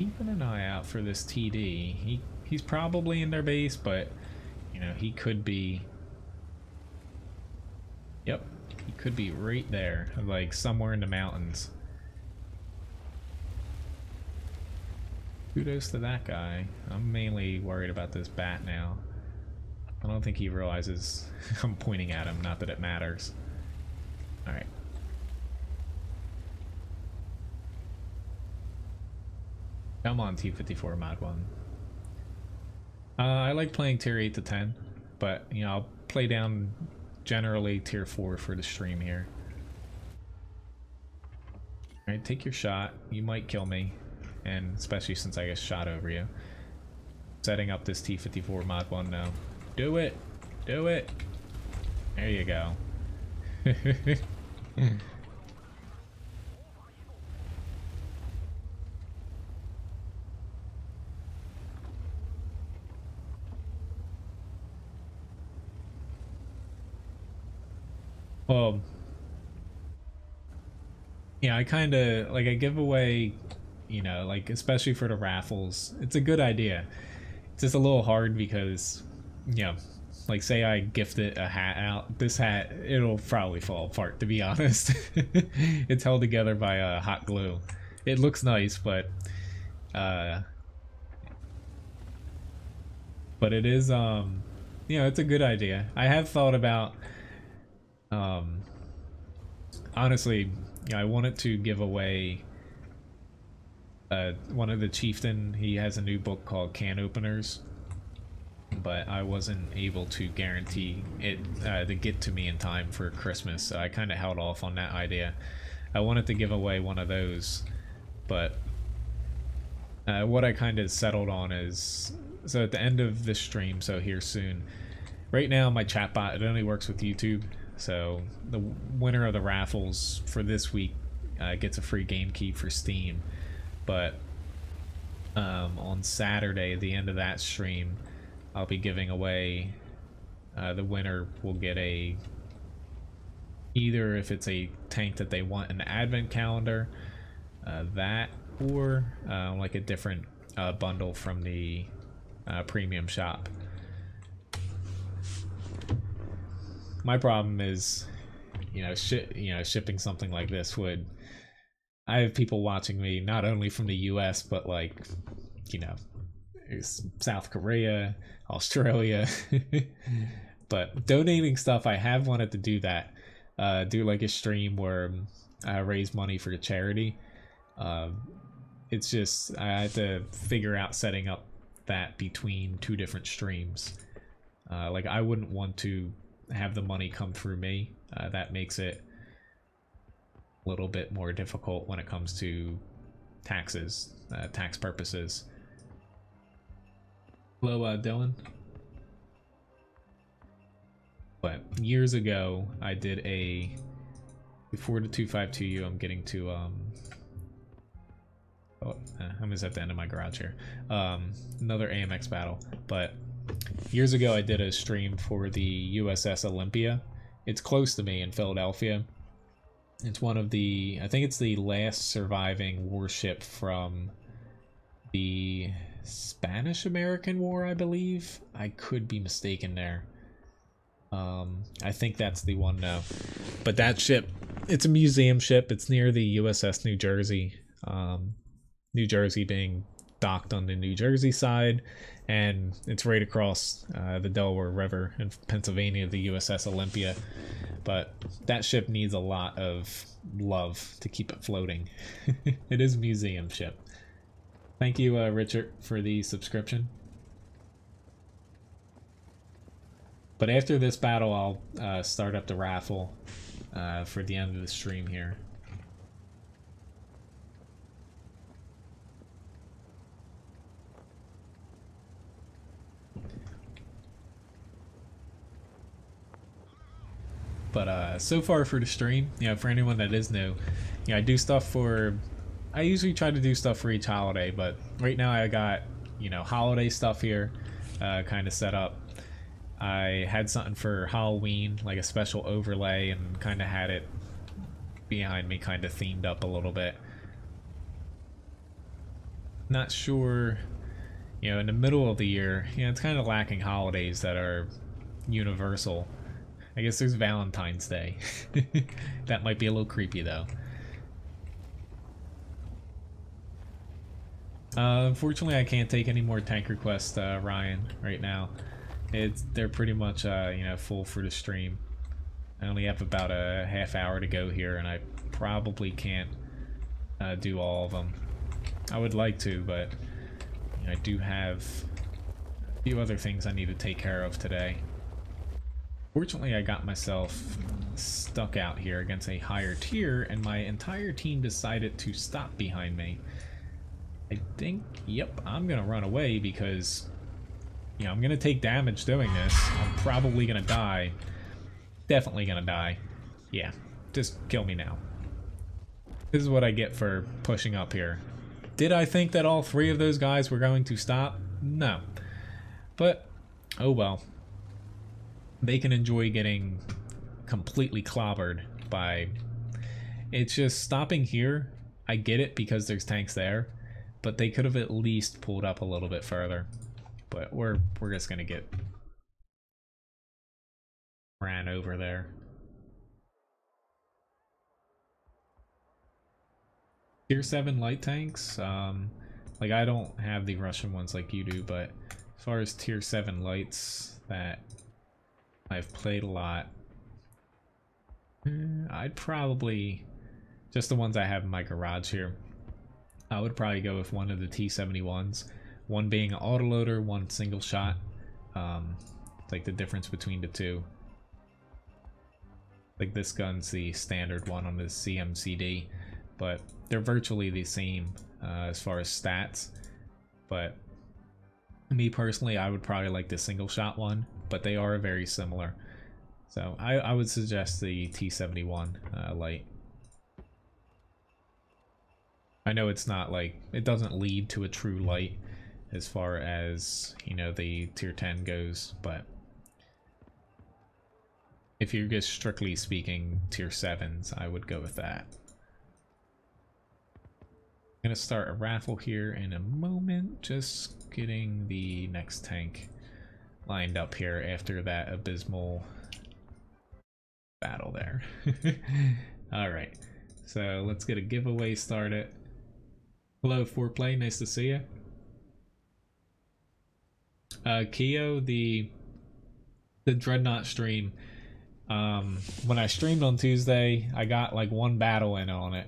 Keeping an eye out for this TD. He's probably in their base, but you know, he could be. Yep, he could be right there, like somewhere in the mountains. Kudos to that guy. I'm mainly worried about this bat now. I don't think he realizes I'm pointing at him, not that it matters. Alright. Come on, T54 Mod 1. I like playing tier 8 to 10, but you know, I'll play down generally tier 4 for the stream here. Alright, take your shot. You might kill me, and especially since I get shot over you. Setting up this T54 Mod 1 now. Do it! Do it! There you go. Well, yeah, I kind of, like, I give away you know, like especially for the raffles, it's a good idea. It's just a little hard because, you know, like say I gifted a hat out, this hat, it'll probably fall apart, to be honest. It's held together by hot glue. It looks nice, but it is you know, it's a good idea. I have thought about honestly, you know, I wanted to give away one of the chieftain. He has a new book called Can Openers, but I wasn't able to guarantee it to get to me in time for Christmas, so I kind of held off on that idea. I wanted to give away one of those, but what I kind of settled on is, so at the end of this stream, so here soon, right now my chatbot, it only works with YouTube, so the winner of the raffles for this week gets a free game key for Steam. But on Saturday, the end of that stream, I'll be giving away, the winner will get a, either if it's a tank that they want, an advent calendar, that, or like a different bundle from the premium shop. My problem is, you know, shipping something like this would, I have people watching me not only from the US, but like, you know, South Korea, Australia. But donating stuff, I have wanted to do that, do like a stream where I raise money for a charity. It's just, I had to figure out setting up that between two different streams. Like I wouldn't want to have the money come through me. That makes it a little bit more difficult when it comes to taxes, tax purposes. Hello, Dylan. But years ago, I did a, before the 252U, I'm getting to, I'm just at the end of my garage here. Another AMX battle. But years ago, I did a stream for the USS Olympia. It's close to me in Philadelphia. It's one of the, I think it's the last surviving warship from the Spanish-American War, I believe. I could be mistaken there. I think that's the one now. But that ship, it's a museum ship. It's near the USS New Jersey. New Jersey being docked on the New Jersey side, and it's right across the Delaware River in Pennsylvania, the USS Olympia. But that ship needs a lot of love to keep it floating. It is a museum ship. Thank you, Richard, for the subscription. But after this battle, I'll start up the raffle for the end of the stream here. But so far for the stream, you know, for anyone that is new, you know, I do stuff for, I usually try to do stuff for each holiday, but right now I got, you know, holiday stuff here kind of set up. I had something for Halloween, like a special overlay, and kind of had it behind me kind of themed up a little bit. Not sure, you know, in the middle of the year, you know, it's kind of lacking holidays that are universal. I guess there's Valentine's Day. That might be a little creepy though. Unfortunately, I can't take any more tank requests, Ryan, right now. They're pretty much you know, full for the stream. I only have about a half hour to go here, and I probably can't do all of them. I would like to, but you know, I do have a few other things I need to take care of today. Fortunately, I got myself stuck out here against a higher tier, and my entire team decided to stop behind me. I think, yep, I'm gonna run away because, you know, I'm gonna take damage doing this. I'm probably gonna die. Definitely gonna die. Yeah, just kill me now. This is what I get for pushing up here. Did I think that all three of those guys were going to stop? No. But, oh well. They can enjoy getting completely clobbered by... It's just stopping here. I get it because there's tanks there. but they could have at least pulled up a little bit further. But we're just gonna get ran over there. Tier 7 light tanks, like I don't have the Russian ones like you do, but as far as tier 7 lights that I've played a lot, I'd probably, just the ones I have in my garage here, I would probably go with one of the T71s, one being an autoloader, one single shot, like the difference between the two. Like this gun's the standard one on the CMCD, but they're virtually the same as far as stats. But me personally, I would probably like the single shot one, but they are very similar. So I would suggest the T71 light. I know it's not like, it doesn't lead to a true light as far as, you know, the tier 10 goes, but if you're just strictly speaking tier 7s, I would go with that. I'm gonna start a raffle here in a moment, just getting the next tank lined up here after that abysmal battle there. Alright, so let's get a giveaway started. Hello, Foreplay, nice to see you. Keo, the Dreadnought stream, when I streamed on Tuesday, I got like one battle in on it,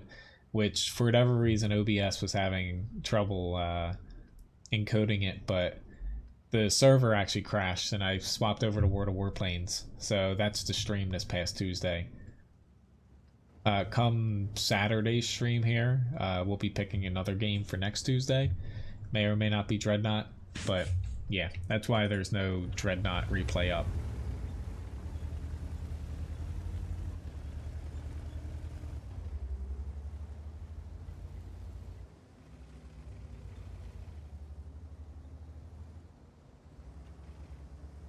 which for whatever reason OBS was having trouble encoding it, but the server actually crashed and I swapped over to World of Warplanes, so that's the stream this past Tuesday. Come Saturday's stream here, we'll be picking another game for next Tuesday. May or may not be Dreadnought, but yeah, that's why there's no Dreadnought replay up.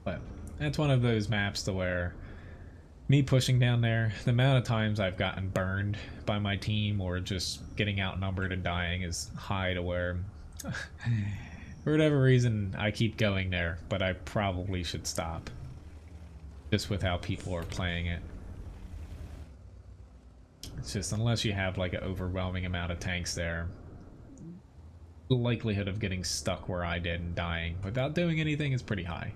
But that's one of those maps to where me pushing down there, the amount of times I've gotten burned by my team or just getting outnumbered and dying is high to where for whatever reason I keep going there, but I probably should stop just with how people are playing it. It's just, unless you have like an overwhelming amount of tanks there, the likelihood of getting stuck where I did and dying without doing anything is pretty high.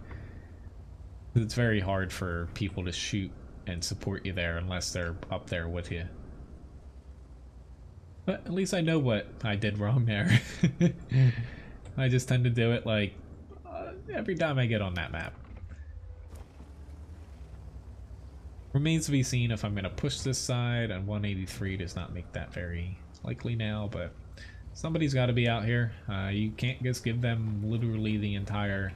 It's very hard for people to shoot and support you there unless they're up there with you. But at least I know what I did wrong there. I just tend to do it like every time I get on that map. Remains to be seen if I'm going to push this side, and 183 does not make that very likely now, but somebody's got to be out here. You can't just give them literally the entire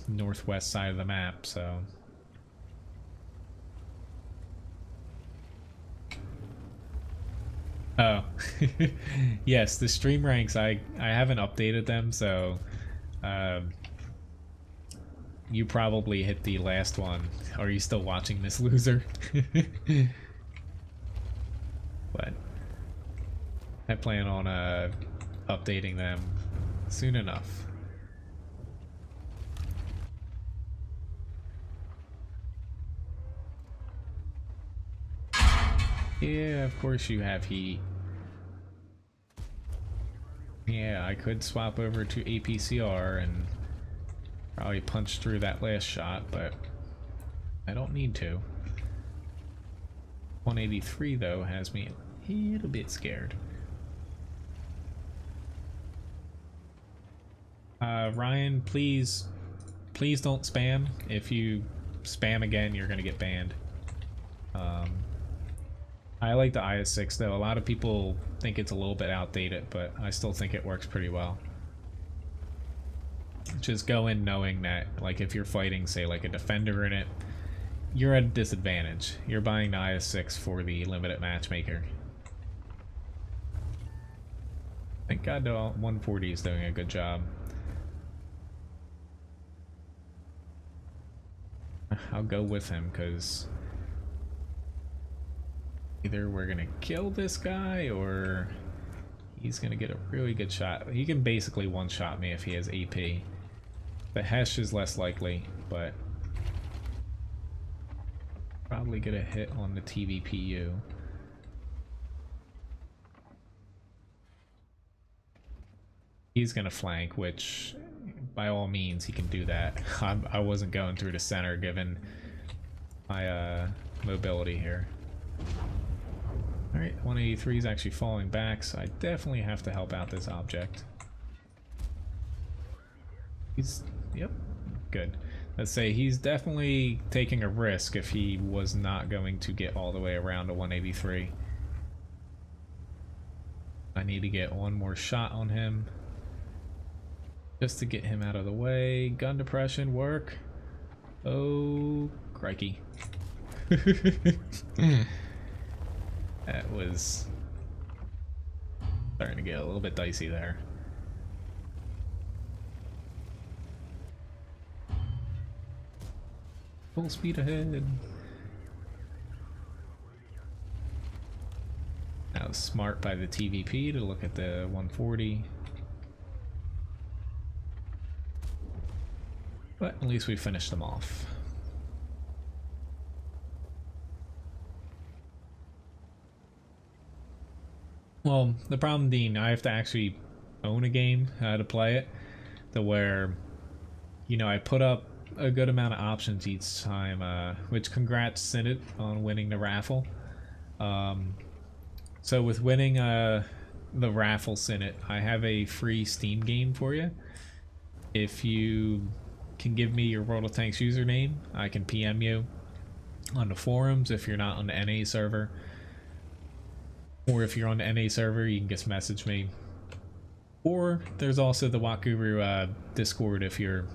northwest side of the map, so oh yes, the stream ranks, I haven't updated them, so you probably hit the last one. Are you still watching this, loser? But I plan on updating them soon enough. Yeah, of course you have heat. Yeah, I could swap over to APCR and probably punch through that last shot, but I don't need to. 183 though has me a little bit scared. Ryan, please don't spam. If you spam again, you're gonna get banned. I like the IS-6 though. A lot of people think it's a little bit outdated, but I still think it works pretty well. Just go in knowing that, like, if you're fighting, say, like a defender in it, you're at a disadvantage. You're buying the IS-6 for the limited matchmaker. Thank God the 140 is doing a good job. I'll go with him, because either we're gonna kill this guy, or he's gonna get a really good shot. He can basically one-shot me if he has AP. The Hesh is less likely, but probably get a hit on the TVPU. He's gonna flank, which by all means he can do that. I wasn't going through the center given my mobility here. Alright, 183 is actually falling back, so I definitely have to help out this object. Yep, good. Let's say he's definitely taking a risk if he was not going to get all the way around to 183. I need to get one more shot on him just to get him out of the way. Gun depression, work. Oh, crikey. That was starting to get a little bit dicey there. Full speed ahead. That was smart by the TVP to look at the 140. But at least we finished them off. Well, the problem being I have to actually own a game to play it, to where, you know, I put up a good amount of options each time, which congrats Synod on winning the raffle. So with winning the raffle, Synod, I have a free Steam game for you. If you can give me your World of Tanks username, I can PM you on the forums if you're not on the NA server. Or if you're on the NA server, you can just message me. Or there's also the Wakuru Discord if you're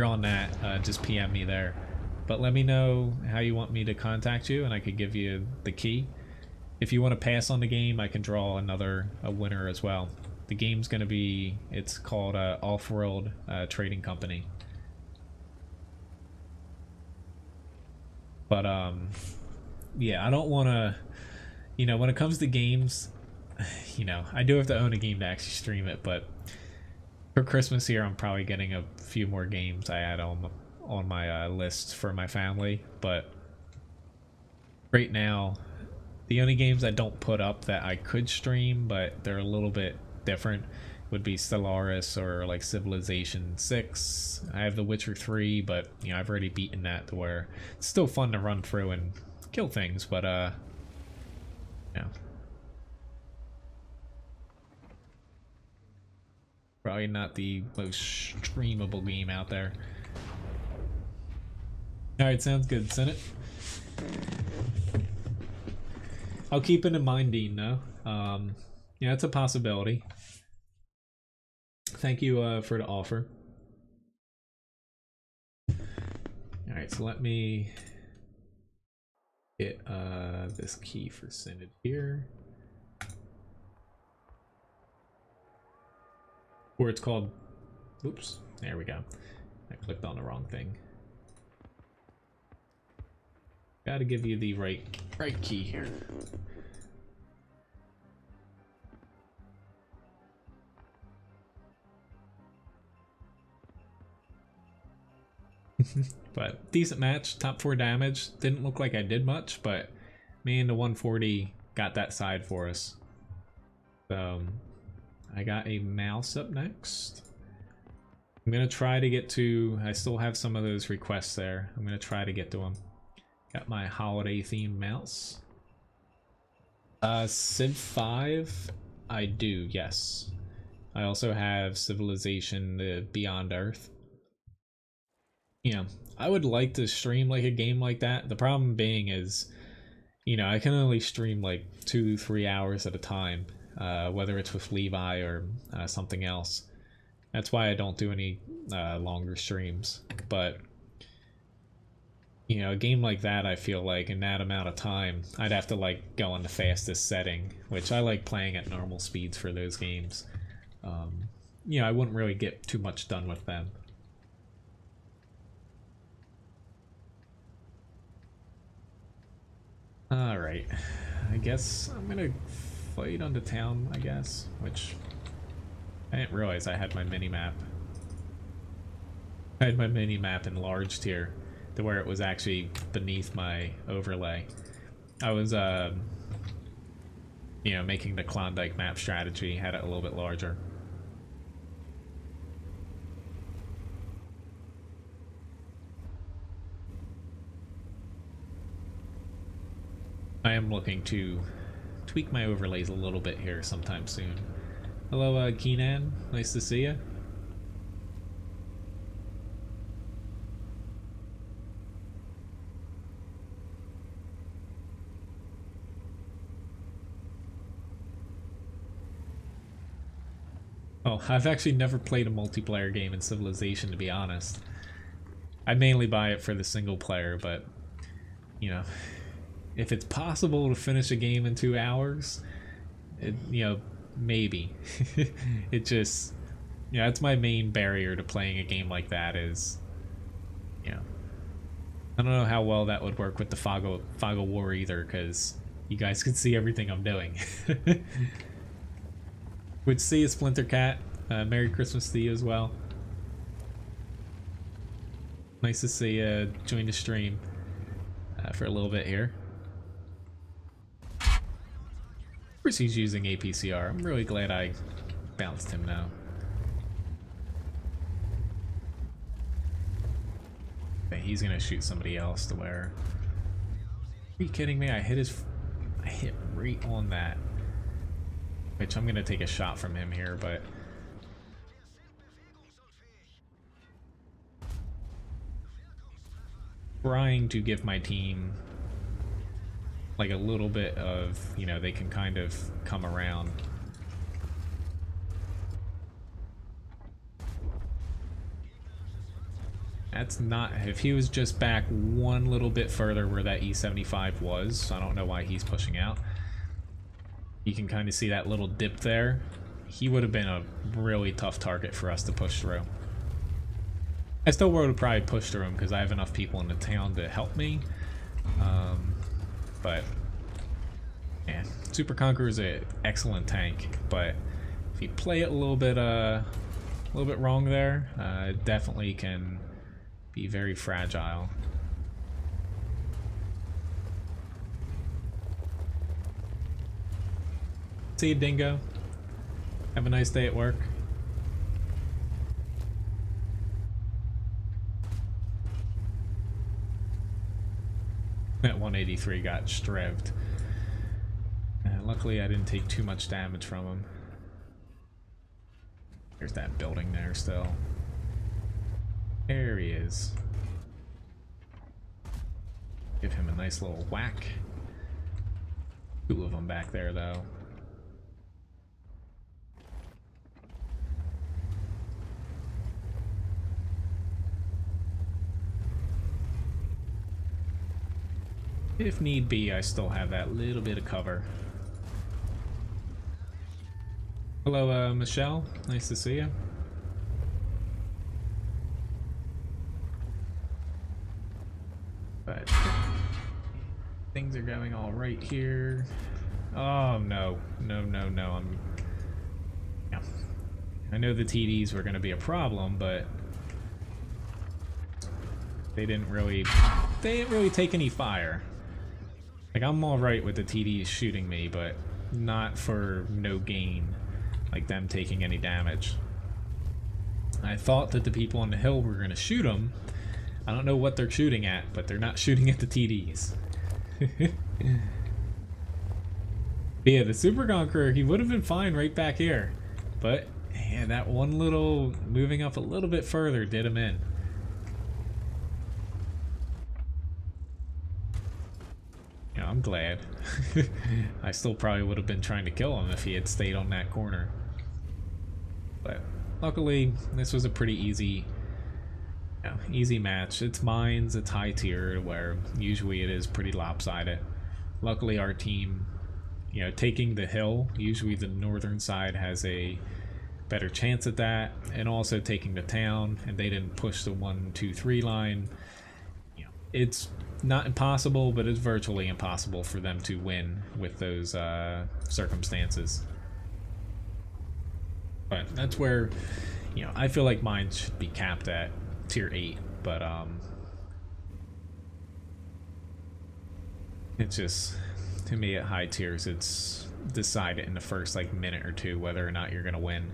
on that, just PM me there. But let me know how you want me to contact you and I could give you the key. If you want to pass on the game, I can draw a winner as well. The game's gonna be, it's called Off-World Trading Company. But yeah, I don't want to, you know, when it comes to games, you know, I do have to own a game to actually stream it, but for Christmas here, I'm probably getting a few more games I add on my list for my family. But right now, the only games I don't put up that I could stream, but they're a little bit different, would be Stellaris or like Civilization 6. I have The Witcher 3, but you know, I've already beaten that to where it's still fun to run through and kill things, but yeah. Probably not the most streamable game out there. Alright, sounds good, Synod. I'll keep it in mind, Dean, though. Yeah, it's a possibility. Thank you for the offer. Alright, so let me get this key for Synod here. Or it's called, oops, there we go. I clicked on the wrong thing. Gotta give you the right key here. But decent match, top 4 damage. Didn't look like I did much, but me and the 140 got that side for us. So I got a mouse up next. I'm gonna try to get to, I still have some of those requests there. I'm gonna try to get to them. Got my holiday themed mouse. Civ 5, I do, yes. I also have Civilization Beyond Earth. You know, I would like to stream like a game like that. The problem being is, you know, I can only stream like 2-3 hours at a time, whether it's with Levi or something else. That's why I don't do any longer streams. But you know, a game like that, I feel like in that amount of time, I'd have to like go on the fastest setting, which I like playing at normal speeds for those games. You know, I wouldn't really get too much done with them. Alright, I guess I'm gonna played on the town, I guess, which I didn't realize I had my mini-map. I had my mini-map enlarged here to where it was actually beneath my overlay. I was, you know, making the Klondike map strategy, had it a little bit larger. I am looking to tweak my overlays a little bit here sometime soon. Hello, Keenan. Nice to see you. Oh, I've actually never played a multiplayer game in Civilization, to be honest. I mainly buy it for the single player, but, you know, if it's possible to finish a game in 2 hours, you know, maybe. It just, you know, that's my main barrier to playing a game like that is, you know, I don't know how well that would work with the Fog of War either, because you guys can see everything I'm doing. Would see a Splinter Cat. Merry Christmas to you as well. Nice to see you join the stream for a little bit here. Of course he's using APCR. I'm really glad I bounced him now. Okay, he's gonna shoot somebody else to where... Are you kidding me? I hit right on that. Which I'm gonna take a shot from him here, but trying to give my team like a little bit of, you know, they can kind of come around. That's not, if he was just back one little bit further where that E75 was, I don't know why he's pushing out. You can kind of see that little dip there. He would have been a really tough target for us to push through. I still would have probably pushed through him because I have enough people in the town to help me. But yeah, Super Conqueror is an excellent tank, but if you play it a little bit wrong there, it definitely can be very fragile. See you, Dingo. Have a nice day at work. That 183 got streved. Luckily I didn't take too much damage from him. There's that building there still. There he is. Give him a nice little whack. 2 of them back there though. If need be, I still have that little bit of cover. Hello, Michelle. Nice to see you. But things are going all right here. Oh no, no! Yeah. I know the TDs were going to be a problem, but they didn't really take any fire. Like, I'm alright with the TDs shooting me, but not for no gain, like them taking any damage. I thought that the people on the hill were going to shoot them. I don't know what they're shooting at, but they're not shooting at the TDs. Yeah, the Super Conqueror, he would have been fine right back here. But, yeah, that one little, moving up a little bit further did him in. Yeah, I'm glad. I still probably would have been trying to kill him if he had stayed on that corner. But luckily, this was a pretty easy match. It's mines, it's high tier, where usually it is pretty lopsided. Luckily our team, you know, taking the hill, usually the northern side has a better chance at that, and also taking the town, and they didn't push the 1, 2, 3 line. You know, it's not impossible, but it's virtually impossible for them to win with those circumstances. But that's where, you know, I feel like mine should be capped at tier 8, but it's just, to me at high tiers, it's decided in the first like minute or two whether or not you're gonna win.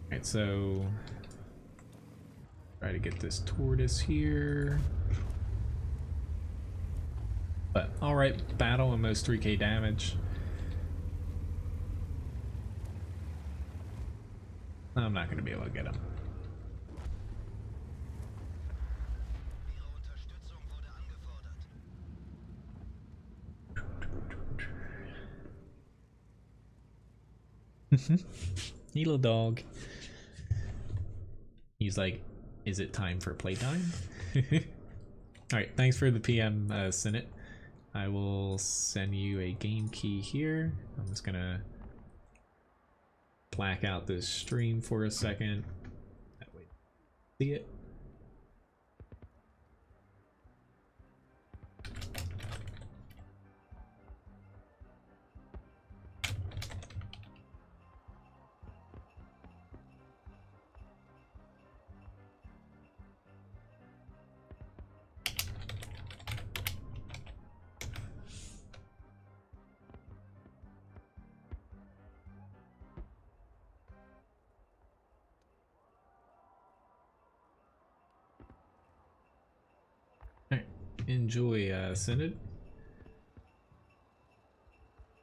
Alright, so try to get this tortoise here. But alright, battle almost 3k damage. I'm not gonna be able to get him. Little dog. He's like, is it time for playtime? Alright, thanks for the PM, Senate. I will send you a game key here. I'm just gonna black out this stream for a second. That way, see it. Enjoy, Synod.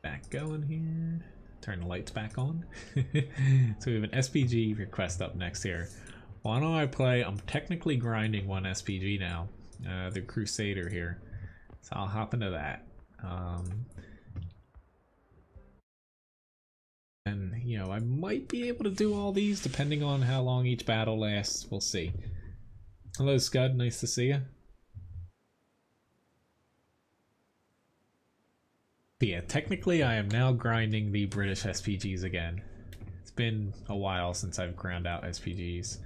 Back going here. Turn the lights back on. So we have an SPG request up next here. Why don't I play? I'm technically grinding one SPG now. The Crusader here. So I'll hop into that. And, you know, I might be able to do all these depending on how long each battle lasts. We'll see. Hello, Scud. Nice to see you. But yeah, technically I am now grinding the British SPGs again. It's been a while since I've ground out SPGs.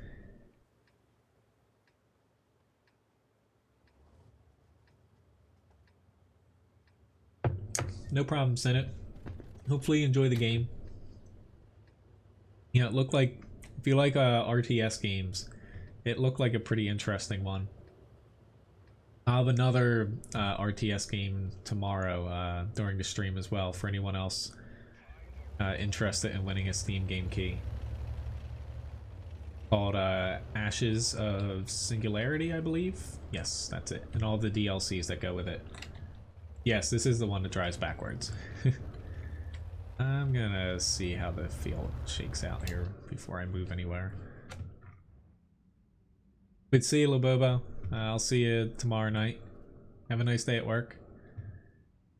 No problem, Senate. Hopefully you enjoy the game. You know, it looked like, if you like RTS games, it looked like a pretty interesting one. I'll have another RTS game tomorrow during the stream as well for anyone else interested in winning a Steam game key. Called Ashes of Singularity, I believe. Yes, that's it. And all the DLCs that go with it. Yes, this is the one that drives backwards. I'm gonna see how the field shakes out here before I move anywhere. Good to see you, Lobobo. I'll see you tomorrow night. Have a nice day at work.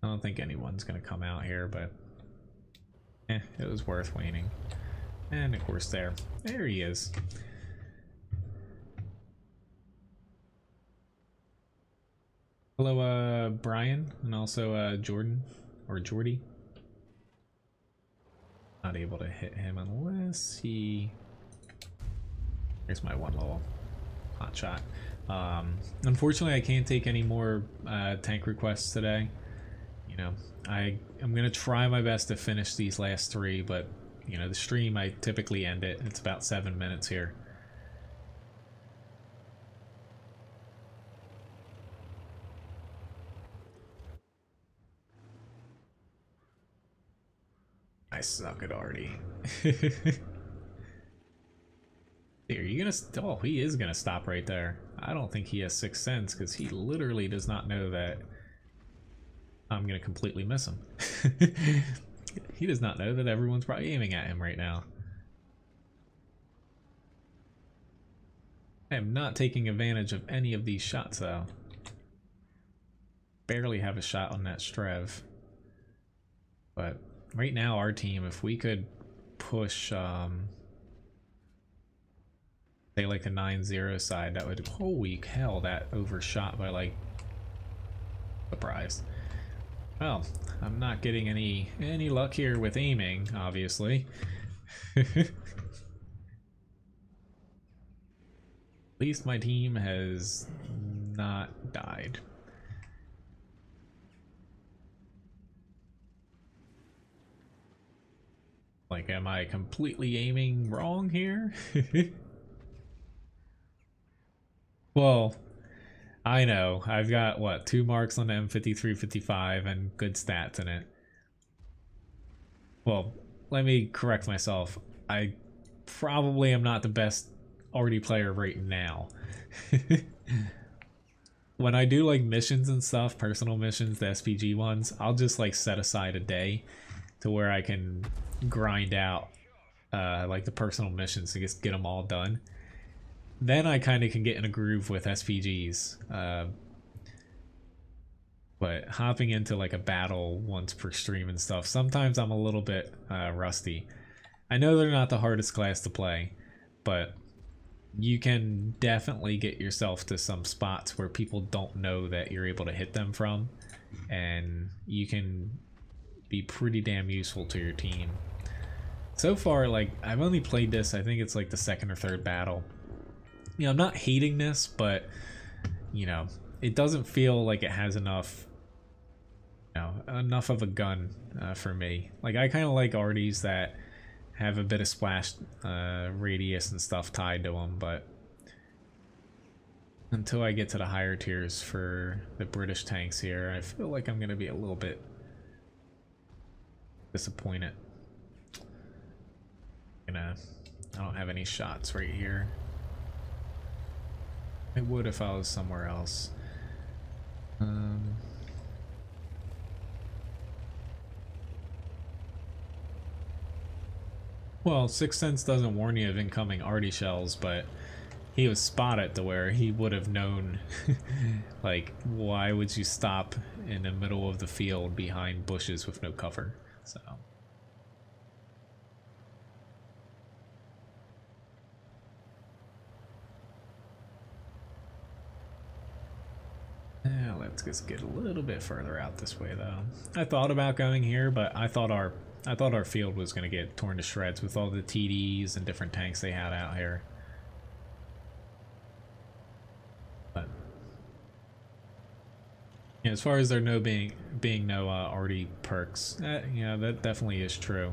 I don't think anyone's gonna come out here, but it was worth waiting. And of course there he is. Hello, Brian, and also Jordan, or Jordy. Not able to hit him unless he... Here's my one little hot shot. Unfortunately, I can't take any more tank requests today. You know, I'm gonna try my best to finish these last 3, but you know, the stream, I typically end it. It's about 7 minutes here. I suck at Artie. Are you gonna? Oh, he is gonna stop right there. I don't think he has 6th sense because he literally does not know that I'm gonna completely miss him. He does not know that everyone's probably aiming at him right now. I am not taking advantage of any of these shots though. Barely have a shot on that Strev. But right now our team, if we could push say like the 9-0 side, that would, holy hell, that overshot by like, surprised. Well, I'm not getting any luck here with aiming, obviously. least my team has not died. Like, am I completely aiming wrong here? Well, I know. I've got, what, 2 marks on the M53-55 and good stats in it. Well, let me correct myself. I probably am not the best arty player right now. When I do like missions and stuff, personal missions, the SPG ones, I'll just like set aside a day to where I can grind out like the personal missions to just get them all done. Then I kind of can get in a groove with SPGs. But hopping into like a battle once per stream and stuff, sometimes I'm a little bit rusty. I know they're not the hardest class to play, but you can definitely get yourself to some spots where people don't know that you're able to hit them from, and you can be pretty damn useful to your team. So far, like, I've only played this, I think it's like the 2nd or 3rd battle. You know, I'm not hating this, but, you know, it doesn't feel like it has enough, you know, enough of a gun for me. Like, I kind of like arties that have a bit of splash radius and stuff tied to them, but until I get to the higher tiers for the British tanks here, I feel like I'm going to be a little bit disappointed. I don't have any shots right here. I would if I was somewhere else. Well, Sixth Sense doesn't warn you of incoming arty shells, but he was spotted to where he would have known. Like, why would you stop in the middle of the field behind bushes with no cover? So. Let's just get a little bit further out this way, though. I thought about going here, but I thought our field was going to get torn to shreds with all the TDs and different tanks they had out here. But yeah, as far as there being no arty perks, yeah, that definitely is true.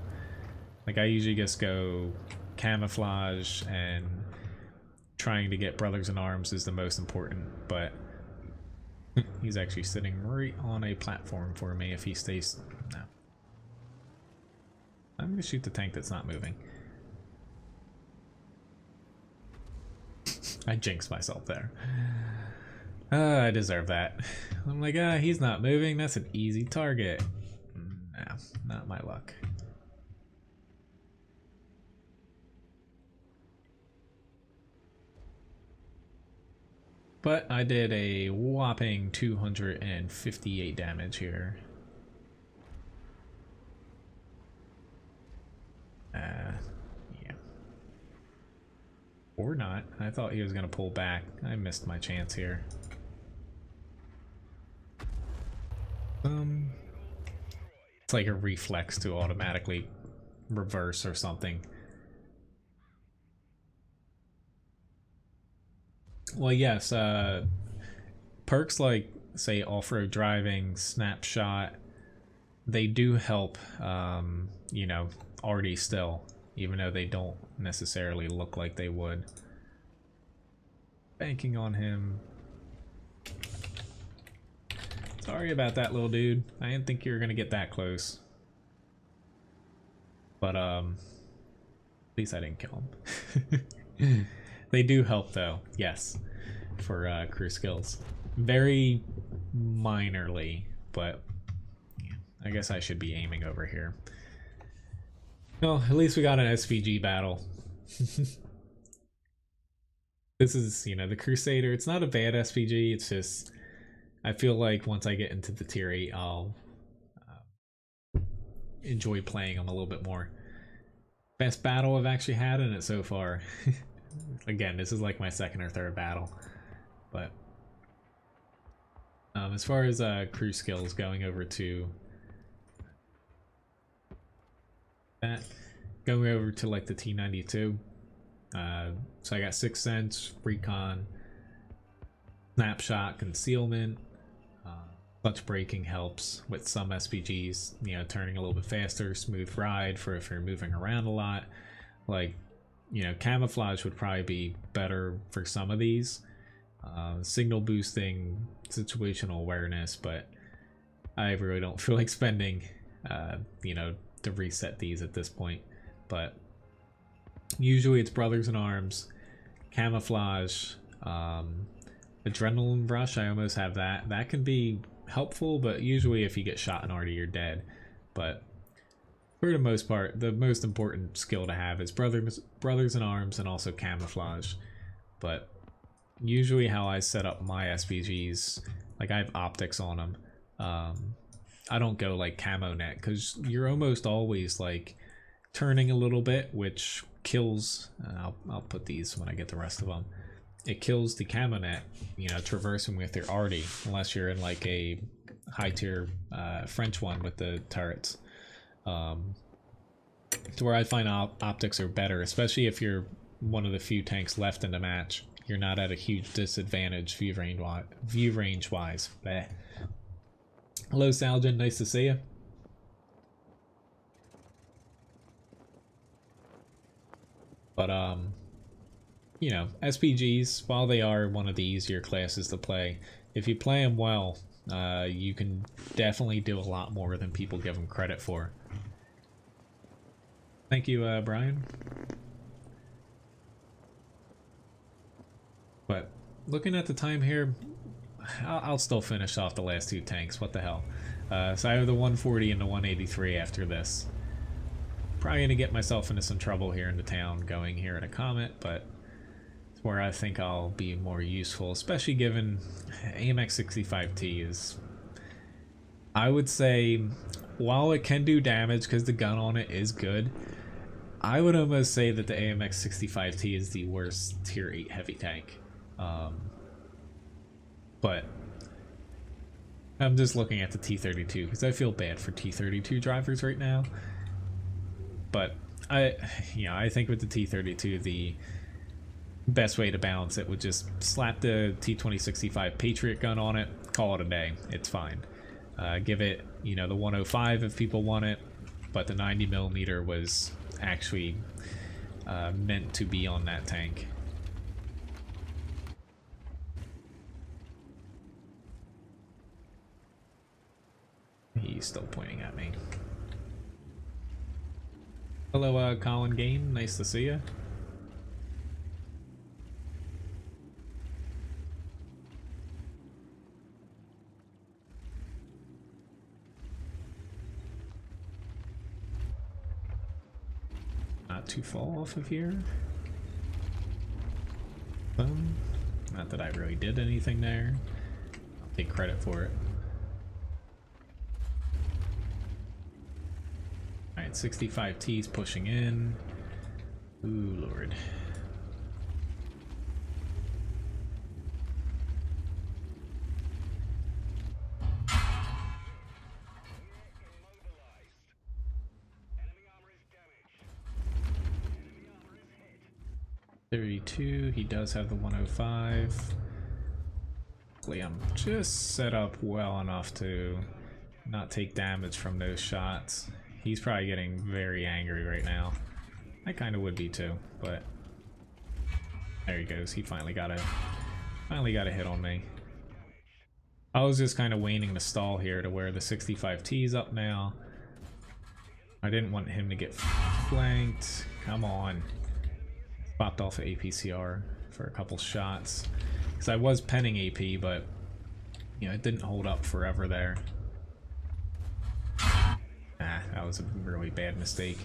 Like, I usually just go camouflage, and trying to get brothers in arms is the most important, but he's actually sitting right on a platform for me if he stays. No. I'm gonna shoot the tank that's not moving. I jinxed myself there. I deserve that. I'm like, he's not moving. That's an easy target. No, not my luck. But I did a whopping 258 damage here. Yeah. Or not. I thought he was going to pull back. I missed my chance here. It's like a reflex to automatically reverse or something. Well, yes, perks like, say, off-road driving, snapshot, they do help, you know, arty still, even though they don't necessarily look like they would. Banking on him. Sorry about that, little dude. I didn't think you were gonna get that close. But, at least I didn't kill him. They do help, though, yes, for crew skills. Very minorly, but yeah, I guess I should be aiming over here. Well, at least we got an SVG battle. This is, you know, the Crusader. It's not a bad SVG, it's just, I feel like once I get into the tier 8, I'll enjoy playing them a little bit more. Best battle I've actually had in it so far. Again, this is like my 2nd or 3rd battle, but as far as crew skills, going over to that, going over to like the T92, So I got Sixth Sense, Recon, Snapshot, Concealment. Clutch braking helps with some SPGs, you know, turning a little bit faster, smooth ride for if you're moving around a lot. Like, you know, camouflage would probably be better for some of these. Signal boosting, situational awareness, but I really don't feel like spending, you know, to reset these at this point. But usually it's Brothers in Arms, camouflage, adrenaline rush. I almost have that. That can be helpful, but usually if you get shot and already you're dead. But for the most part, the most important skill to have is Brothers in Arms and also camouflage. But usually how I set up my SPGs, like I have optics on them. I don't go like camo net because you're almost always like turning a little bit, which kills. I'll put these when I get the rest of them. It kills the camo net, you know, traversing with your arty, unless you're in like a high tier French one with the turrets. To where I find optics are better, especially if you're one of the few tanks left in the match. You're not at a huge disadvantage view range wise. Bleh. Hello Saljan, nice to see you. But you know, SPGs, while they are one of the easier classes to play, if you play them well, you can definitely do a lot more than people give them credit for. Thank you, Brian. But looking at the time here, I'll still finish off the last two tanks. What the hell? So I have the 140 and the 183 after this. Probably going to get myself into some trouble here in the town going here at a Comet, but it's where I think I'll be more useful, especially given AMX 65T is, I would say, while it can do damage because the gun on it is good, I would almost say that the AMX 65T is the worst tier 8 heavy tank. But I'm just looking at the T32 because I feel bad for T32 drivers right now. But I think with the T32, the best way to balance it would just slap the T2065 Patriot gun on it, call it a day. It's fine. Give it, you know, the 105 if people want it, but the 90mm was actually meant to be on that tank. He's still pointing at me. Hello, Colin Game. Nice to see you. Not too far off of here. Not that I really did anything there. I'll take credit for it. Alright, 65T's pushing in. Ooh, Lord. .32, he does have the 105. Hopefully I'm just set up well enough to not take damage from those shots. He's probably getting very angry right now. I kind of would be too, but there he goes. He finally got a hit on me. I was just kind of waiting to stall here to where the 65T's up now. I didn't want him to get flanked. Come on. Popped off of APCR for a couple shots. Because I was penning AP, but you know, it didn't hold up forever there. That was a really bad mistake.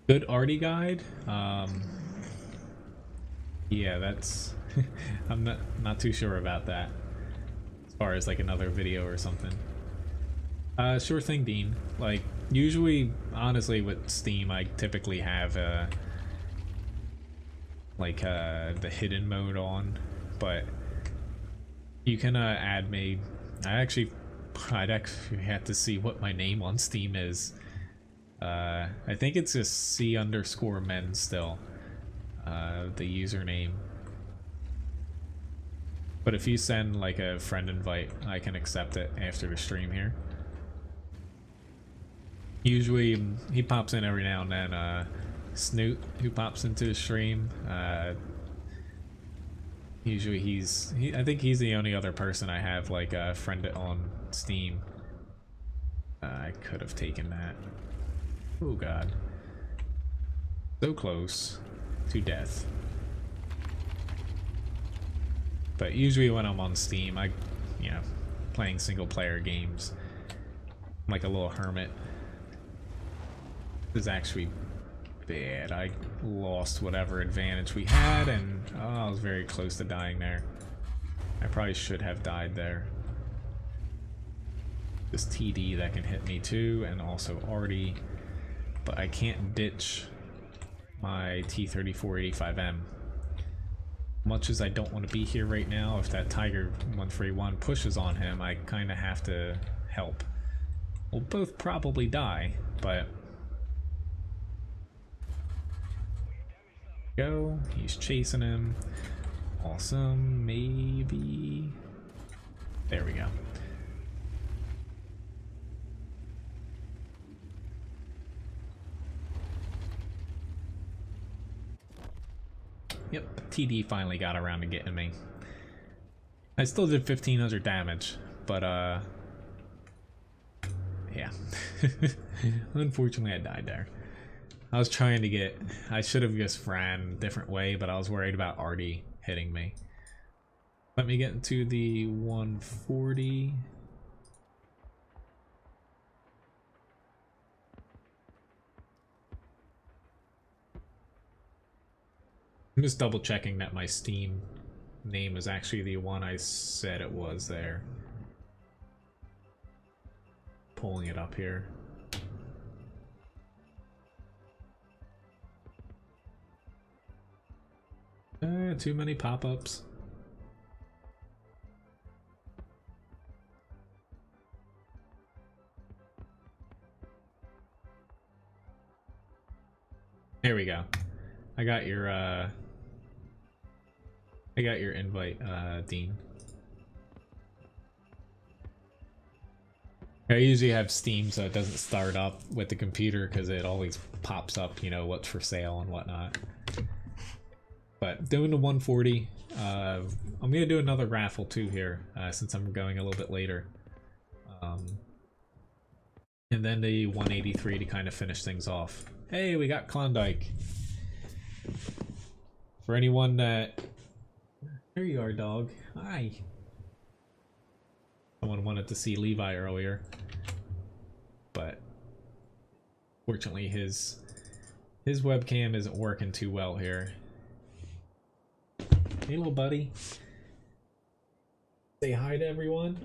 Good arty guide. Yeah, that's I'm not too sure about that. As far as like another video or something. Sure thing, Dean. Like usually, honestly, with Steam, I typically have the hidden mode on, but you can add me. I'd actually have to see what my name on Steam is I think it's just C_men still, the username. But if you send like a friend invite, I can accept it after the stream here. Usually he pops in every now and then. Snoot, who pops into the stream, usually I think he's the only other person I have like friended on Steam. I could have taken that. Oh god. So close to death. But usually when I'm on Steam, you know, playing single player games, I'm like a little hermit. This is actually bad. I lost whatever advantage we had, and oh, I was very close to dying there. I probably should have died there. This TD that can hit me too, and also Artie, but I can't ditch my T-3485M. Much as I don't want to be here right now, if that Tiger 131 pushes on him, I kind of have to help. We'll both probably die, but go. He's chasing him. Awesome. Maybe. There we go. Yep, TD finally got around to getting me. I still did 1500 damage, but yeah. Unfortunately I died there. I was trying to get, I should have just ran a different way, but I was worried about Artie hitting me. Let me get into the 140. I'm just double checking that my Steam name is actually the one I said it was there. Pulling it up here. Too many pop-ups. There we go. I got your invite, Dean. I usually have Steam so it doesn't start up with the computer because it always pops up, you know, what's for sale and whatnot. But doing the 140, I'm gonna do another raffle too here, since I'm going a little bit later. And then the 183 to kind of finish things off. Hey, we got Klondike. For anyone that... There you are, dog. Hi. Someone wanted to see Levi earlier. But... fortunately his webcam isn't working too well here. Hey, little buddy. Say hi to everyone.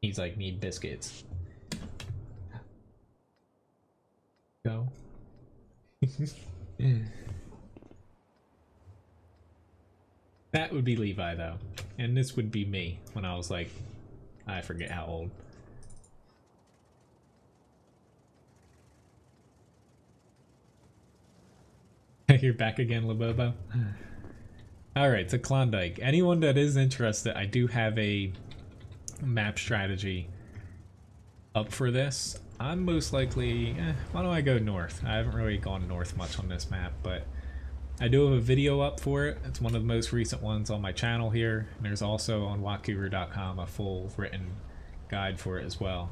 He's like, need biscuits. Go. That would be Levi, though. And this would be me when I was like, I forget how old. You're back again, Labobo. Alright, so Klondike. Anyone that is interested, I do have a map strategy up for this. I'm most likely... why don't I go north? I haven't really gone north much on this map, but I do have a video up for it. It's one of the most recent ones on my channel here. And there's also on Watkuru.com a full written guide for it as well.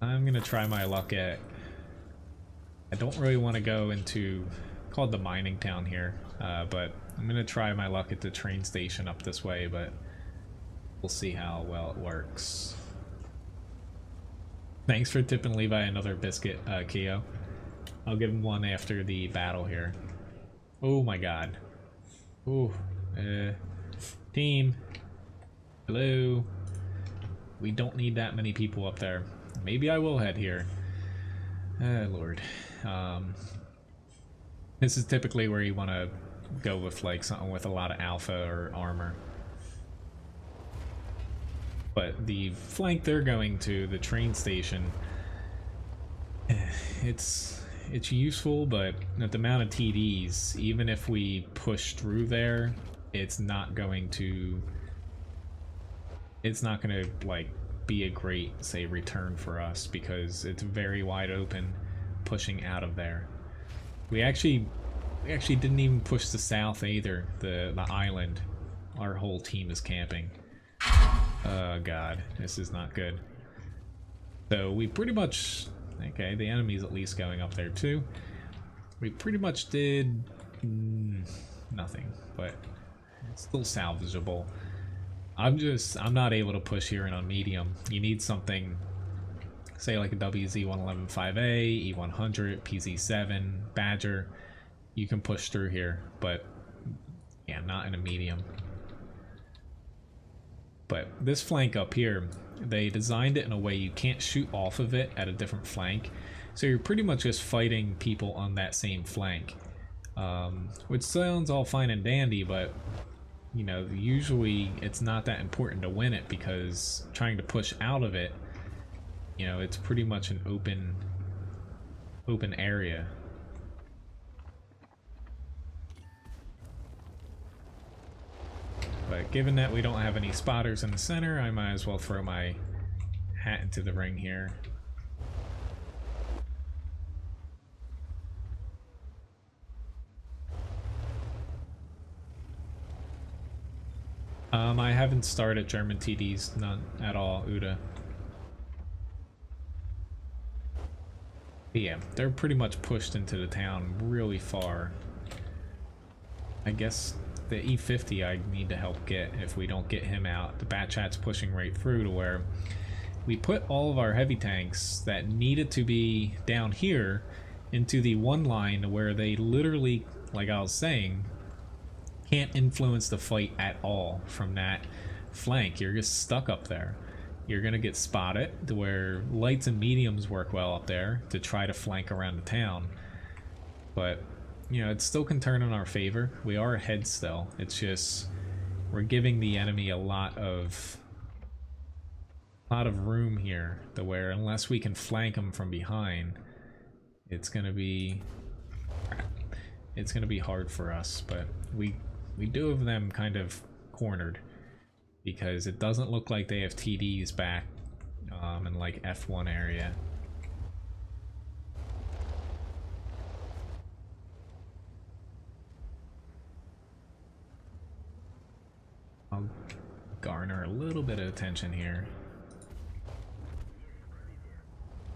I'm gonna try my luck at... I don't really want to go into... called the mining town here, but I'm gonna try my luck at the train station up this way, but we'll see how well it works. Thanks for tipping Levi another biscuit, Keo. I'll give him one after the battle here. Oh my god. Ooh. Team. Hello. We don't need that many people up there. Maybe I will head here. Lord. This is typically where you want to go with like something with a lot of alpha or armor. But the flank they're going to, the train station, it's useful, but at the amount of TDs, even if we push through there, it's not going to like be a great, say, return for us, because it's very wide open pushing out of there. We actually didn't even push the south either, the island. Our whole team is camping. Oh god, this is not good. So we pretty much, okay, the enemy's at least going up there too. We pretty much did nothing, but it's still salvageable. I'm not able to push here in on medium. You need something, say like a WZ-111-5A, E100, PZ-7, Badger. You can push through here, but yeah, not in a medium. But this flank up here, they designed it in a way you can't shoot off of it at a different flank. So you're pretty much just fighting people on that same flank. Which sounds all fine and dandy, but you know, usually it's not that important to win it, because trying to push out of it, you know, it's pretty much an open area. But given that we don't have any spotters in the center, I might as well throw my hat into the ring here. I haven't started German TDs, none at all, Uda. But yeah, they're pretty much pushed into the town really far. I guess the E50 I need to help get if we don't get him out. The Batchat's pushing right through to where we put all of our heavy tanks that needed to be down here into the one line where they literally, like I was saying, can't influence the fight at all from that flank. You're just stuck up there. You're gonna get spotted to where lights and mediums work well up there to try to flank around the town. But you know, it still can turn in our favor. We are ahead still. It's just we're giving the enemy a lot of room here to where unless we can flank them from behind, it's gonna be hard for us. But we do have them kind of cornered, because it doesn't look like they have TDs back in like F1 area. I'll garner a little bit of attention here.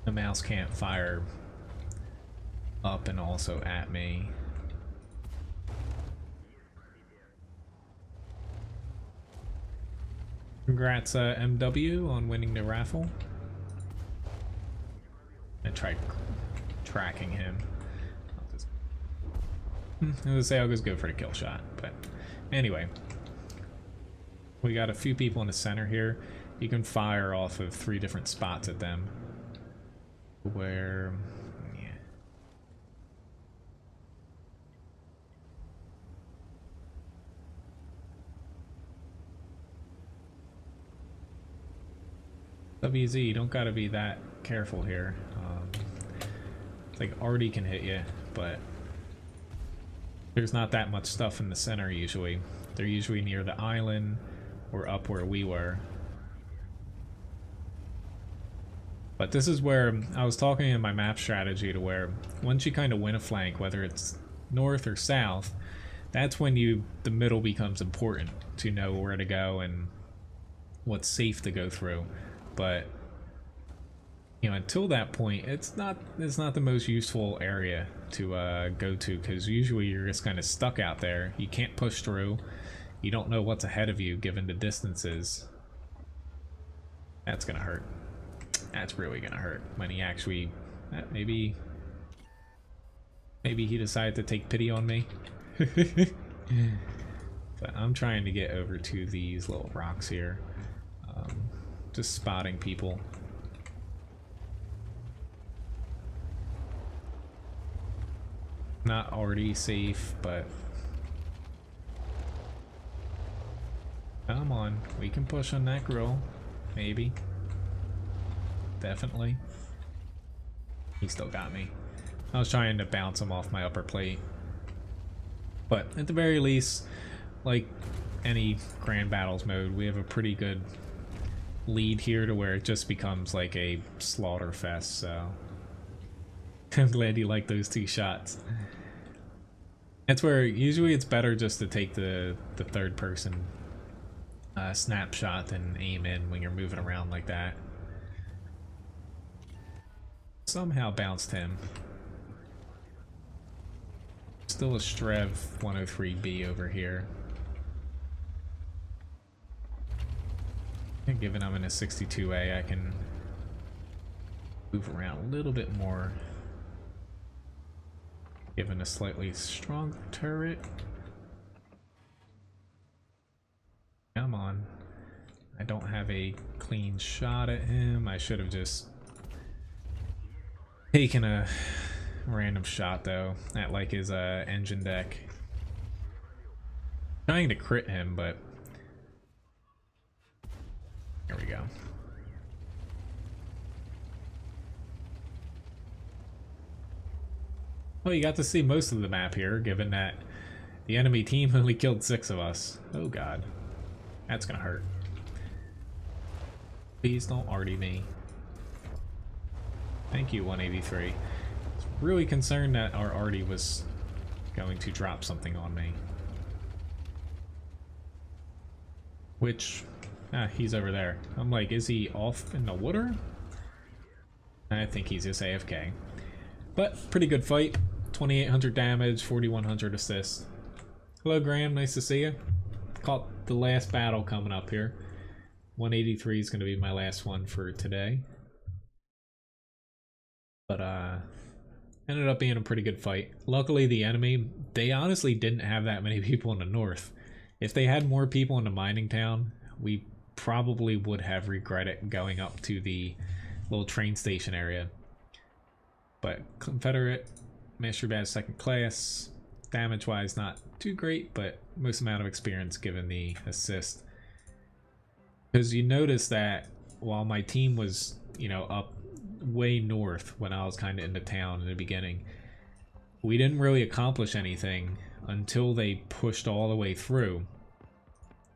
The mouse can't fire up and also at me. Congrats, MW, on winning the raffle. I tried tracking him. I was gonna say I was good for the kill shot, but anyway. We got a few people in the center here. You can fire off of 3 different spots at them. Where... yeah. WZ, you don't gotta be that careful here. It's like Artie can hit you, but there's not that much stuff in the center usually. They're usually near the island or up where we were. But this is where I was talking in my map strategy to where once you kind of win a flank, whether it's north or south, that's when the middle becomes important to know where to go and what's safe to go through. But you know, until that point, it's not the most useful area to go to, because usually you're just kind of stuck out there. You can't push through. You don't know what's ahead of you given the distances. That's gonna hurt. That's really gonna hurt when he actually maybe he decided to take pity on me. But I'm trying to get over to these little rocks here, just spotting people. Not already safe, but Come on, we can push on that grill. Maybe. Definitely. He still got me. I was trying to bounce him off my upper plate. But at the very least, like any Grand Battles mode, we have a pretty good lead here to where it just becomes like a slaughter fest, so I'm glad you like those 2 shots. That's where usually it's better just to take the third person snapshot than aim in when you're moving around like that. Somehow bounced him. Still a Strev 103B over here. And given I'm in a 62A, I can move around a little bit more. Given a slightly stronger turret. Come on. I don't have a clean shot at him. I should have just taken a random shot though at like his engine deck. Trying to crit him, but there we go. Well, you got to see most of the map here, given that the enemy team only killed 6 of us. Oh god. That's gonna hurt. Please don't arty me. Thank you, 183. I was really concerned that our arty was going to drop something on me. Which, he's over there. I'm like, is he off in the water? I think he's just AFK. But, pretty good fight. 2,800 damage, 4,100 assists. Hello, Graham. Nice to see you. Caught the last battle coming up here. 183 is going to be my last one for today. But, ended up being a pretty good fight. Luckily, the enemy, they honestly didn't have that many people in the north. If they had more people in the mining town, we probably would have regretted going up to the little train station area. But Confederate, Master Badge 2nd class, damage wise not too great, but most amount of experience given the assist. Because you notice that while my team was, you know, up way north when I was kind of in the town in the beginning, we didn't really accomplish anything until they pushed all the way through.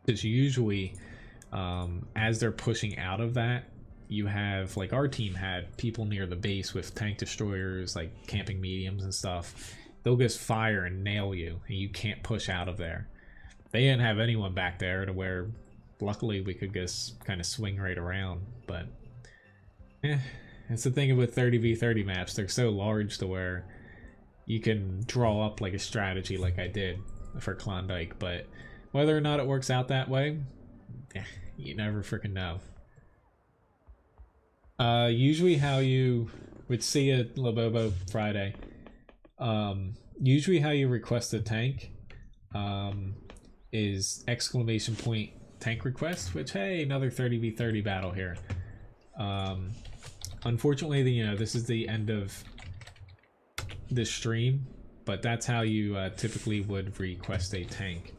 Because usually, as they're pushing out of that, you have, like our team had people near the base with tank destroyers, like camping mediums and stuff. They'll just fire and nail you, and you can't push out of there. They didn't have anyone back there to where, luckily, we could just kind of swing right around. But, it's the thing with 30v30 maps. They're so large to where you can draw up like a strategy like I did for Klondike, but whether or not it works out that way, you never freaking know. Usually how you would see a Labobo Friday, usually how you request a tank is exclamation point tank request, which, hey, another 30v30 battle here. Unfortunately, you know, this is the end of this stream, but that's how you typically would request a tank.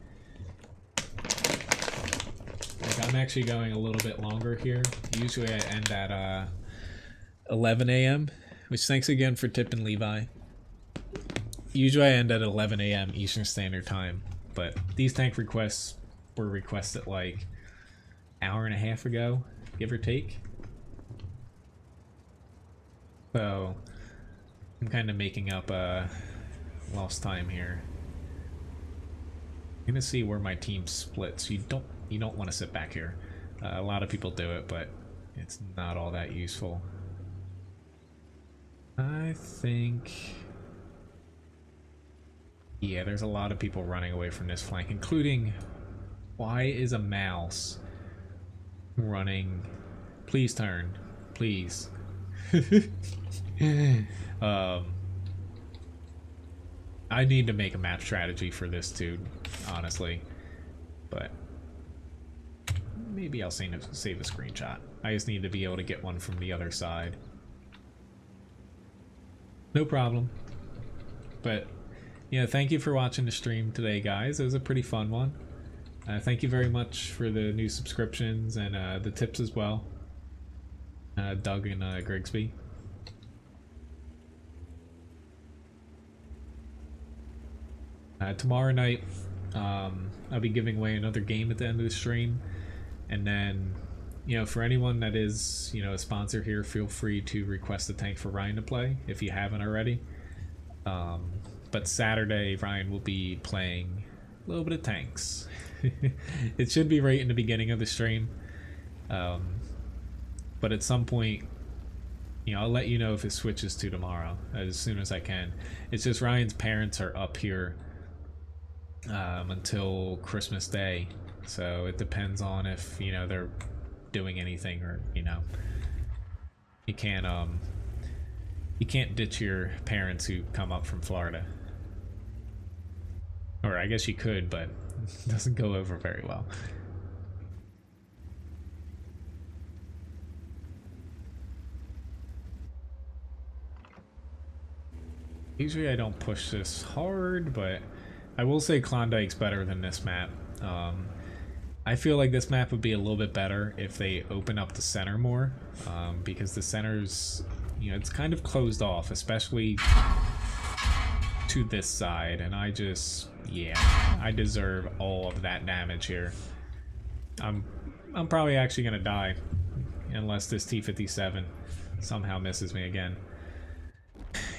Like, I'm actually going a little bit longer here. Usually I end at 11 a.m., which thanks again for tipping Levi. Usually I end at 11 a.m. Eastern Standard Time, but these tank requests were requested like an hour and a half ago, give or take. So I'm kind of making up lost time here. I'm gonna see where my team splits. You don't want to sit back here. A lot of people do it, but it's not all that useful. I think, yeah, there's a lot of people running away from this flank, including, why is a mouse running? Please turn, please. I need to make a map strategy for this too, honestly, but maybe I'll save a screenshot. I just need to be able to get one from the other side. No problem. But yeah, thank you for watching the stream today, guys. It was a pretty fun one. Thank you very much for the new subscriptions and the tips as well, Doug and Grigsby. Tomorrow night, I'll be giving away another game at the end of the stream, and then, you know, for anyone that is, you know, a sponsor here, feel free to request a tank for Ryan to play if you haven't already. But Saturday, Ryan will be playing a little bit of tanks. It should be right in the beginning of the stream, but at some point, you know, I'll let you know if it switches to tomorrow as soon as I can. It's just Ryan's parents are up here until Christmas Day, so it depends on if, you know, they're doing anything, or, you know, you can't ditch your parents who come up from Florida. Or I guess you could, but it doesn't go over very well. Usually I don't push this hard, but I will say Klondike's better than this map. I feel like this map would be a little bit better if they open up the center more, because the center's, you know, it's kind of closed off, especially to this side, and I just, yeah, I deserve all of that damage here. I'm probably actually gonna die unless this T-57 somehow misses me again.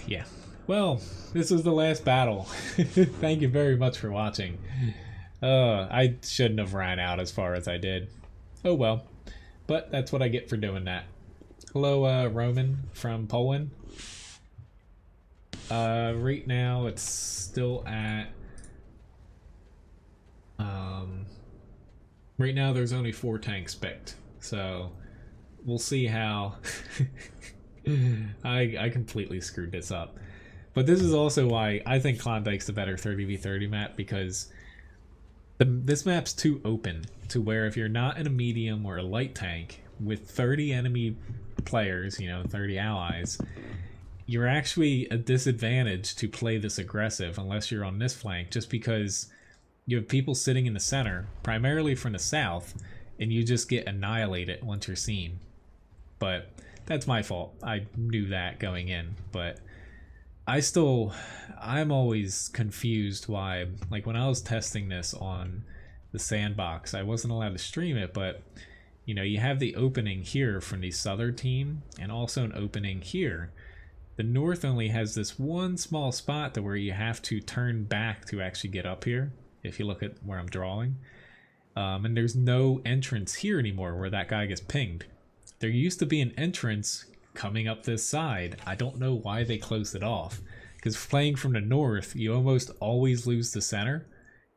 Yeah. Well, this is the last battle. Thank you very much for watching. I shouldn't have ran out as far as I did. Oh well. But that's what I get for doing that. Hello, Roman from Poland. Right now it's still at... right now there's only 4 tanks picked. So, we'll see how... I completely screwed this up. But this is also why I think Klondike's the better 30v30 map, because this map's too open to where if you're not in a medium or a light tank with 30 enemy players, you know, 30 allies, you're actually a disadvantage to play this aggressive unless you're on this flank, just because you have people sitting in the center, primarily from the south, and you just get annihilated once you're seen. But that's my fault. I knew that going in, but I'm always confused why, like when I was testing this on the sandbox, I wasn't allowed to stream it, but you know, you have the opening here from the southern team and also an opening here. The north only has this one small spot to where you have to turn back to actually get up here, if you look at where I'm drawing. And there's no entrance here anymore where that guy gets pinged. There used to be an entrance coming up this side. I don't know why they closed it off, because playing from the north, you almost always lose the center,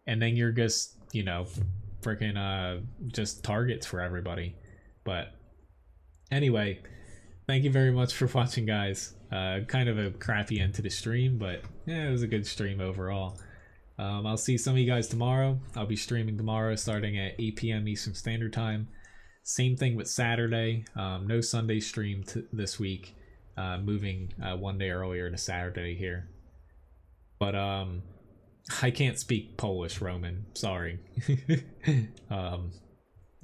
and then you're just, you know, freaking just targets for everybody. But anyway, thank you very much for watching, guys. Kind of a crappy end to the stream, but yeah, it was a good stream overall. I'll see some of you guys tomorrow. I'll be streaming tomorrow starting at 8 p.m. Eastern Standard Time. Same thing with Saturday. No Sunday stream this week. Moving one day earlier to Saturday here. But I can't speak Polish, Roman. Sorry.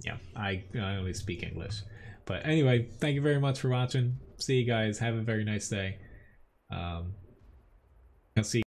Yeah, I only speak English. But anyway, thank you very much for watching. See you guys. Have a very nice day. I'll see you